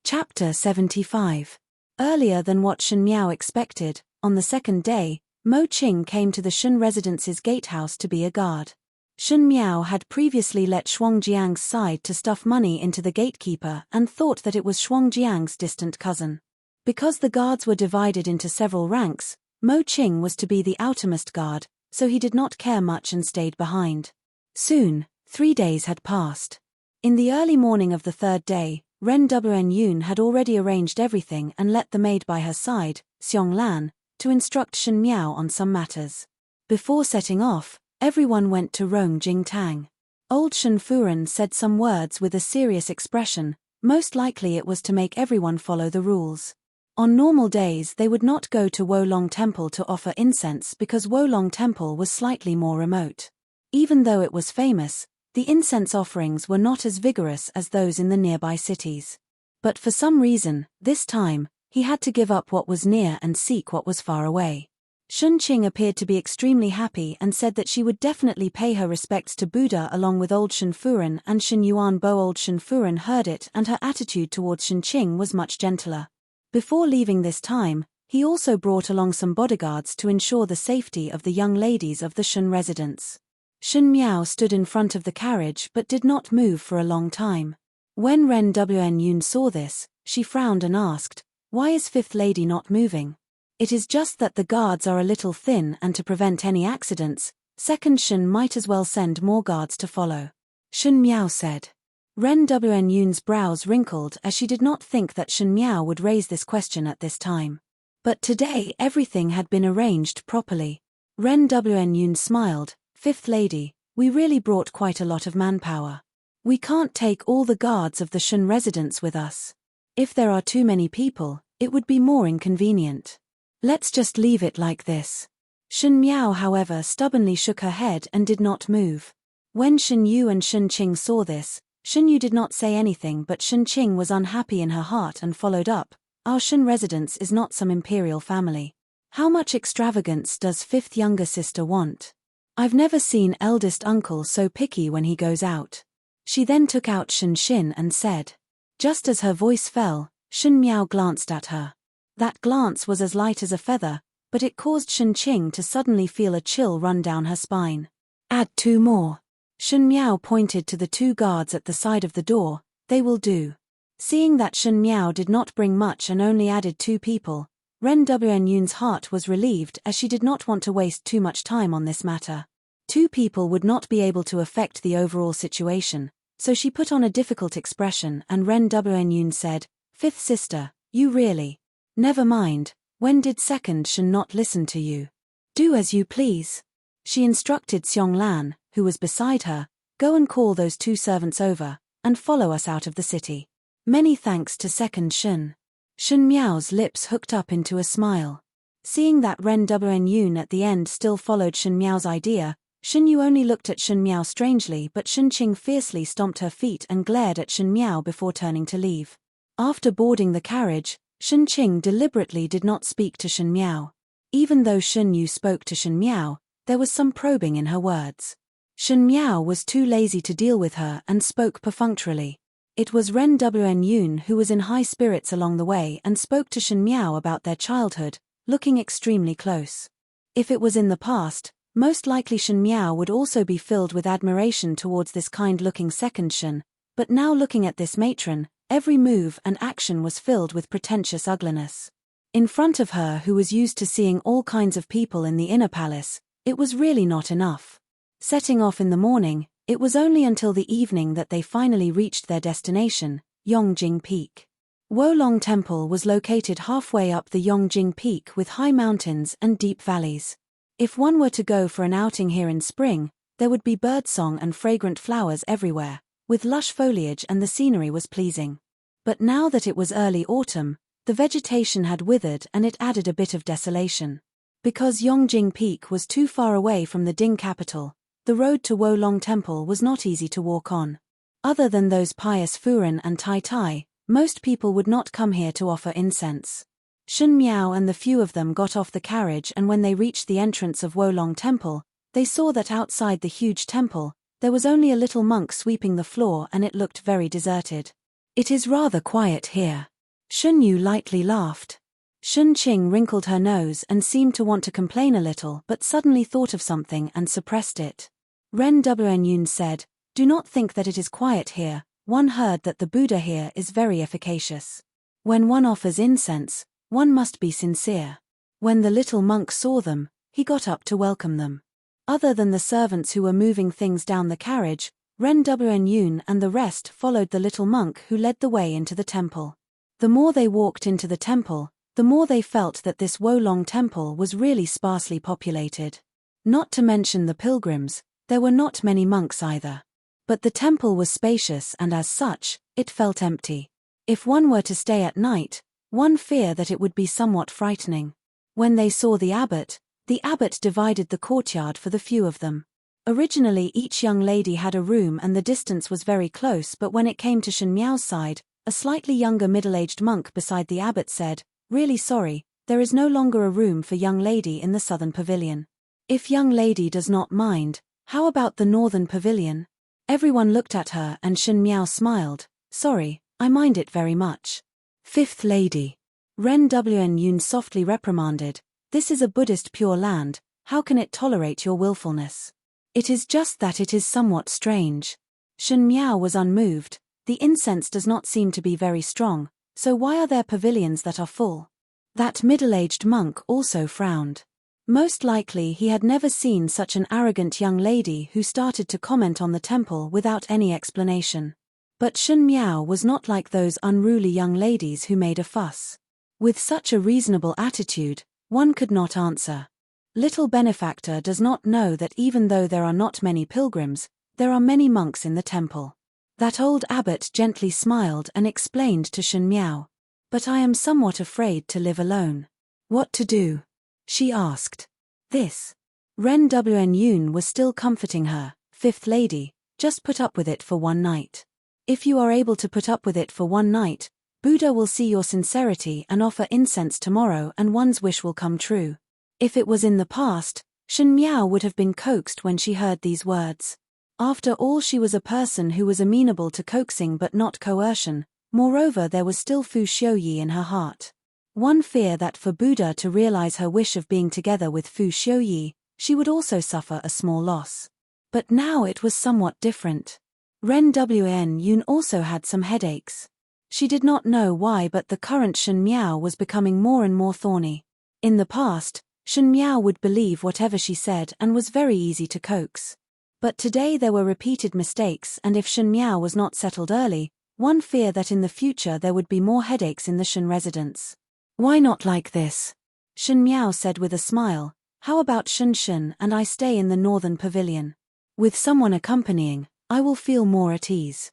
Chapter 75. Earlier than what Shen Miao expected, on the second day, Mo Qing came to the Shen residence's gatehouse to be a guard. Shen Miao had previously let Shuangjiang's side to stuff money into the gatekeeper and thought that it was Shuangjiang's distant cousin. Because the guards were divided into several ranks, Mo Qing was to be the outermost guard, so he did not care much and stayed behind. Soon, 3 days had passed. In the early morning of the 3rd day, Ren Wn Yun had already arranged everything and let the maid by her side, Xiong Lan, to instruct Shen Miao on some matters. Before setting off, everyone went to Rong Jing Tang. Old Shen Furen said some words with a serious expression, most likely it was to make everyone follow the rules. On normal days they would not go to Wolong Temple to offer incense because Wolong Temple was slightly more remote. Even though it was famous, the incense offerings were not as vigorous as those in the nearby cities. But for some reason, this time, he had to give up what was near and seek what was far away. Shun Qing appeared to be extremely happy and said that she would definitely pay her respects to Buddha along with old Shun Furen and Shun Yuan Bo. Old Shun Furen heard it and her attitude towards Shun Qing was much gentler. Before leaving this time, he also brought along some bodyguards to ensure the safety of the young ladies of the Shun residence. Shun Miao stood in front of the carriage but did not move for a long time. When Ren Wn Yun saw this, she frowned and asked, "Why is Fifth Lady not moving?" "It is just that the guards are a little thin and to prevent any accidents, Second Shun might as well send more guards to follow," Shun Miao said. Ren Wn Yun's brows wrinkled as she did not think that Shun Miao would raise this question at this time. But today everything had been arranged properly. Ren Wn Yun smiled, "Fifth Lady, we really brought quite a lot of manpower. We can't take all the guards of the Shun residence with us. If there are too many people, it would be more inconvenient. Let's just leave it like this." Shun Miao, however, stubbornly shook her head and did not move. When Shun Yu and Shun Qing saw this, Shun Yu did not say anything but Shun Qing was unhappy in her heart and followed up, "Our Shun residence is not some imperial family. How much extravagance does fifth younger sister want? I've never seen eldest uncle so picky when he goes out." She then took out Shun Xin and said. Just as her voice fell, Shun Miao glanced at her. That glance was as light as a feather, but it caused Shun Qing to suddenly feel a chill run down her spine. "Add 2 more. Shun Miao pointed to the 2 guards at the side of the door. "They will do." Seeing that Shun Miao did not bring much and only added 2 people, Ren Wn Yun's heart was relieved as she did not want to waste too much time on this matter. 2 people would not be able to affect the overall situation, so she put on a difficult expression and Ren Wn Yun said, "Fifth sister, you really. Never mind, when did Second Shun not listen to you? Do as you please." She instructed Xiong Lan, who was beside her, "Go and call those 2 servants over, and follow us out of the city. Many thanks to Second Shun." Shun Miao's lips hooked up into a smile. Seeing that Ren Wn Yun at the end still followed Shun Miao's idea, Shun Yu only looked at Shun Miao strangely but Shun Qing fiercely stomped her feet and glared at Shun Miao before turning to leave. After boarding the carriage, Shun Qing deliberately did not speak to Shun Miao. Even though Shun Yu spoke to Shun Miao, there was some probing in her words. Shun Miao was too lazy to deal with her and spoke perfunctorily. It was Ren Wn Yun who was in high spirits along the way and spoke to Shun Miao about their childhood, looking extremely close. If it was in the past, most likely Shun Miao would also be filled with admiration towards this kind-looking second Shun, but now looking at this matron, every move and action was filled with pretentious ugliness. In front of her who was used to seeing all kinds of people in the inner palace, it was really not enough. Setting off in the morning, it was only until the evening that they finally reached their destination, Yongjing Peak. Wolong Temple was located halfway up the Yongjing Peak with high mountains and deep valleys. If one were to go for an outing here in spring, there would be birdsong and fragrant flowers everywhere, with lush foliage and the scenery was pleasing. But now that it was early autumn, the vegetation had withered and it added a bit of desolation. Because Yongjing Peak was too far away from the Ding capital, the road to Wolong Temple was not easy to walk on. Other than those pious Furen and Tai Tai, most people would not come here to offer incense. Shun Miao and the few of them got off the carriage and when they reached the entrance of Wolong Temple, they saw that outside the huge temple, there was only a little monk sweeping the floor and it looked very deserted. "It is rather quiet here." Shun Yu lightly laughed. Shun Qing wrinkled her nose and seemed to want to complain a little but suddenly thought of something and suppressed it. Ren Wn Yun said, "Do not think that it is quiet here, one heard that the Buddha here is very efficacious. When one offers incense, one must be sincere." When the little monk saw them, he got up to welcome them. Other than the servants who were moving things down the carriage, Ren Wn Yun and the rest followed the little monk who led the way into the temple. The more they walked into the temple, the more they felt that this Wolong Temple was really sparsely populated. Not to mention the pilgrims, there were not many monks either. But the temple was spacious and as such, it felt empty. If one were to stay at night, One fear that it would be somewhat frightening. When they saw the abbot divided the courtyard for the few of them. Originally each young lady had a room and the distance was very close, but when it came to Shen Miao's side, a slightly younger middle-aged monk beside the abbot said, "Really sorry, there is no longer a room for young lady in the southern pavilion. If young lady does not mind, how about the northern pavilion?" Everyone looked at her and Shen Miao smiled. "Sorry, I mind it very much." Fifth lady. Ren Wn Yun softly reprimanded, "This is a Buddhist pure land, how can it tolerate your willfulness? It is just that it is somewhat strange." Shen Miao was unmoved. The incense does not seem to be very strong, so why are there pavilions that are full? That middle-aged monk also frowned. Most likely he had never seen such an arrogant young lady who started to comment on the temple without any explanation. But Shen Miao was not like those unruly young ladies who made a fuss. With such a reasonable attitude, one could not answer. Little benefactor does not know that even though there are not many pilgrims, there are many monks in the temple. That old abbot gently smiled and explained to Shen Miao, "But I am somewhat afraid to live alone." "What to do?" she asked. "This." Ren Wn Yun was still comforting her. "Fifth lady, just put up with it for one night. If you are able to put up with it for one night, Buddha will see your sincerity and offer incense tomorrow and one's wish will come true." If it was in the past, Shen Miao would have been coaxed when she heard these words. After all, she was a person who was amenable to coaxing but not coercion. Moreover, there was still Fu Xiuyi in her heart. One fear that for Buddha to realize her wish of being together with Fu Xiuyi, she would also suffer a small loss. But now it was somewhat different. Ren Wn Yun also had some headaches. She did not know why, but the current Shen Miao was becoming more and more thorny. In the past, Shen Miao would believe whatever she said and was very easy to coax. But today there were repeated mistakes, and if Shen Miao was not settled early, one fear that in the future there would be more headaches in the Shen residence. "Why not like this?" Shen Miao said with a smile. "How about Shen and I stay in the northern pavilion? With someone accompanying, I will feel more at ease."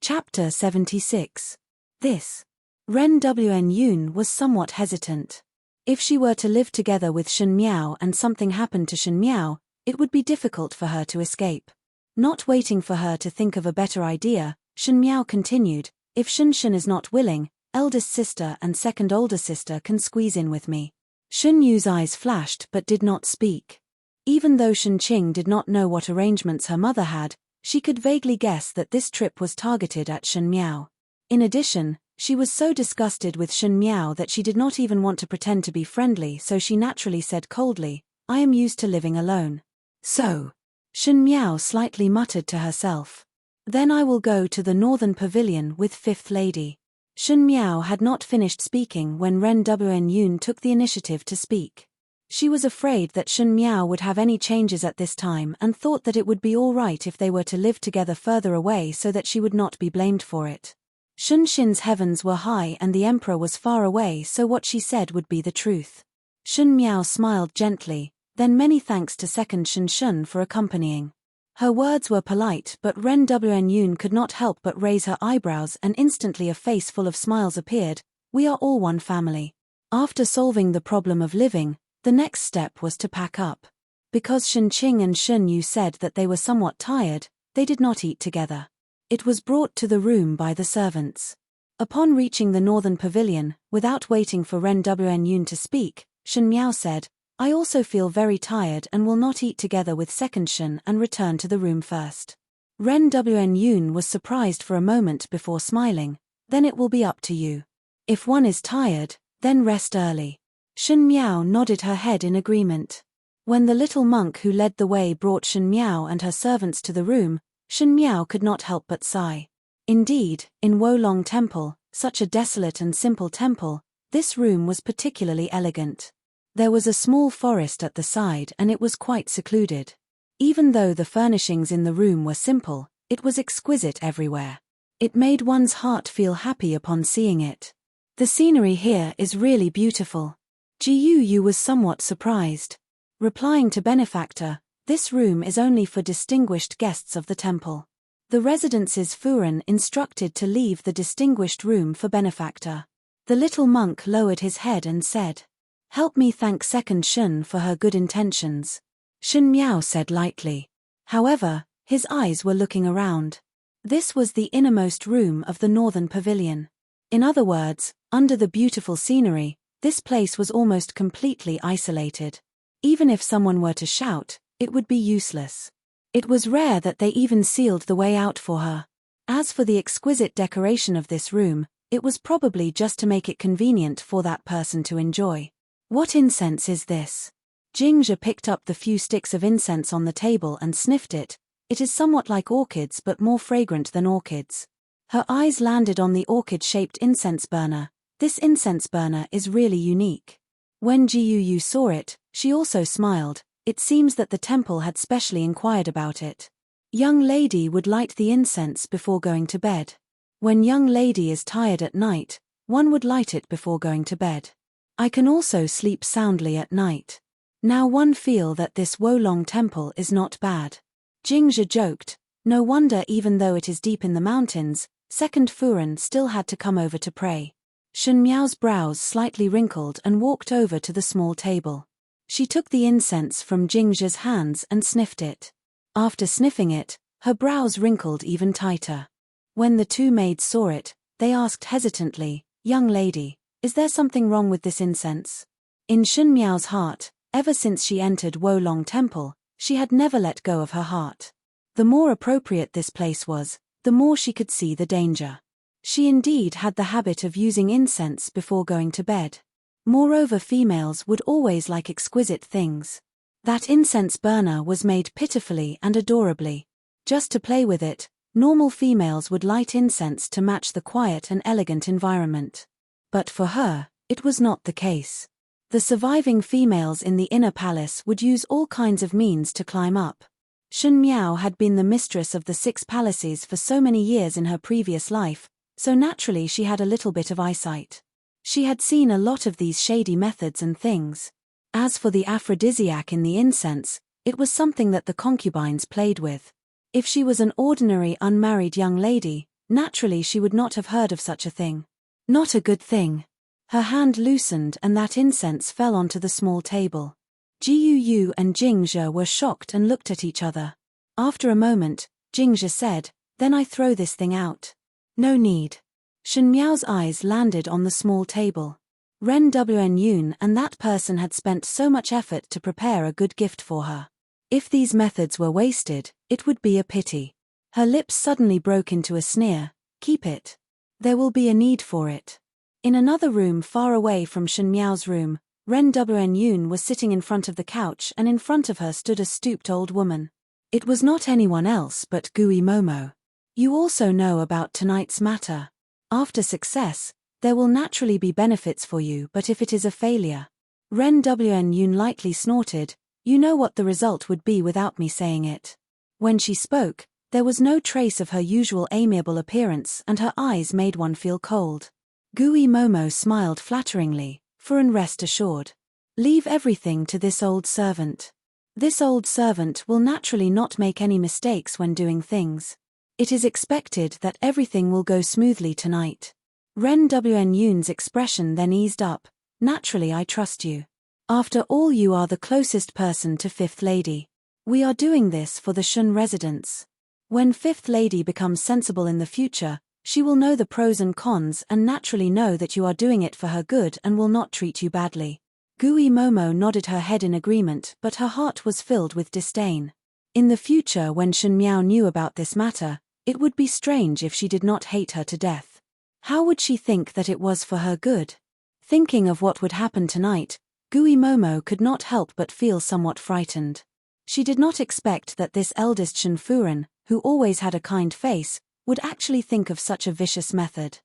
Chapter 76. This. Ren Wn Yun was somewhat hesitant. If she were to live together with Shen Miao and something happened to Shen Miao, it would be difficult for her to escape. Not waiting for her to think of a better idea, Shen Miao continued, "If Shen is not willing, eldest sister and second older sister can squeeze in with me." Shen Yu's eyes flashed but did not speak. Even though Shen Qing did not know what arrangements her mother had, she could vaguely guess that this trip was targeted at Shen Miao. In addition, she was so disgusted with Shen Miao that she did not even want to pretend to be friendly, so she naturally said coldly, "I am used to living alone." "So," Shen Miao slightly muttered to herself, "then I will go to the northern pavilion with fifth lady." Shen Miao had not finished speaking when Ren Wn Yun took the initiative to speak. She was afraid that Shen Miao would have any changes at this time and thought that it would be all right if they were to live together further away so that she would not be blamed for it. Shen's heavens were high and the emperor was far away, so what she said would be the truth. Shen Miao smiled gently, "Then many thanks to second Shen for accompanying." Her words were polite, but Ren Wn Yun could not help but raise her eyebrows and instantly a face full of smiles appeared. "We are all one family." After solving the problem of living, the next step was to pack up. Because Shen Qing and Shen Yu said that they were somewhat tired, they did not eat together. It was brought to the room by the servants. Upon reaching the northern pavilion, without waiting for Ren Wn Yun to speak, Shen Miao said, "I also feel very tired and will not eat together with second Shen and return to the room first." Ren Wn Yun was surprised for a moment before smiling. "Then it will be up to you. If one is tired, then rest early." Shen Miao nodded her head in agreement. When the little monk who led the way brought Shen Miao and her servants to the room, Shen Miao could not help but sigh. Indeed, in Wolong Temple, such a desolate and simple temple, this room was particularly elegant. There was a small forest at the side and it was quite secluded. Even though the furnishings in the room were simple, it was exquisite everywhere. It made one's heart feel happy upon seeing it. "The scenery here is really beautiful." Ji Yu was somewhat surprised. Replying to benefactor, "This room is only for distinguished guests of the temple. The residence's Furin instructed to leave the distinguished room for benefactor. The little monk lowered his head and said, "Help me thank second Shun for her good intentions." Shun Miao said lightly. However, his eyes were looking around. This was the innermost room of the northern pavilion. In other words, under the beautiful scenery, this place was almost completely isolated. Even if someone were to shout, it would be useless. It was rare that they even sealed the way out for her. As for the exquisite decoration of this room, it was probably just to make it convenient for that person to enjoy. What incense is this? Jingzhe picked up the few sticks of incense on the table and sniffed it. It is somewhat like orchids but more fragrant than orchids. Her eyes landed on the orchid-shaped incense burner. This incense burner is really unique. When Jiyu saw it, she also smiled. It seems that the temple had specially inquired about it. Young lady would light the incense before going to bed. When young lady is tired at night, one would light it before going to bed. I can also sleep soundly at night. Now one feel that this Wolong temple is not bad. Jingzhe joked, no wonder even though it is deep in the mountains, second Furin still had to come over to pray. Shun Miao's brows slightly wrinkled and walked over to the small table. She took the incense from Jingzhe's hands and sniffed it. After sniffing it, her brows wrinkled even tighter. When the two maids saw it, they asked hesitantly, "Young lady, is there something wrong with this incense?" In Shun Miao's heart, ever since she entered Wolong Temple, she had never let go of her heart. The more appropriate this place was, the more she could see the danger. She indeed had the habit of using incense before going to bed. Moreover, females would always like exquisite things. That incense burner was made pitifully and adorably. Just to play with it, normal females would light incense to match the quiet and elegant environment. But for her, it was not the case. The surviving females in the inner palace would use all kinds of means to climb up. Shun Miao had been the mistress of the 6 palaces for so many years in her previous life, so naturally she had a little bit of eyesight. She had seen a lot of these shady methods and things. As for the aphrodisiac in the incense, it was something that the concubines played with. If she was an ordinary unmarried young lady, naturally she would not have heard of such a thing. Not a good thing. Her hand loosened and that incense fell onto the small table. Jiyu and Jingzhe were shocked and looked at each other. After a moment, Jingzhe said, "Then I throw this thing out." "No need." Shun Miao's eyes landed on the small table. Ren Wn Yun and that person had spent so much effort to prepare a good gift for her. If these methods were wasted, it would be a pity. Her lips suddenly broke into a sneer. "Keep it. There will be a need for it." In another room far away from Shun Miao's room, Ren Wn Yun was sitting in front of the couch and in front of her stood a stooped old woman. It was not anyone else but Gui Momo. "You also know about tonight's matter. After success, there will naturally be benefits for you, but if it is a failure..." Ren Wn Yun lightly snorted, "You know what the result would be without me saying it." When she spoke, there was no trace of her usual amiable appearance and her eyes made one feel cold. Gui Momo smiled flatteringly, "Furin, rest assured. Leave everything to this old servant. This old servant will naturally not make any mistakes when doing things. It is expected that everything will go smoothly tonight." Ren Wn Yun's expression then eased up. "Naturally I trust you. After all, you are the closest person to Fifth Lady. We are doing this for the Shun residence. When Fifth Lady becomes sensible in the future, she will know the pros and cons and naturally know that you are doing it for her good and will not treat you badly." Gui Momo nodded her head in agreement, but her heart was filled with disdain. In the future, when Shun Miao knew about this matter, it would be strange if she did not hate her to death. How would she think that it was for her good? Thinking of what would happen tonight, Gui Momo could not help but feel somewhat frightened. She did not expect that this eldest Shun Furin, who always had a kind face, would actually think of such a vicious method.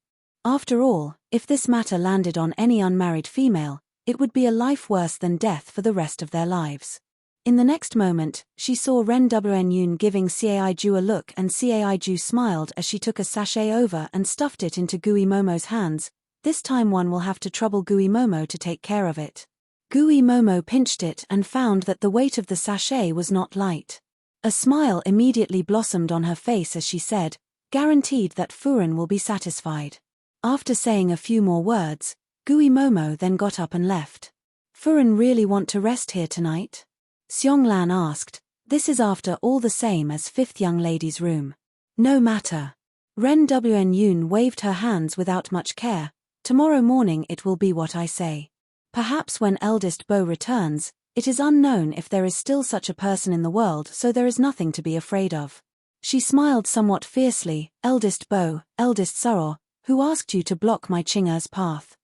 After all, if this matter landed on any unmarried female, it would be a life worse than death for the rest of their lives. In the next moment, she saw Ren Wn Yun giving Caiju a look and Caiju smiled as she took a sachet over and stuffed it into Gui Momo's hands. "This time one will have to trouble Gui Momo to take care of it." Gui Momo pinched it and found that the weight of the sachet was not light. A smile immediately blossomed on her face as she said, "Guaranteed that Furin will be satisfied." After saying a few more words, Gui Momo then got up and left. "Furin really want to rest here tonight?" Xionglan asked. "This is after all the same as fifth young lady's room." "No matter." Ren Wn Yun waved her hands without much care. "Tomorrow morning it will be what I say. Perhaps when eldest Bo returns, it is unknown if there is still such a person in the world, so there is nothing to be afraid of." She smiled somewhat fiercely. "Eldest Bo, eldest Suro, who asked you to block my Chinger's path?"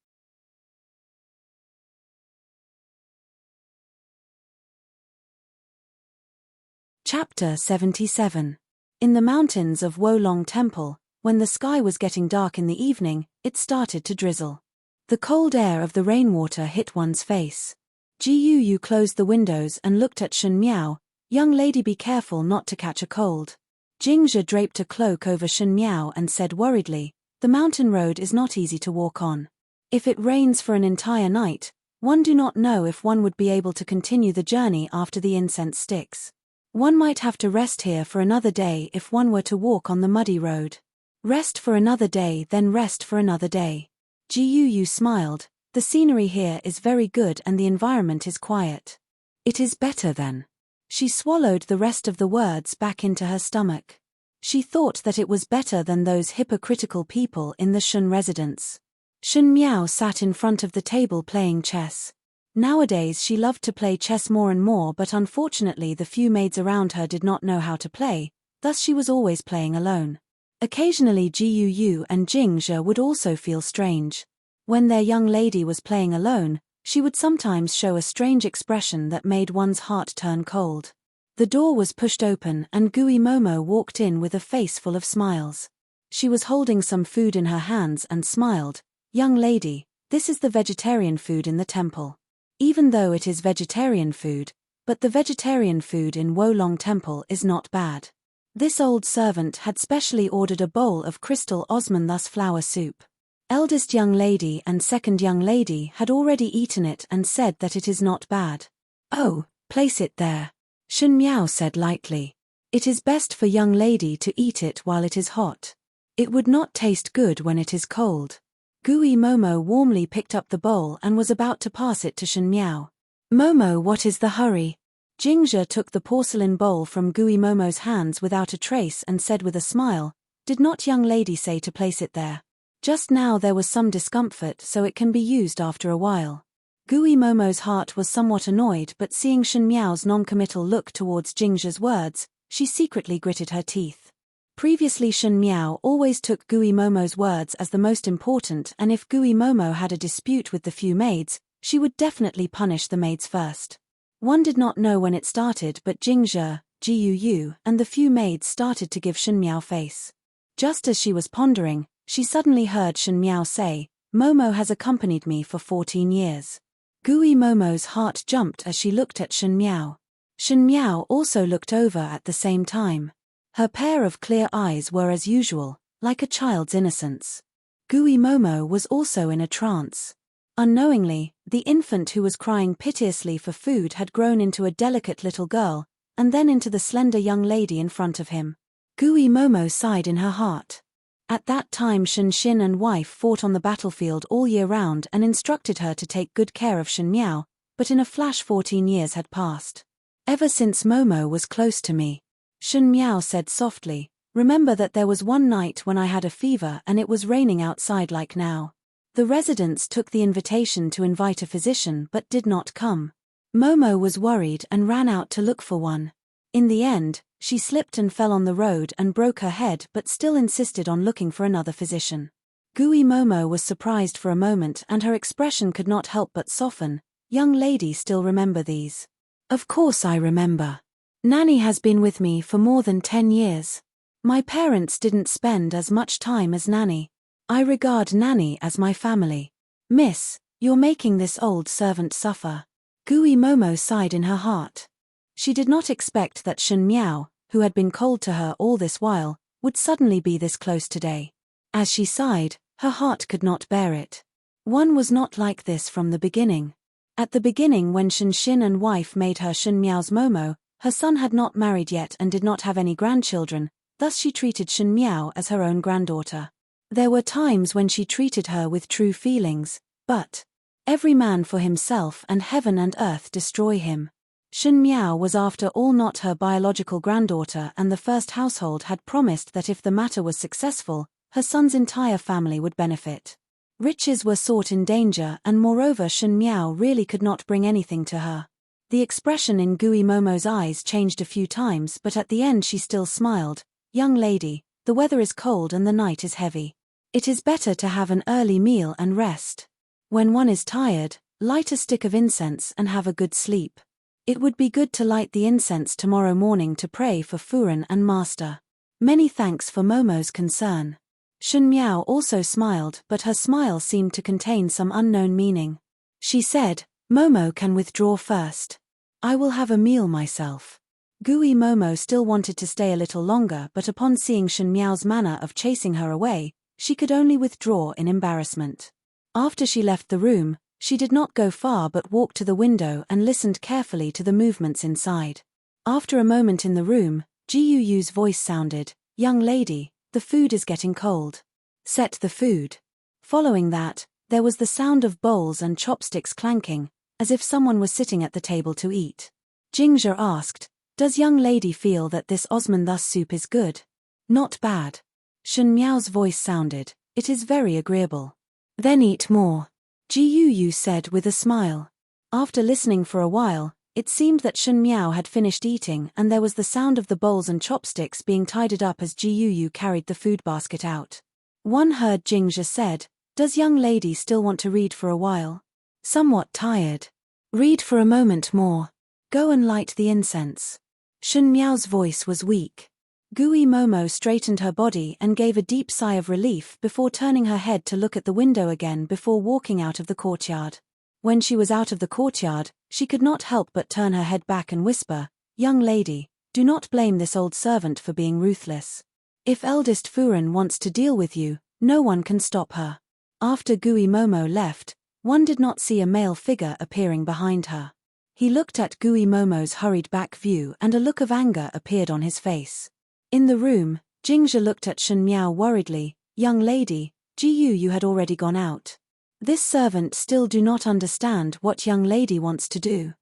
Chapter 77. In the mountains of Wolong Temple, when the sky was getting dark in the evening, it started to drizzle. The cold air of the rainwater hit one's face. Ji Yu closed the windows and looked at Shen Miao. "Young lady, be careful not to catch a cold." Jingzhe draped a cloak over Shen Miao and said worriedly, "The mountain road is not easy to walk on. If it rains for an entire night, one do not know if one would be able to continue the journey after the incense sticks. One might have to rest here for another day if one were to walk on the muddy road." "Rest for another day, then rest for another day." Ji Yu smiled. "The scenery here is very good and the environment is quiet." "It is better then." She swallowed the rest of the words back into her stomach. She thought that it was better than those hypocritical people in the Shun residence. Shen Miao sat in front of the table playing chess. Nowadays she loved to play chess more and more, but unfortunately the few maids around her did not know how to play, thus she was always playing alone. Occasionally Ji Yu and Jingzhe would also feel strange. When their young lady was playing alone, she would sometimes show a strange expression that made one's heart turn cold. The door was pushed open and Gui Momo walked in with a face full of smiles. She was holding some food in her hands and smiled. "Young lady, this is the vegetarian food in the temple." Even though it is vegetarian food, but the vegetarian food in Wolong Temple is not bad. This old servant had specially ordered a bowl of crystal osmanthus flour soup. Eldest young lady and second young lady had already eaten it and said that it is not bad. "Oh, place it there," Shen Miao said lightly. "It is best for young lady to eat it while it is hot. It would not taste good when it is cold." Gui Momo warmly picked up the bowl and was about to pass it to Shen Miao. "Momo, what is the hurry?" Jingzhe took the porcelain bowl from Gui Momo's hands without a trace and said with a smile, "Did not young lady say to place it there? Just now there was some discomfort, so it can be used after a while." Gui Momo's heart was somewhat annoyed, but seeing Shen Miao's non-committal look towards Jingzhe's words, she secretly gritted her teeth. Previously Shen Miao always took Gui Momo's words as the most important, and if Gui Momo had a dispute with the few maids, she would definitely punish the maids first. One did not know when it started, but Jingzhe, Ji Yu, and the few maids started to give Shen Miao face. Just as she was pondering, she suddenly heard Shen Miao say, "Momo has accompanied me for 14 years. Gui Momo's heart jumped as she looked at Shen Miao. Shen Miao also looked over at the same time. Her pair of clear eyes were as usual, like a child's innocence. Gui Momo was also in a trance. Unknowingly, the infant who was crying piteously for food had grown into a delicate little girl, and then into the slender young lady in front of him. Gui Momo sighed in her heart. At that time Shen Xin and wife fought on the battlefield all year round and instructed her to take good care of Shen Miao, but in a flash 14 years had passed. "Ever since Momo was close to me," Shen Miao said softly, "remember that there was one night when I had a fever and it was raining outside like now. The residents took the invitation to invite a physician but did not come. Momo was worried and ran out to look for one. In the end, she slipped and fell on the road and broke her head but still insisted on looking for another physician." Gui Momo was surprised for a moment and her expression could not help but soften. "Young lady, still remember these?" "Of course I remember. Nanny has been with me for more than 10 years. My parents didn't spend as much time as Nanny. I regard Nanny as my family." "Miss, you're making this old servant suffer." Gui Momo sighed in her heart. She did not expect that Shen Miao, who had been cold to her all this while, would suddenly be this close today. As she sighed, her heart could not bear it. One was not like this from the beginning. At the beginning when Shen Xin and wife made her Shen Miao's Momo, Her son had not married yet and did not have any grandchildren, thus she treated Shen Miao as her own granddaughter. There were times when she treated her with true feelings, but every man for himself and heaven and earth destroy him. Shen Miao was after all not her biological granddaughter, and the first household had promised that if the matter was successful, her son's entire family would benefit. Riches were sought in danger, and moreover Shen Miao really could not bring anything to her. The expression in Gui Momo's eyes changed a few times, but at the end she still smiled. Young lady, the weather is cold and the night is heavy. It is better to have an early meal and rest. When one is tired, light a stick of incense and have a good sleep. It would be good to light the incense tomorrow morning to pray for Furen and Master. Many thanks for Momo's concern. Shen Miao also smiled, but her smile seemed to contain some unknown meaning. She said, Momo can withdraw first. I will have a meal myself. Gui Momo still wanted to stay a little longer, but upon seeing Shen Miao's manner of chasing her away, she could only withdraw in embarrassment. After she left the room, she did not go far but walked to the window and listened carefully to the movements inside. After a moment in the room, Jiuyu's voice sounded, Young lady, the food is getting cold. Set the food. Following that, there was the sound of bowls and chopsticks clanking, as if someone was sitting at the table to eat. Jingzhe asked, Does young lady feel that this Osman thus soup is good? Not bad. Shen Miao's voice sounded, It is very agreeable. Then eat more. Jiuyu said with a smile. After listening for a while, it seemed that Shen Miao had finished eating, and there was the sound of the bowls and chopsticks being tidied up as Jiuyu carried the food basket out. One heard Jingzhe said, Does young lady still want to read for a while? Somewhat tired. Read for a moment more. Go and light the incense. Shen Miao's voice was weak. Gui Momo straightened her body and gave a deep sigh of relief before turning her head to look at the window again before walking out of the courtyard. When she was out of the courtyard, she could not help but turn her head back and whisper, Young lady, do not blame this old servant for being ruthless. If eldest Furen wants to deal with you, no one can stop her. After Gui Momo left, one did not see a male figure appearing behind her. He looked at Gui Momo's hurried back view and a look of anger appeared on his face. In the room, Jingzhe looked at Shen Miao worriedly, Young lady, Jiuyu had already gone out. This servant still do not understand what young lady wants to do.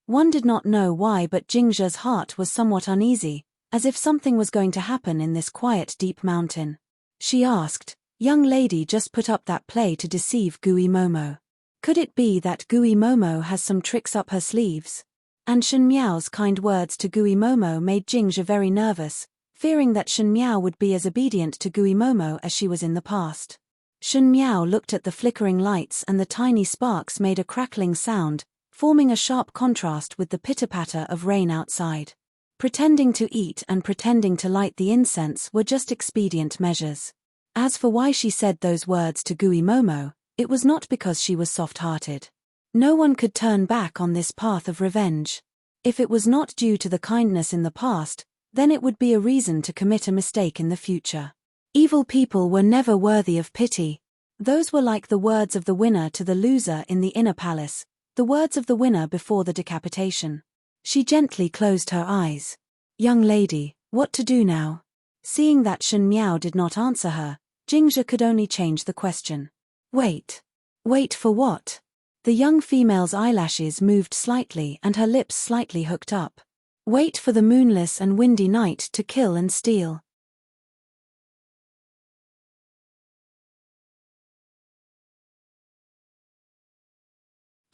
One did not know why, but Jingzhe's heart was somewhat uneasy, as if something was going to happen in this quiet deep mountain. She asked, Young lady just put up that play to deceive Gui Momo. Could it be that Gui Momo has some tricks up her sleeves? And Shen Miao's kind words to Gui Momo made Jingzhe very nervous, fearing that Shen Miao would be as obedient to Gui Momo as she was in the past. Shen Miao looked at the flickering lights and the tiny sparks made a crackling sound, forming a sharp contrast with the pitter-patter of rain outside. Pretending to eat and pretending to light the incense were just expedient measures. As for why she said those words to Gui Momo, it was not because she was soft-hearted. No one could turn back on this path of revenge. If it was not due to the kindness in the past, then it would be a reason to commit a mistake in the future. Evil people were never worthy of pity. Those were like the words of the winner to the loser in the inner palace, the words of the winner before the decapitation. She gently closed her eyes. Young lady, what to do now? Seeing that Shen Miao did not answer her, Jingzhe could only change the question. Wait. Wait for what? The young female's eyelashes moved slightly and her lips slightly hooked up. Wait for the moonless and windy night to kill and steal.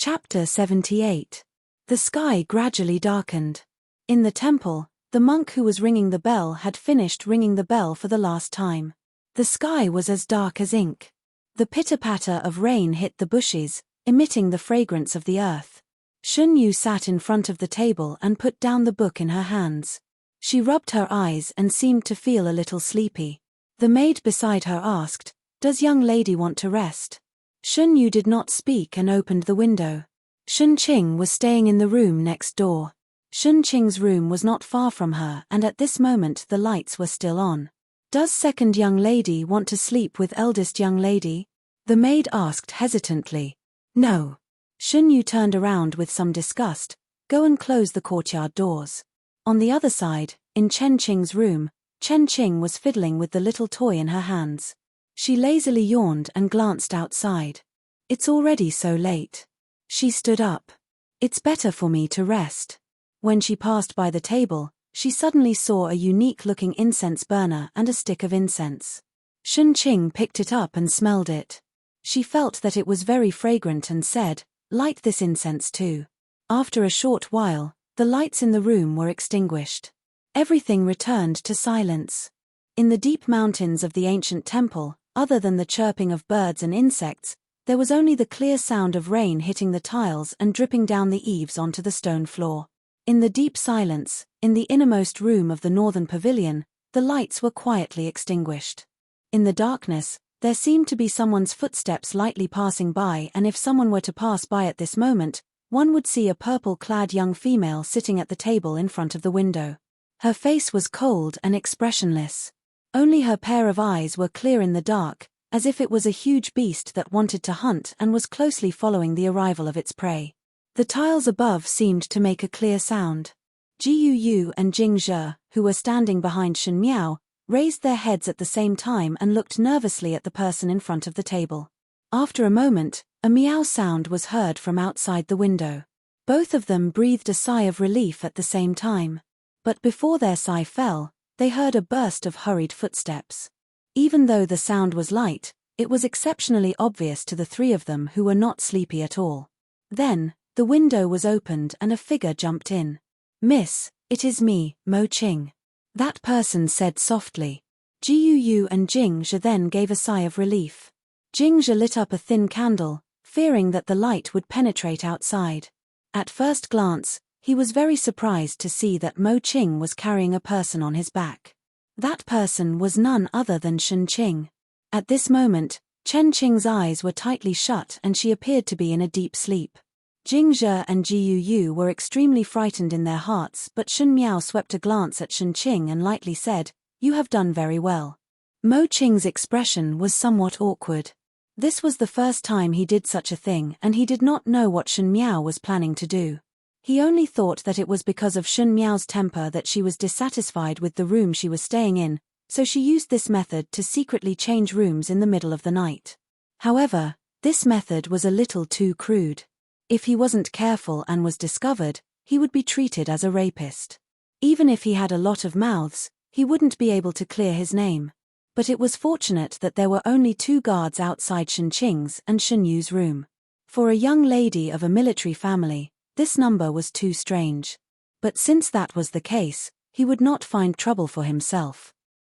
Chapter 78. The sky gradually darkened. In the temple, the monk who was ringing the bell had finished ringing the bell for the last time. The sky was as dark as ink. The pitter-patter of rain hit the bushes, emitting the fragrance of the earth. Shun Yu sat in front of the table and put down the book in her hands. She rubbed her eyes and seemed to feel a little sleepy. The maid beside her asked, Does young lady want to rest? Shun Yu did not speak and opened the window. Shun Qing was staying in the room next door. Shun Qing's room was not far from her and at this moment the lights were still on. Does second young lady want to sleep with eldest young lady? The maid asked hesitantly. No. Shun Yu turned around with some disgust. Go and close the courtyard doors. On the other side, in Chen Qing's room, Chen Qing was fiddling with the little toy in her hands. She lazily yawned and glanced outside. It's already so late. She stood up. It's better for me to rest. When she passed by the table, she suddenly saw a unique-looking incense burner and a stick of incense. Chen Qing picked it up and smelled it. She felt that it was very fragrant and said, "Light this incense too." After a short while, the lights in the room were extinguished. Everything returned to silence. In the deep mountains of the ancient temple, other than the chirping of birds and insects, there was only the clear sound of rain hitting the tiles and dripping down the eaves onto the stone floor. In the deep silence, in the innermost room of the northern pavilion, the lights were quietly extinguished. In the darkness, there seemed to be someone's footsteps lightly passing by, and if someone were to pass by at this moment, one would see a purple-clad young female sitting at the table in front of the window. Her face was cold and expressionless. Only her pair of eyes were clear in the dark, as if it was a huge beast that wanted to hunt and was closely following the arrival of its prey. The tiles above seemed to make a clear sound. Ji Yu and Jing Zhe, who were standing behind Shen Miao, raised their heads at the same time and looked nervously at the person in front of the table. After a moment, a meow sound was heard from outside the window. Both of them breathed a sigh of relief at the same time. But before their sigh fell, they heard a burst of hurried footsteps. Even though the sound was light, it was exceptionally obvious to the three of them who were not sleepy at all. Then, the window was opened and a figure jumped in. "Miss, it is me, Mo Qing," that person said softly. Ji Yu and Jing Zhe then gave a sigh of relief. Jing Zhe lit up a thin candle, fearing that the light would penetrate outside. At first glance, he was very surprised to see that Mo Qing was carrying a person on his back. That person was none other than Chen Qing. At this moment, Chen Qing's eyes were tightly shut and she appeared to be in a deep sleep. Jing Zhe and Ji Yu were extremely frightened in their hearts, but Shen Miao swept a glance at Chen Qing and lightly said, "You have done very well." Mo Qing's expression was somewhat awkward. This was the first time he did such a thing and he did not know what Shen Miao was planning to do. He only thought that it was because of Shen Miao's temper that she was dissatisfied with the room she was staying in, so she used this method to secretly change rooms in the middle of the night. However, this method was a little too crude. If he wasn't careful and was discovered, he would be treated as a rapist. Even if he had a lot of mouths, he wouldn't be able to clear his name. But it was fortunate that there were only 2 guards outside Shen Qing's and Shen Yu's room. For a young lady of a military family, this number was too strange. But since that was the case, he would not find trouble for himself.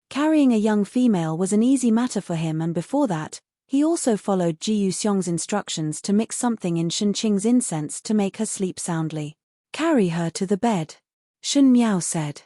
Carrying a young female was an easy matter for him, and before that, he also followed Ji Yuxiong's instructions to mix something in Shen Qing's incense to make her sleep soundly. "Carry her to the bed," Shen Miao said.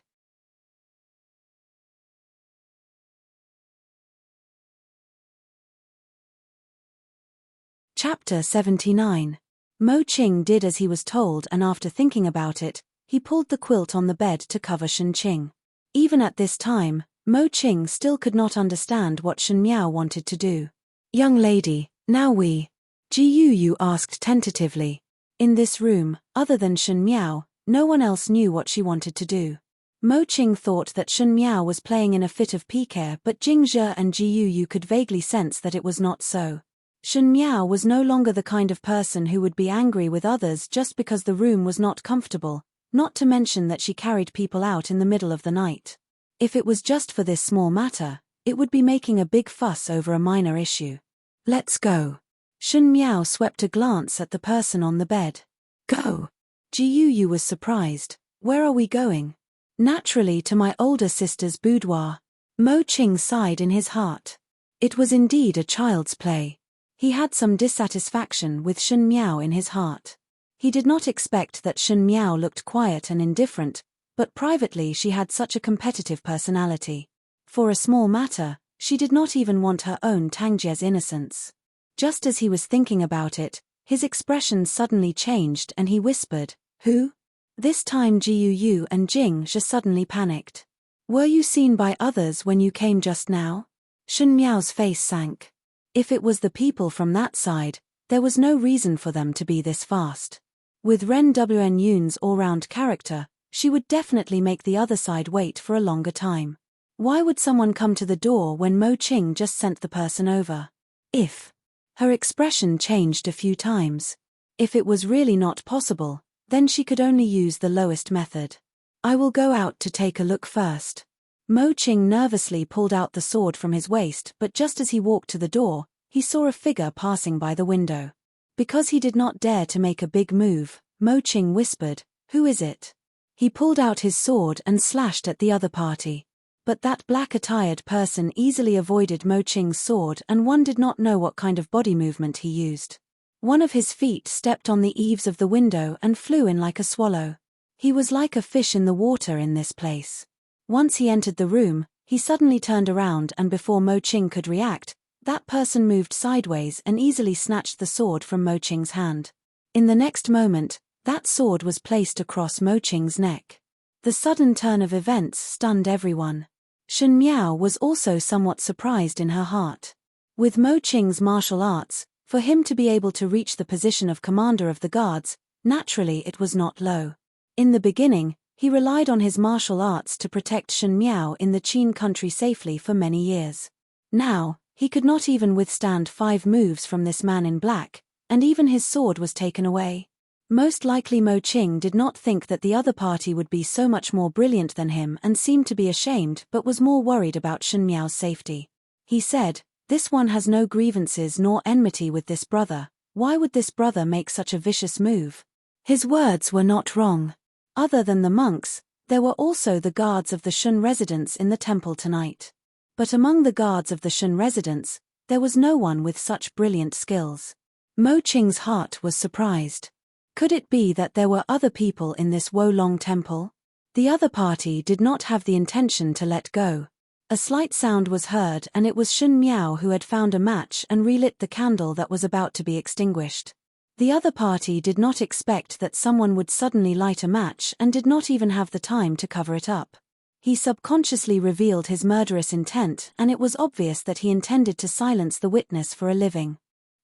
Chapter 79. Mo Qing did as he was told, and after thinking about it, he pulled the quilt on the bed to cover Shen Qing. Even at this time, Mo Qing still could not understand what Shen Miao wanted to do. "Young lady, now Ji Yu asked tentatively. In this room, other than Shen Miao, no one else knew what she wanted to do. Mo Qing thought that Shen Miao was playing in a fit of pique, but Jing Zhe and Ji Yu could vaguely sense that it was not so. Shen Miao was no longer the kind of person who would be angry with others just because the room was not comfortable, not to mention that she carried people out in the middle of the night. If it was just for this small matter, it would be making a big fuss over a minor issue. "Let's go." Shen Miao swept a glance at the person on the bed. "Go?" Ji Yu was surprised. "Where are we going?" "Naturally to my older sister's boudoir." Mo Qing sighed in his heart. It was indeed a child's play. He had some dissatisfaction with Shen Miao in his heart. He did not expect that Shen Miao looked quiet and indifferent, but privately she had such a competitive personality. For a small matter, she did not even want her own Tangjie's innocence. Just as he was thinking about it, his expression suddenly changed and he whispered, "Who?" This time Ji Yu and Jing Zhe suddenly panicked. "Were you seen by others when you came just now?" Shen Miao's face sank. If it was the people from that side, there was no reason for them to be this fast. With Ren Wen Yun's all-round character, she would definitely make the other side wait for a longer time. Why would someone come to the door when Mo Qing just sent the person over? If. Her expression changed a few times. If it was really not possible, then she could only use the lowest method. I will go out to take a look first. Mo Qing nervously pulled out the sword from his waist, but just as he walked to the door, he saw a figure passing by the window. Because he did not dare to make a big move, Mo Qing whispered, "Who is it?" He pulled out his sword and slashed at the other party. But that black-attired person easily avoided Mo Qing's sword, and one did not know what kind of body movement he used. One of his feet stepped on the eaves of the window and flew in like a swallow. He was like a fish in the water in this place. Once he entered the room, he suddenly turned around, and before Mo Qing could react, that person moved sideways and easily snatched the sword from Mo Qing's hand. In the next moment, that sword was placed across Mo Qing's neck. The sudden turn of events stunned everyone. Shen Miao was also somewhat surprised in her heart. With Mo Qing's martial arts, for him to be able to reach the position of commander of the guards, naturally it was not low. In the beginning, he relied on his martial arts to protect Shen Miao in the Qin country safely for many years. Now, he could not even withstand 5 moves from this man in black, and even his sword was taken away. Most likely Mo Qing did not think that the other party would be so much more brilliant than him and seemed to be ashamed, but was more worried about Shen Miao's safety. He said, "This one has no grievances nor enmity with this brother. Why would this brother make such a vicious move?" His words were not wrong. Other than the monks, there were also the guards of the Shun residence in the temple tonight. But among the guards of the Shun residence, there was no one with such brilliant skills. Mo Qing's heart was surprised. Could it be that there were other people in this Wolong temple? The other party did not have the intention to let go. A slight sound was heard, and it was Shen Miao who had found a match and relit the candle that was about to be extinguished. The other party did not expect that someone would suddenly light a match and did not even have the time to cover it up. He subconsciously revealed his murderous intent, and it was obvious that he intended to silence the witness for a living.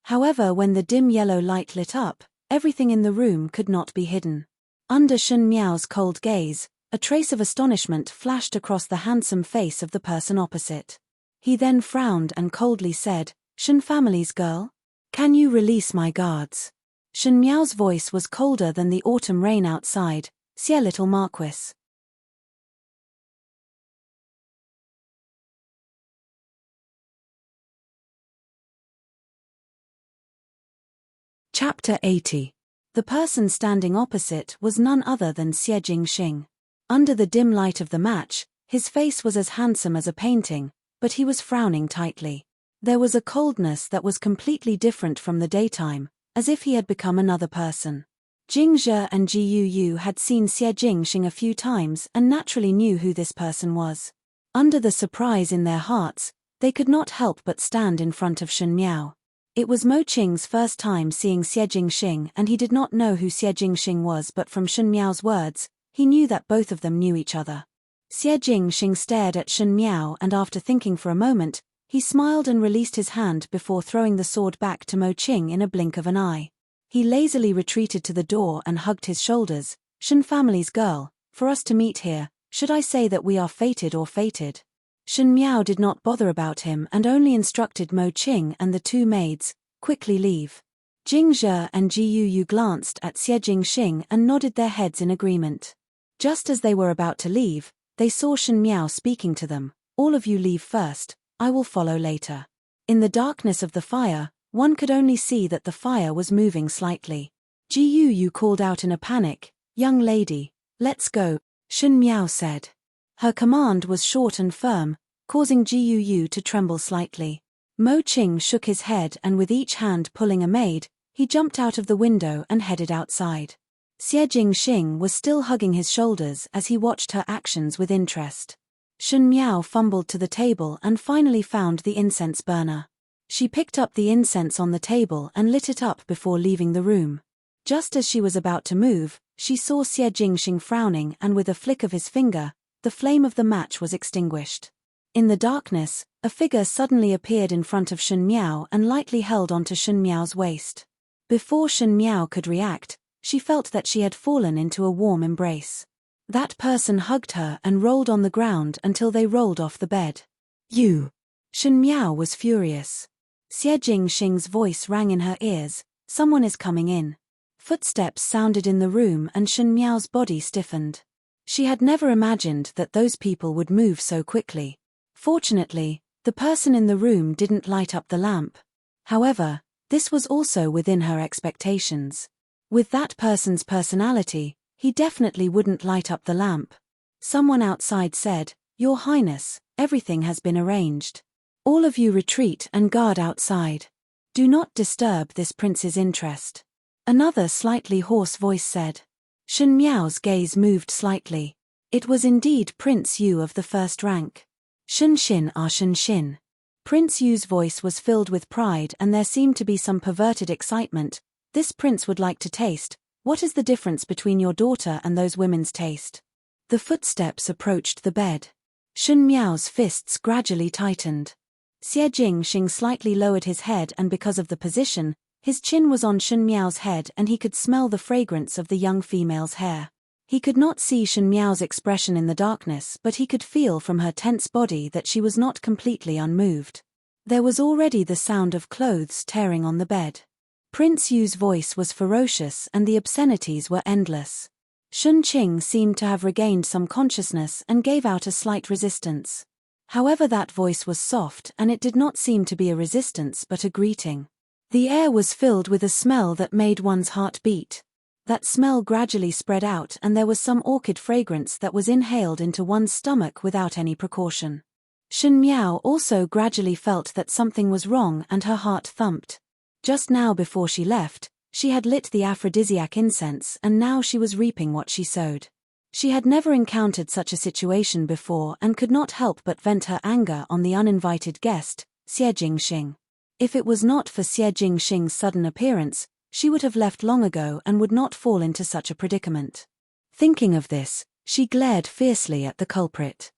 However, when the dim yellow light lit up, everything in the room could not be hidden. Under Shen Miao's cold gaze, a trace of astonishment flashed across the handsome face of the person opposite. He then frowned and coldly said, "Shen family's girl? Can you release my guards?" Shen Miao's voice was colder than the autumn rain outside. "Xie little Marquis." Chapter 80. The person standing opposite was none other than Xie Jingxing. Under the dim light of the match, his face was as handsome as a painting, but he was frowning tightly. There was a coldness that was completely different from the daytime, as if he had become another person. Jing Zhe and Ji Yu had seen Xie Jingxing a few times and naturally knew who this person was. Under the surprise in their hearts, they could not help but stand in front of Shen Miao. It was Mo Qing's first time seeing Xie Jingxing, and he did not know who Xie Jingxing was, but from Shen Miao's words, he knew that both of them knew each other. Xie Jingxing stared at Shen Miao, and after thinking for a moment, he smiled and released his hand before throwing the sword back to Mo Qing in a blink of an eye. He lazily retreated to the door and hugged his shoulders. "Shen family's girl, for us to meet here, should I say that we are fated or fated?" Shen Miao did not bother about him and only instructed Mo Qing and the 2 maids, "Quickly leave." Jing Zhe and Ji Yu glanced at Xie Jingxing and nodded their heads in agreement. Just as they were about to leave, they saw Shen Miao speaking to them. "All of you leave first, I will follow later." In the darkness of the fire, one could only see that the fire was moving slightly. Ji Yu called out in a panic, "Young lady, let's go," Shen Miao said. Her command was short and firm, causing Ji Yu to tremble slightly. Mo Qing shook his head, and with each hand pulling a maid, he jumped out of the window and headed outside. Xie Jingxing was still hugging his shoulders as he watched her actions with interest. Shen Miao fumbled to the table and finally found the incense burner. She picked up the incense on the table and lit it up before leaving the room. Just as she was about to move, she saw Xie Jingxing frowning, and with a flick of his finger, the flame of the match was extinguished. In the darkness, a figure suddenly appeared in front of Shen Miao and lightly held onto Shen Miao's waist. Before Shen Miao could react, she felt that she had fallen into a warm embrace. That person hugged her and rolled on the ground until they rolled off the bed. You! Shen Miao was furious. Xie Jingxing's voice rang in her ears, someone is coming in. Footsteps sounded in the room and Shen Miao's body stiffened. She had never imagined that those people would move so quickly. Fortunately, the person in the room didn't light up the lamp. However, this was also within her expectations. With that person's personality, he definitely wouldn't light up the lamp. Someone outside said, "Your Highness, everything has been arranged. All of you retreat and guard outside. Do not disturb this prince's interest." Another slightly hoarse voice said. Shen Miao's gaze moved slightly. It was indeed Prince Yu of the first rank. Shen Xin ah Shen Xin. Prince Yu's voice was filled with pride and there seemed to be some perverted excitement. This prince would like to taste. What is the difference between your daughter and those women's taste? The footsteps approached the bed. Shen Miao's fists gradually tightened. Xie Jingxing slightly lowered his head and because of the position, his chin was on Shen Miao's head and he could smell the fragrance of the young female's hair. He could not see Shen Miao's expression in the darkness but he could feel from her tense body that she was not completely unmoved. There was already the sound of clothes tearing on the bed. Prince Yu's voice was ferocious and the obscenities were endless. Shun Qing seemed to have regained some consciousness and gave out a slight resistance. However, that voice was soft and it did not seem to be a resistance but a greeting. The air was filled with a smell that made one's heart beat. That smell gradually spread out and there was some orchid fragrance that was inhaled into one's stomach without any precaution. Shen Miao also gradually felt that something was wrong and her heart thumped. Just now before she left, she had lit the aphrodisiac incense and now she was reaping what she sowed. She had never encountered such a situation before and could not help but vent her anger on the uninvited guest, Xie Jingxing. If it was not for Xie Jingxing's sudden appearance, she would have left long ago and would not fall into such a predicament. Thinking of this, she glared fiercely at the culprit.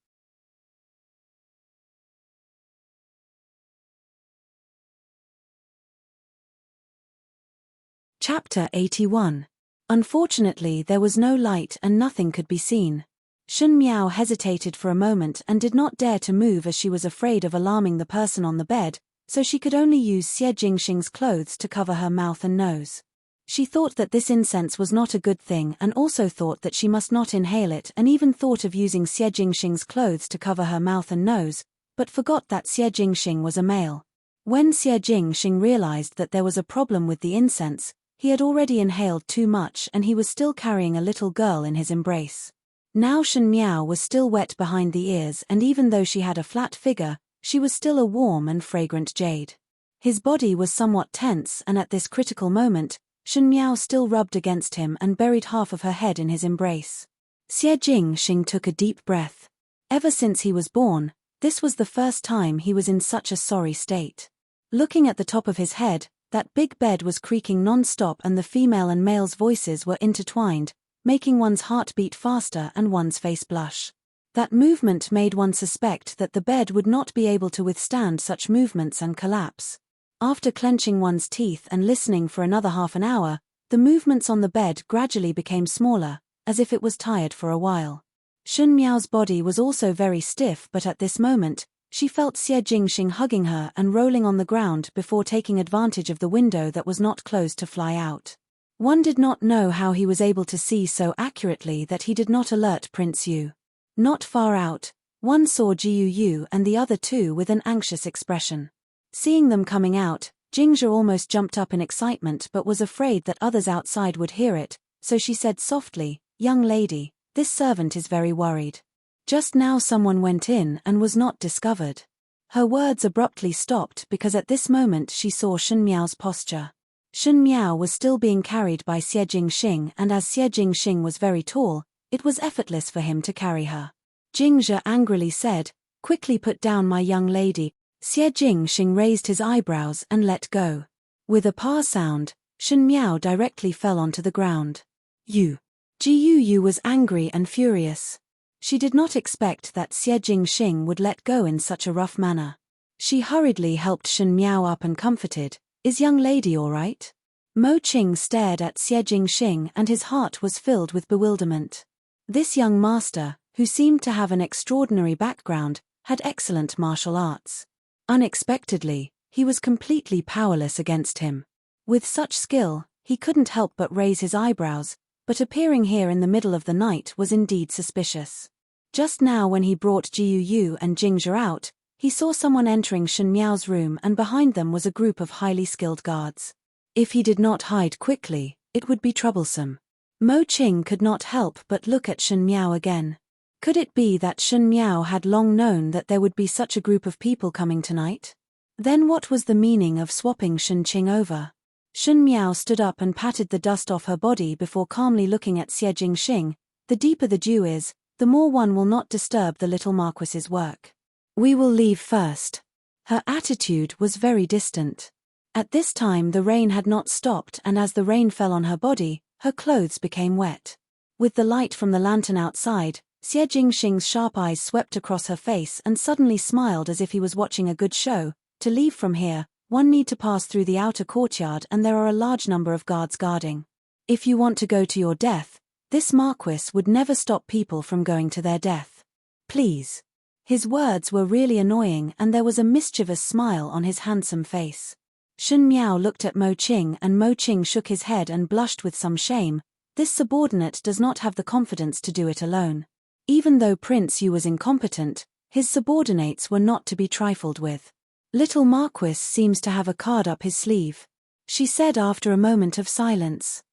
Chapter 81. Unfortunately, there was no light and nothing could be seen. Shen Miao hesitated for a moment and did not dare to move as she was afraid of alarming the person on the bed, so she could only use Xie Jingxing's clothes to cover her mouth and nose. She thought that this incense was not a good thing and also thought that she must not inhale it and even thought of using Xie Jingxing's clothes to cover her mouth and nose, but forgot that Xie Jingxing was a male. When Xie Jingxing realized that there was a problem with the incense, he had already inhaled too much and he was still carrying a little girl in his embrace. Now Shen Miao was still wet behind the ears and even though she had a flat figure, she was still a warm and fragrant jade. His body was somewhat tense and at this critical moment, Shen Miao still rubbed against him and buried half of her head in his embrace. Xie Jingxing took a deep breath. Ever since he was born, this was the first time he was in such a sorry state. Looking at the top of his head, that big bed was creaking non-stop and the female and male's voices were intertwined, making one's heart beat faster and one's face blush. That movement made one suspect that the bed would not be able to withstand such movements and collapse. After clenching one's teeth and listening for another half an hour, the movements on the bed gradually became smaller, as if it was tired for a while. Shen Miao's body was also very stiff but at this moment, she felt Xie Jingxing hugging her and rolling on the ground before taking advantage of the window that was not closed to fly out. One did not know how he was able to see so accurately that he did not alert Prince Yu. Not far out, one saw Jiu Yu and the other two with an anxious expression. Seeing them coming out, Jingzhe almost jumped up in excitement but was afraid that others outside would hear it, so she said softly, "Young lady, this servant is very worried. Just now someone went in and was not discovered." Her words abruptly stopped because at this moment she saw Shen Miao's posture. Shen Miao was still being carried by Xie Jingxing and as Xie Jingxing was very tall, it was effortless for him to carry her. Jingzhe angrily said, "Quickly put down my young lady." Xie Jingxing raised his eyebrows and let go. With a pa sound, Shen Miao directly fell onto the ground. Jiu Yu was angry and furious. She did not expect that Xie Jingxing would let go in such a rough manner. She hurriedly helped Shen Miao up and comforted, "Is young lady all right?" Mo Qing stared at Xie Jingxing and his heart was filled with bewilderment. This young master, who seemed to have an extraordinary background, had excellent martial arts. Unexpectedly, he was completely powerless against him. With such skill, he couldn't help but raise his eyebrows, but appearing here in the middle of the night was indeed suspicious. Just now when he brought Jiu and Jingzhe out, he saw someone entering Shen Miao's room and behind them was a group of highly skilled guards. If he did not hide quickly, it would be troublesome. Mo Qing could not help but look at Shen Miao again. Could it be that Shen Miao had long known that there would be such a group of people coming tonight? Then what was the meaning of swapping Shen Qing over? Shen Miao stood up and patted the dust off her body before calmly looking at Xie Jingxing. The deeper the dew is, the more one will not disturb the little Marquis's work. We will leave first. Her attitude was very distant. At this time the rain had not stopped and as the rain fell on her body, her clothes became wet. With the light from the lantern outside, Xie Jingxing's sharp eyes swept across her face and suddenly smiled as if he was watching a good show. To leave from here, one need to pass through the outer courtyard and there are a large number of guards guarding. If you want to go to your death, this Marquis would never stop people from going to their death. Please. His words were really annoying and there was a mischievous smile on his handsome face. Shen Miao looked at Mo Qing and Mo Qing shook his head and blushed with some shame. This subordinate does not have the confidence to do it alone. Even though Prince Yu was incompetent, his subordinates were not to be trifled with. Little Marquis seems to have a card up his sleeve, she said after a moment of silence.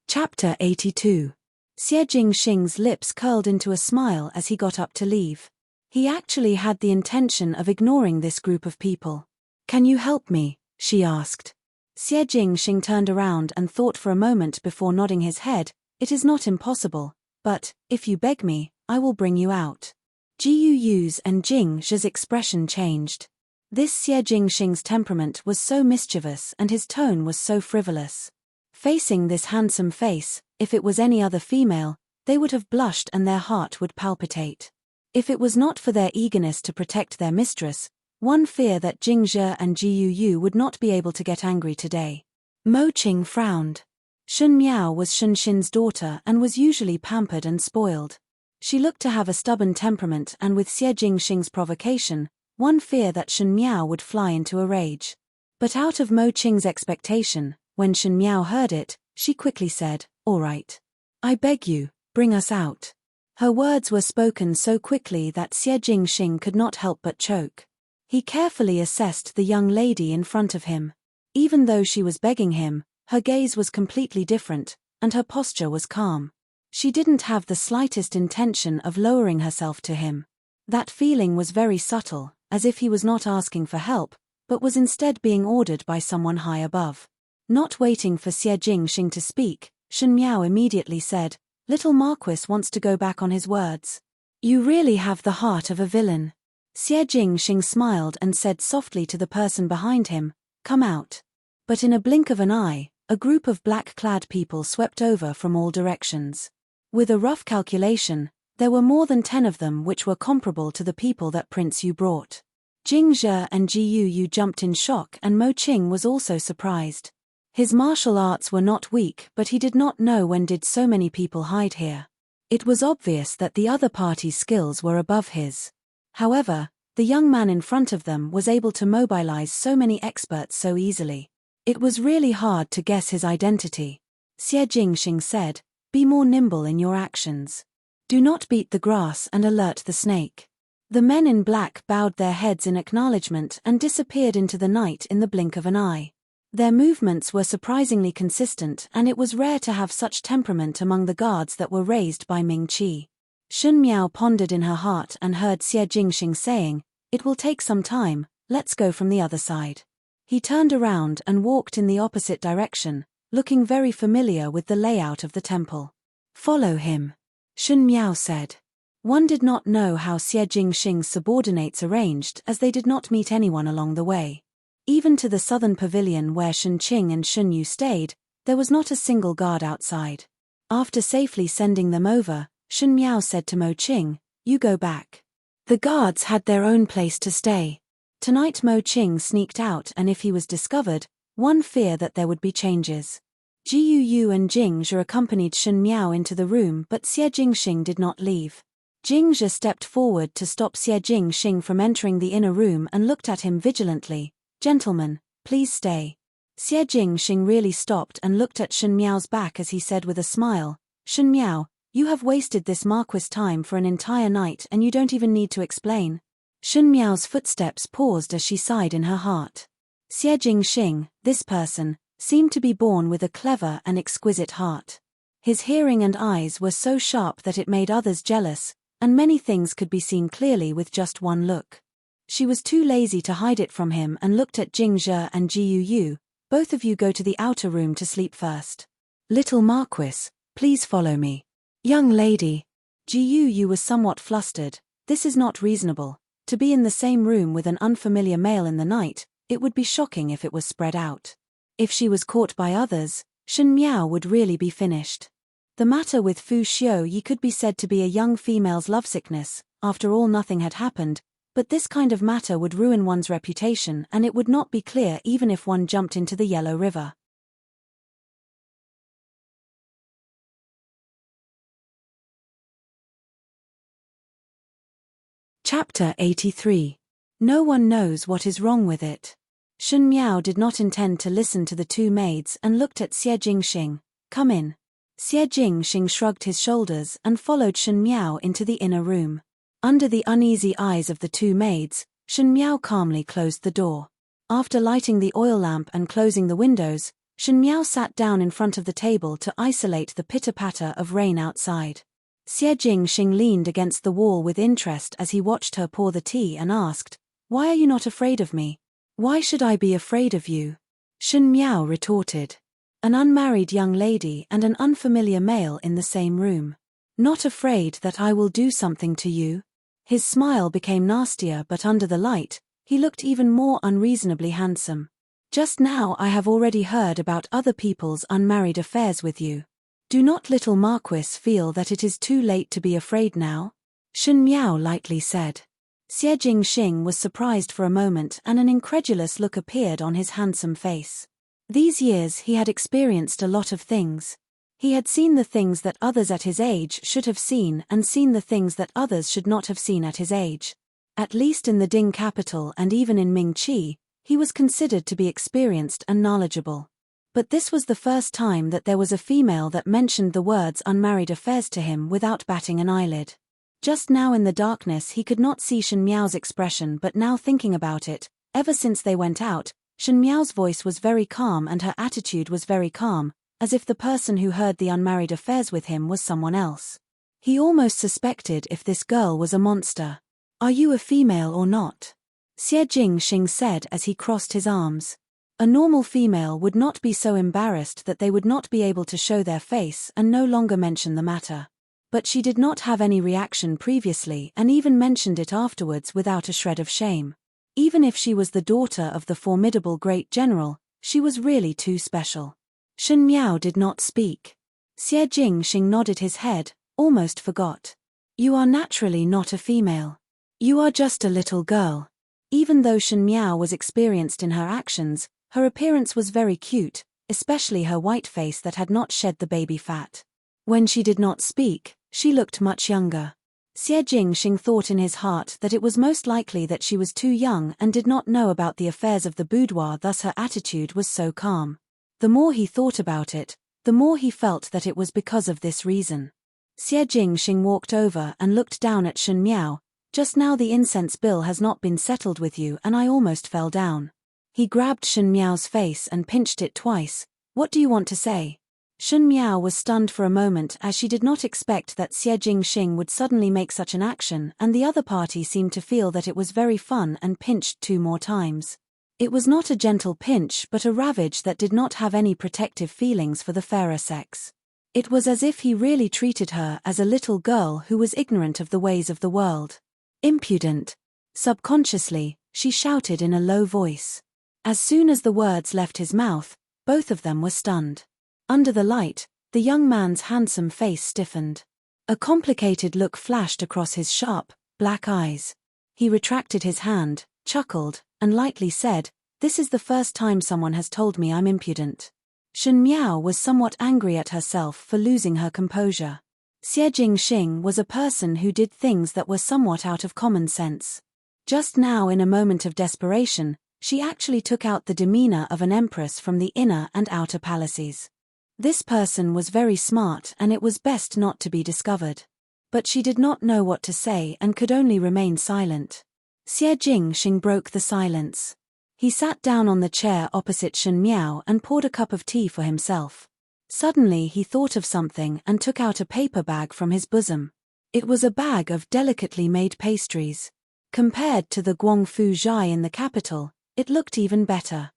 Chapter 82. Xie Jingxing's lips curled into a smile as he got up to leave. He actually had the intention of ignoring this group of people. Can you help me? She asked. Xie Jingxing turned around and thought for a moment before nodding his head. It is not impossible, but, if you beg me, I will bring you out. Jiu Yu's and Jingzhe's expression changed. This Xie Jingxing's temperament was so mischievous and his tone was so frivolous. Facing this handsome face, if it was any other female, they would have blushed and their heart would palpitate. If it was not for their eagerness to protect their mistress, one fear that Jingzhe and Jiu Yu would not be able to get angry today. Mo Qing frowned. Shen Miao was Shen Xin's daughter and was usually pampered and spoiled. She looked to have a stubborn temperament and with Xie Jingxing's provocation, one fear that Shen Miao would fly into a rage. But out of Mo Qing's expectation, when Shen Miao heard it, she quickly said, "All right. I beg you, bring us out." Her words were spoken so quickly that Xie Jingxing could not help but choke. He carefully assessed the young lady in front of him. Even though she was begging him, her gaze was completely different, and her posture was calm. She didn't have the slightest intention of lowering herself to him. That feeling was very subtle, as if he was not asking for help, but was instead being ordered by someone high above. Not waiting for Xie Jingxing to speak, Shen Miao immediately said, "Little Marquis wants to go back on his words. You really have the heart of a villain." Xie Jingxing smiled and said softly to the person behind him, "Come out." But in a blink of an eye, a group of black-clad people swept over from all directions. With a rough calculation, there were more than 10 of them which were comparable to the people that Prince Yu brought. Jingzhe and Jiu Yu jumped in shock and Mo Qing was also surprised. His martial arts were not weak but he did not know when did so many people hide here. It was obvious that the other party's skills were above his. However, the young man in front of them was able to mobilize so many experts so easily. It was really hard to guess his identity. Xie Jingxing said, "Be more nimble in your actions. Do not beat the grass and alert the snake." The men in black bowed their heads in acknowledgement and disappeared into the night in the blink of an eye. Their movements were surprisingly consistent and it was rare to have such temperament among the guards that were raised by Ming Qi. Shen Miao pondered in her heart and heard Xie Jingxing saying, "It will take some time, let's go from the other side." He turned around and walked in the opposite direction, looking very familiar with the layout of the temple. "Follow him," Shen Miao said. One did not know how Xie Jingxing's subordinates arranged as they did not meet anyone along the way. Even to the southern pavilion where Shen Qing and Shen Yu stayed, there was not a single guard outside. After safely sending them over, Shen Miao said to Mo Qing, "You go back." The guards had their own place to stay. Tonight Mo Qing sneaked out, and if he was discovered, one fear that there would be changes. Jiu Yu and Jingzhe accompanied Shen Miao into the room, but Xie Jingxing did not leave. Jingzhe stepped forward to stop Xie Jingxing from entering the inner room and looked at him vigilantly. "Gentlemen, please stay." Xie Jingxing really stopped and looked at Shen Miao's back as he said with a smile, "Shen Miao, you have wasted this Marquis' time for an entire night and you don't even need to explain." Shen Miao's footsteps paused as she sighed in her heart. Xie Jingxing, this person, seemed to be born with a clever and exquisite heart. His hearing and eyes were so sharp that it made others jealous, and many things could be seen clearly with just one look. She was too lazy to hide it from him and looked at Jingzhe and Jiu Yu. "Both of you go to the outer room to sleep first. Little Marquis, please follow me." "Young lady." Jiu Yu was somewhat flustered. This is not reasonable. To be in the same room with an unfamiliar male in the night, it would be shocking if it was spread out. If she was caught by others, Shen Miao would really be finished. The matter with Fu Xiuyi could be said to be a young female's lovesickness. After all, nothing had happened, but this kind of matter would ruin one's reputation, and it would not be clear even if one jumped into the Yellow River. Chapter 83. No one knows what is wrong with it. Shen Miao did not intend to listen to the two maids and looked at Xie Jingxing. "Come in." Xie Jingxing shrugged his shoulders and followed Shen Miao into the inner room. Under the uneasy eyes of the two maids, Shen Miao calmly closed the door. After lighting the oil lamp and closing the windows, Shen Miao sat down in front of the table to isolate the pitter-patter of rain outside. Xie Jingxing leaned against the wall with interest as he watched her pour the tea and asked, "Why are you not afraid of me?" "Why should I be afraid of you?" Shen Miao retorted. An unmarried young lady and an unfamiliar male in the same room. "Not afraid that I will do something to you?" His smile became nastier, but under the light, he looked even more unreasonably handsome. "Just now I have already heard about other people's unmarried affairs with you. Do not little Marquis feel that it is too late to be afraid now?" Shen Miao lightly said. Xie Jingxing was surprised for a moment and an incredulous look appeared on his handsome face. These years he had experienced a lot of things. He had seen the things that others at his age should have seen and seen the things that others should not have seen at his age. At least in the Ding capital and even in Mingqi, he was considered to be experienced and knowledgeable. But this was the first time that there was a female that mentioned the words unmarried affairs to him without batting an eyelid. Just now in the darkness he could not see Shen Miao's expression, but now thinking about it, ever since they went out, Shen Miao's voice was very calm and her attitude was very calm, as if the person who heard the unmarried affairs with him was someone else. He almost suspected if this girl was a monster. "Are you a female or not?" Xie Jingxing said as he crossed his arms. A normal female would not be so embarrassed that they would not be able to show their face and no longer mention the matter. But she did not have any reaction previously and even mentioned it afterwards without a shred of shame. Even if she was the daughter of the formidable great general, she was really too special. Shen Miao did not speak. Xie Jingxing nodded his head, almost forgot. "You are naturally not a female. You are just a little girl." Even though Shen Miao was experienced in her actions, her appearance was very cute, especially her white face that had not shed the baby fat. When she did not speak, she looked much younger. Xie Jingxing thought in his heart that it was most likely that she was too young and did not know about the affairs of the boudoir, thus her attitude was so calm. The more he thought about it, the more he felt that it was because of this reason. Xie Jingxing walked over and looked down at Shen Miao. "Just now the incense bill has not been settled with you and I almost fell down." He grabbed Shen Miao's face and pinched it twice. "What do you want to say?" Shen Miao was stunned for a moment as she did not expect that Xie Jingxing would suddenly make such an action, and the other party seemed to feel that it was very fun and pinched 2 more times. It was not a gentle pinch but a ravage that did not have any protective feelings for the fairer sex. It was as if he really treated her as a little girl who was ignorant of the ways of the world. "Impudent!" Subconsciously, she shouted in a low voice. As soon as the words left his mouth, both of them were stunned. Under the light, the young man's handsome face stiffened. A complicated look flashed across his sharp, black eyes. He retracted his hand, chuckled, and lightly said, "This is the first time someone has told me I'm impudent." Shen Miao was somewhat angry at herself for losing her composure. Xie Jingxing was a person who did things that were somewhat out of common sense. Just now, in a moment of desperation, she actually took out the demeanor of an empress from the inner and outer palaces. This person was very smart and it was best not to be discovered. But she did not know what to say and could only remain silent. Xie Jingxing broke the silence. He sat down on the chair opposite Shen Miao and poured a cup of tea for himself. Suddenly he thought of something and took out a paper bag from his bosom. It was a bag of delicately made pastries. Compared to the Guangfu Zhai in the capital, it looked even better.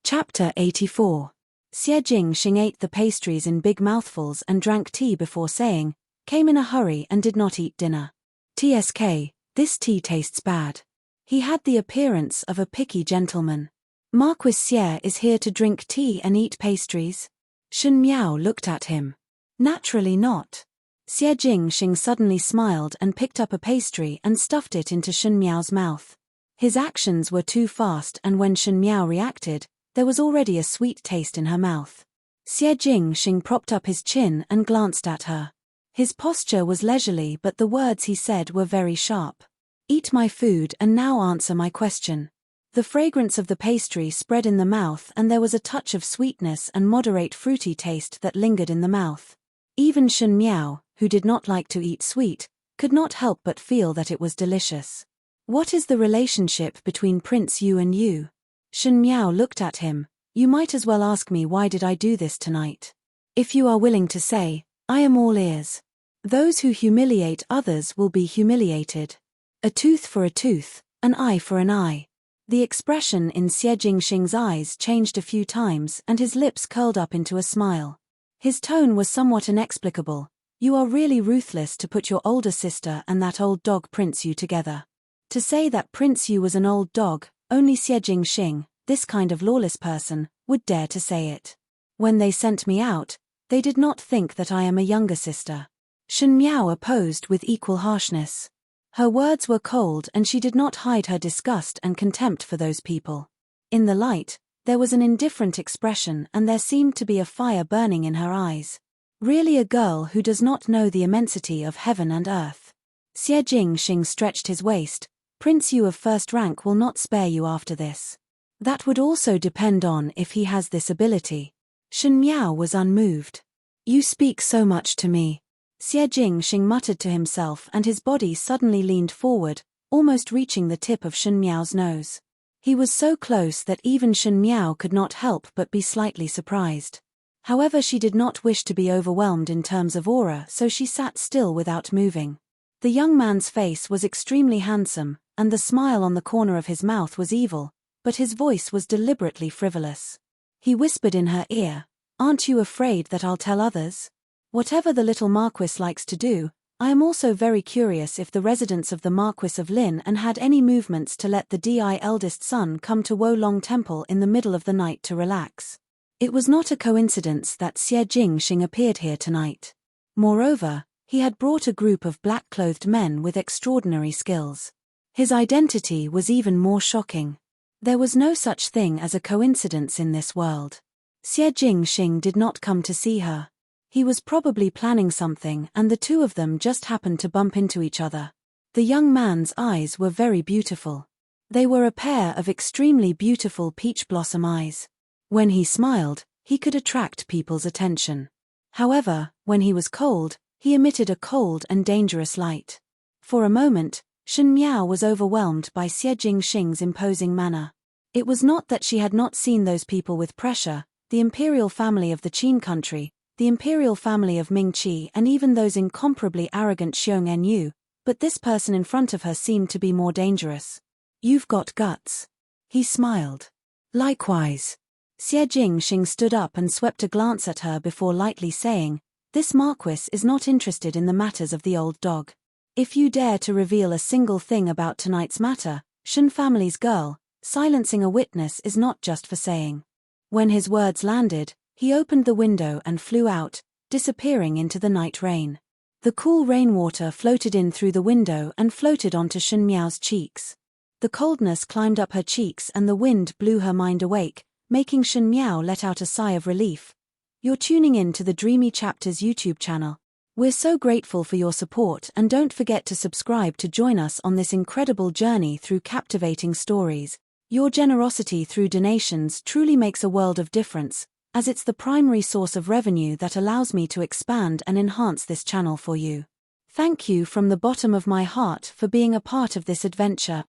Chapter 84. Xie Jingxing ate the pastries in big mouthfuls and drank tea before saying, "Came in a hurry and did not eat dinner. TSK, this tea tastes bad." He had the appearance of a picky gentleman. "Marquis Xie is here to drink tea and eat pastries?" Shen Miao looked at him. "Naturally not." Xie Jingxing suddenly smiled and picked up a pastry and stuffed it into Shen Miao's mouth. His actions were too fast, and when Shen Miao reacted, there was already a sweet taste in her mouth. Xie Jingxing propped up his chin and glanced at her. His posture was leisurely, but the words he said were very sharp. "Eat my food and now answer my question." The fragrance of the pastry spread in the mouth and there was a touch of sweetness and moderate fruity taste that lingered in the mouth. Even Shen Miao, who did not like to eat sweet, could not help but feel that it was delicious. "What is the relationship between Prince Yu and you?" Shen Miao looked at him. "You might as well ask me why did I do this tonight. If you are willing to say, I am all ears." Those who humiliate others will be humiliated. A tooth for a tooth, an eye for an eye. The expression in Xie Jingxing's eyes changed a few times and his lips curled up into a smile. His tone was somewhat inexplicable. "You are really ruthless to put your older sister and that old dog Prince Yu together." To say that Prince Yu was an old dog, only Xie Jingxing, this kind of lawless person, would dare to say it. "When they sent me out, they did not think that I am a younger sister." Shen Miao opposed with equal harshness. Her words were cold and she did not hide her disgust and contempt for those people. In the light, there was an indifferent expression and there seemed to be a fire burning in her eyes. Really a girl who does not know the immensity of heaven and earth. Xie Jingxing stretched his waist. "Prince Yu of first rank will not spare you after this." "That would also depend on if he has this ability." Shen Miao was unmoved. "You speak so much to me." Xie Jingxing muttered to himself and his body suddenly leaned forward, almost reaching the tip of Shen Miao's nose. He was so close that even Shen Miao could not help but be slightly surprised. However, she did not wish to be overwhelmed in terms of aura, so she sat still without moving. The young man's face was extremely handsome, and the smile on the corner of his mouth was evil, but his voice was deliberately frivolous. He whispered in her ear, "Aren't you afraid that I'll tell others? Whatever the little Marquis likes to do, I am also very curious if the residents of the Marquis of Lin and had any movements to let the Di eldest son come to Wolong Temple in the middle of the night to relax." It was not a coincidence that Xie Jingxing appeared here tonight. Moreover, he had brought a group of black-clothed men with extraordinary skills. His identity was even more shocking. There was no such thing as a coincidence in this world. Xie Jingxing did not come to see her. He was probably planning something and the two of them just happened to bump into each other. The young man's eyes were very beautiful. They were a pair of extremely beautiful peach blossom eyes. When he smiled, he could attract people's attention. However, when he was cold, he emitted a cold and dangerous light. For a moment, Shen Miao was overwhelmed by Xie Jingxing's imposing manner. It was not that she had not seen those people with pressure, the imperial family of the Qin country, the imperial family of Ming Qi and even those incomparably arrogant Xiong Nu, but this person in front of her seemed to be more dangerous. "You've got guts." He smiled. "Likewise." Xie Jingxing stood up and swept a glance at her before lightly saying, "This Marquis is not interested in the matters of the old dog. If you dare to reveal a single thing about tonight's matter, Shen family's girl, silencing a witness is not just for saying." When his words landed, he opened the window and flew out, disappearing into the night rain. The cool rainwater floated in through the window and floated onto Shen Miao's cheeks. The coldness climbed up her cheeks and the wind blew her mind awake, making Shen Miao let out a sigh of relief. You're tuning in to the Dreamy Chapters YouTube channel. We're so grateful for your support, and don't forget to subscribe to join us on this incredible journey through captivating stories. Your generosity through donations truly makes a world of difference, as it's the primary source of revenue that allows me to expand and enhance this channel for you. Thank you from the bottom of my heart for being a part of this adventure.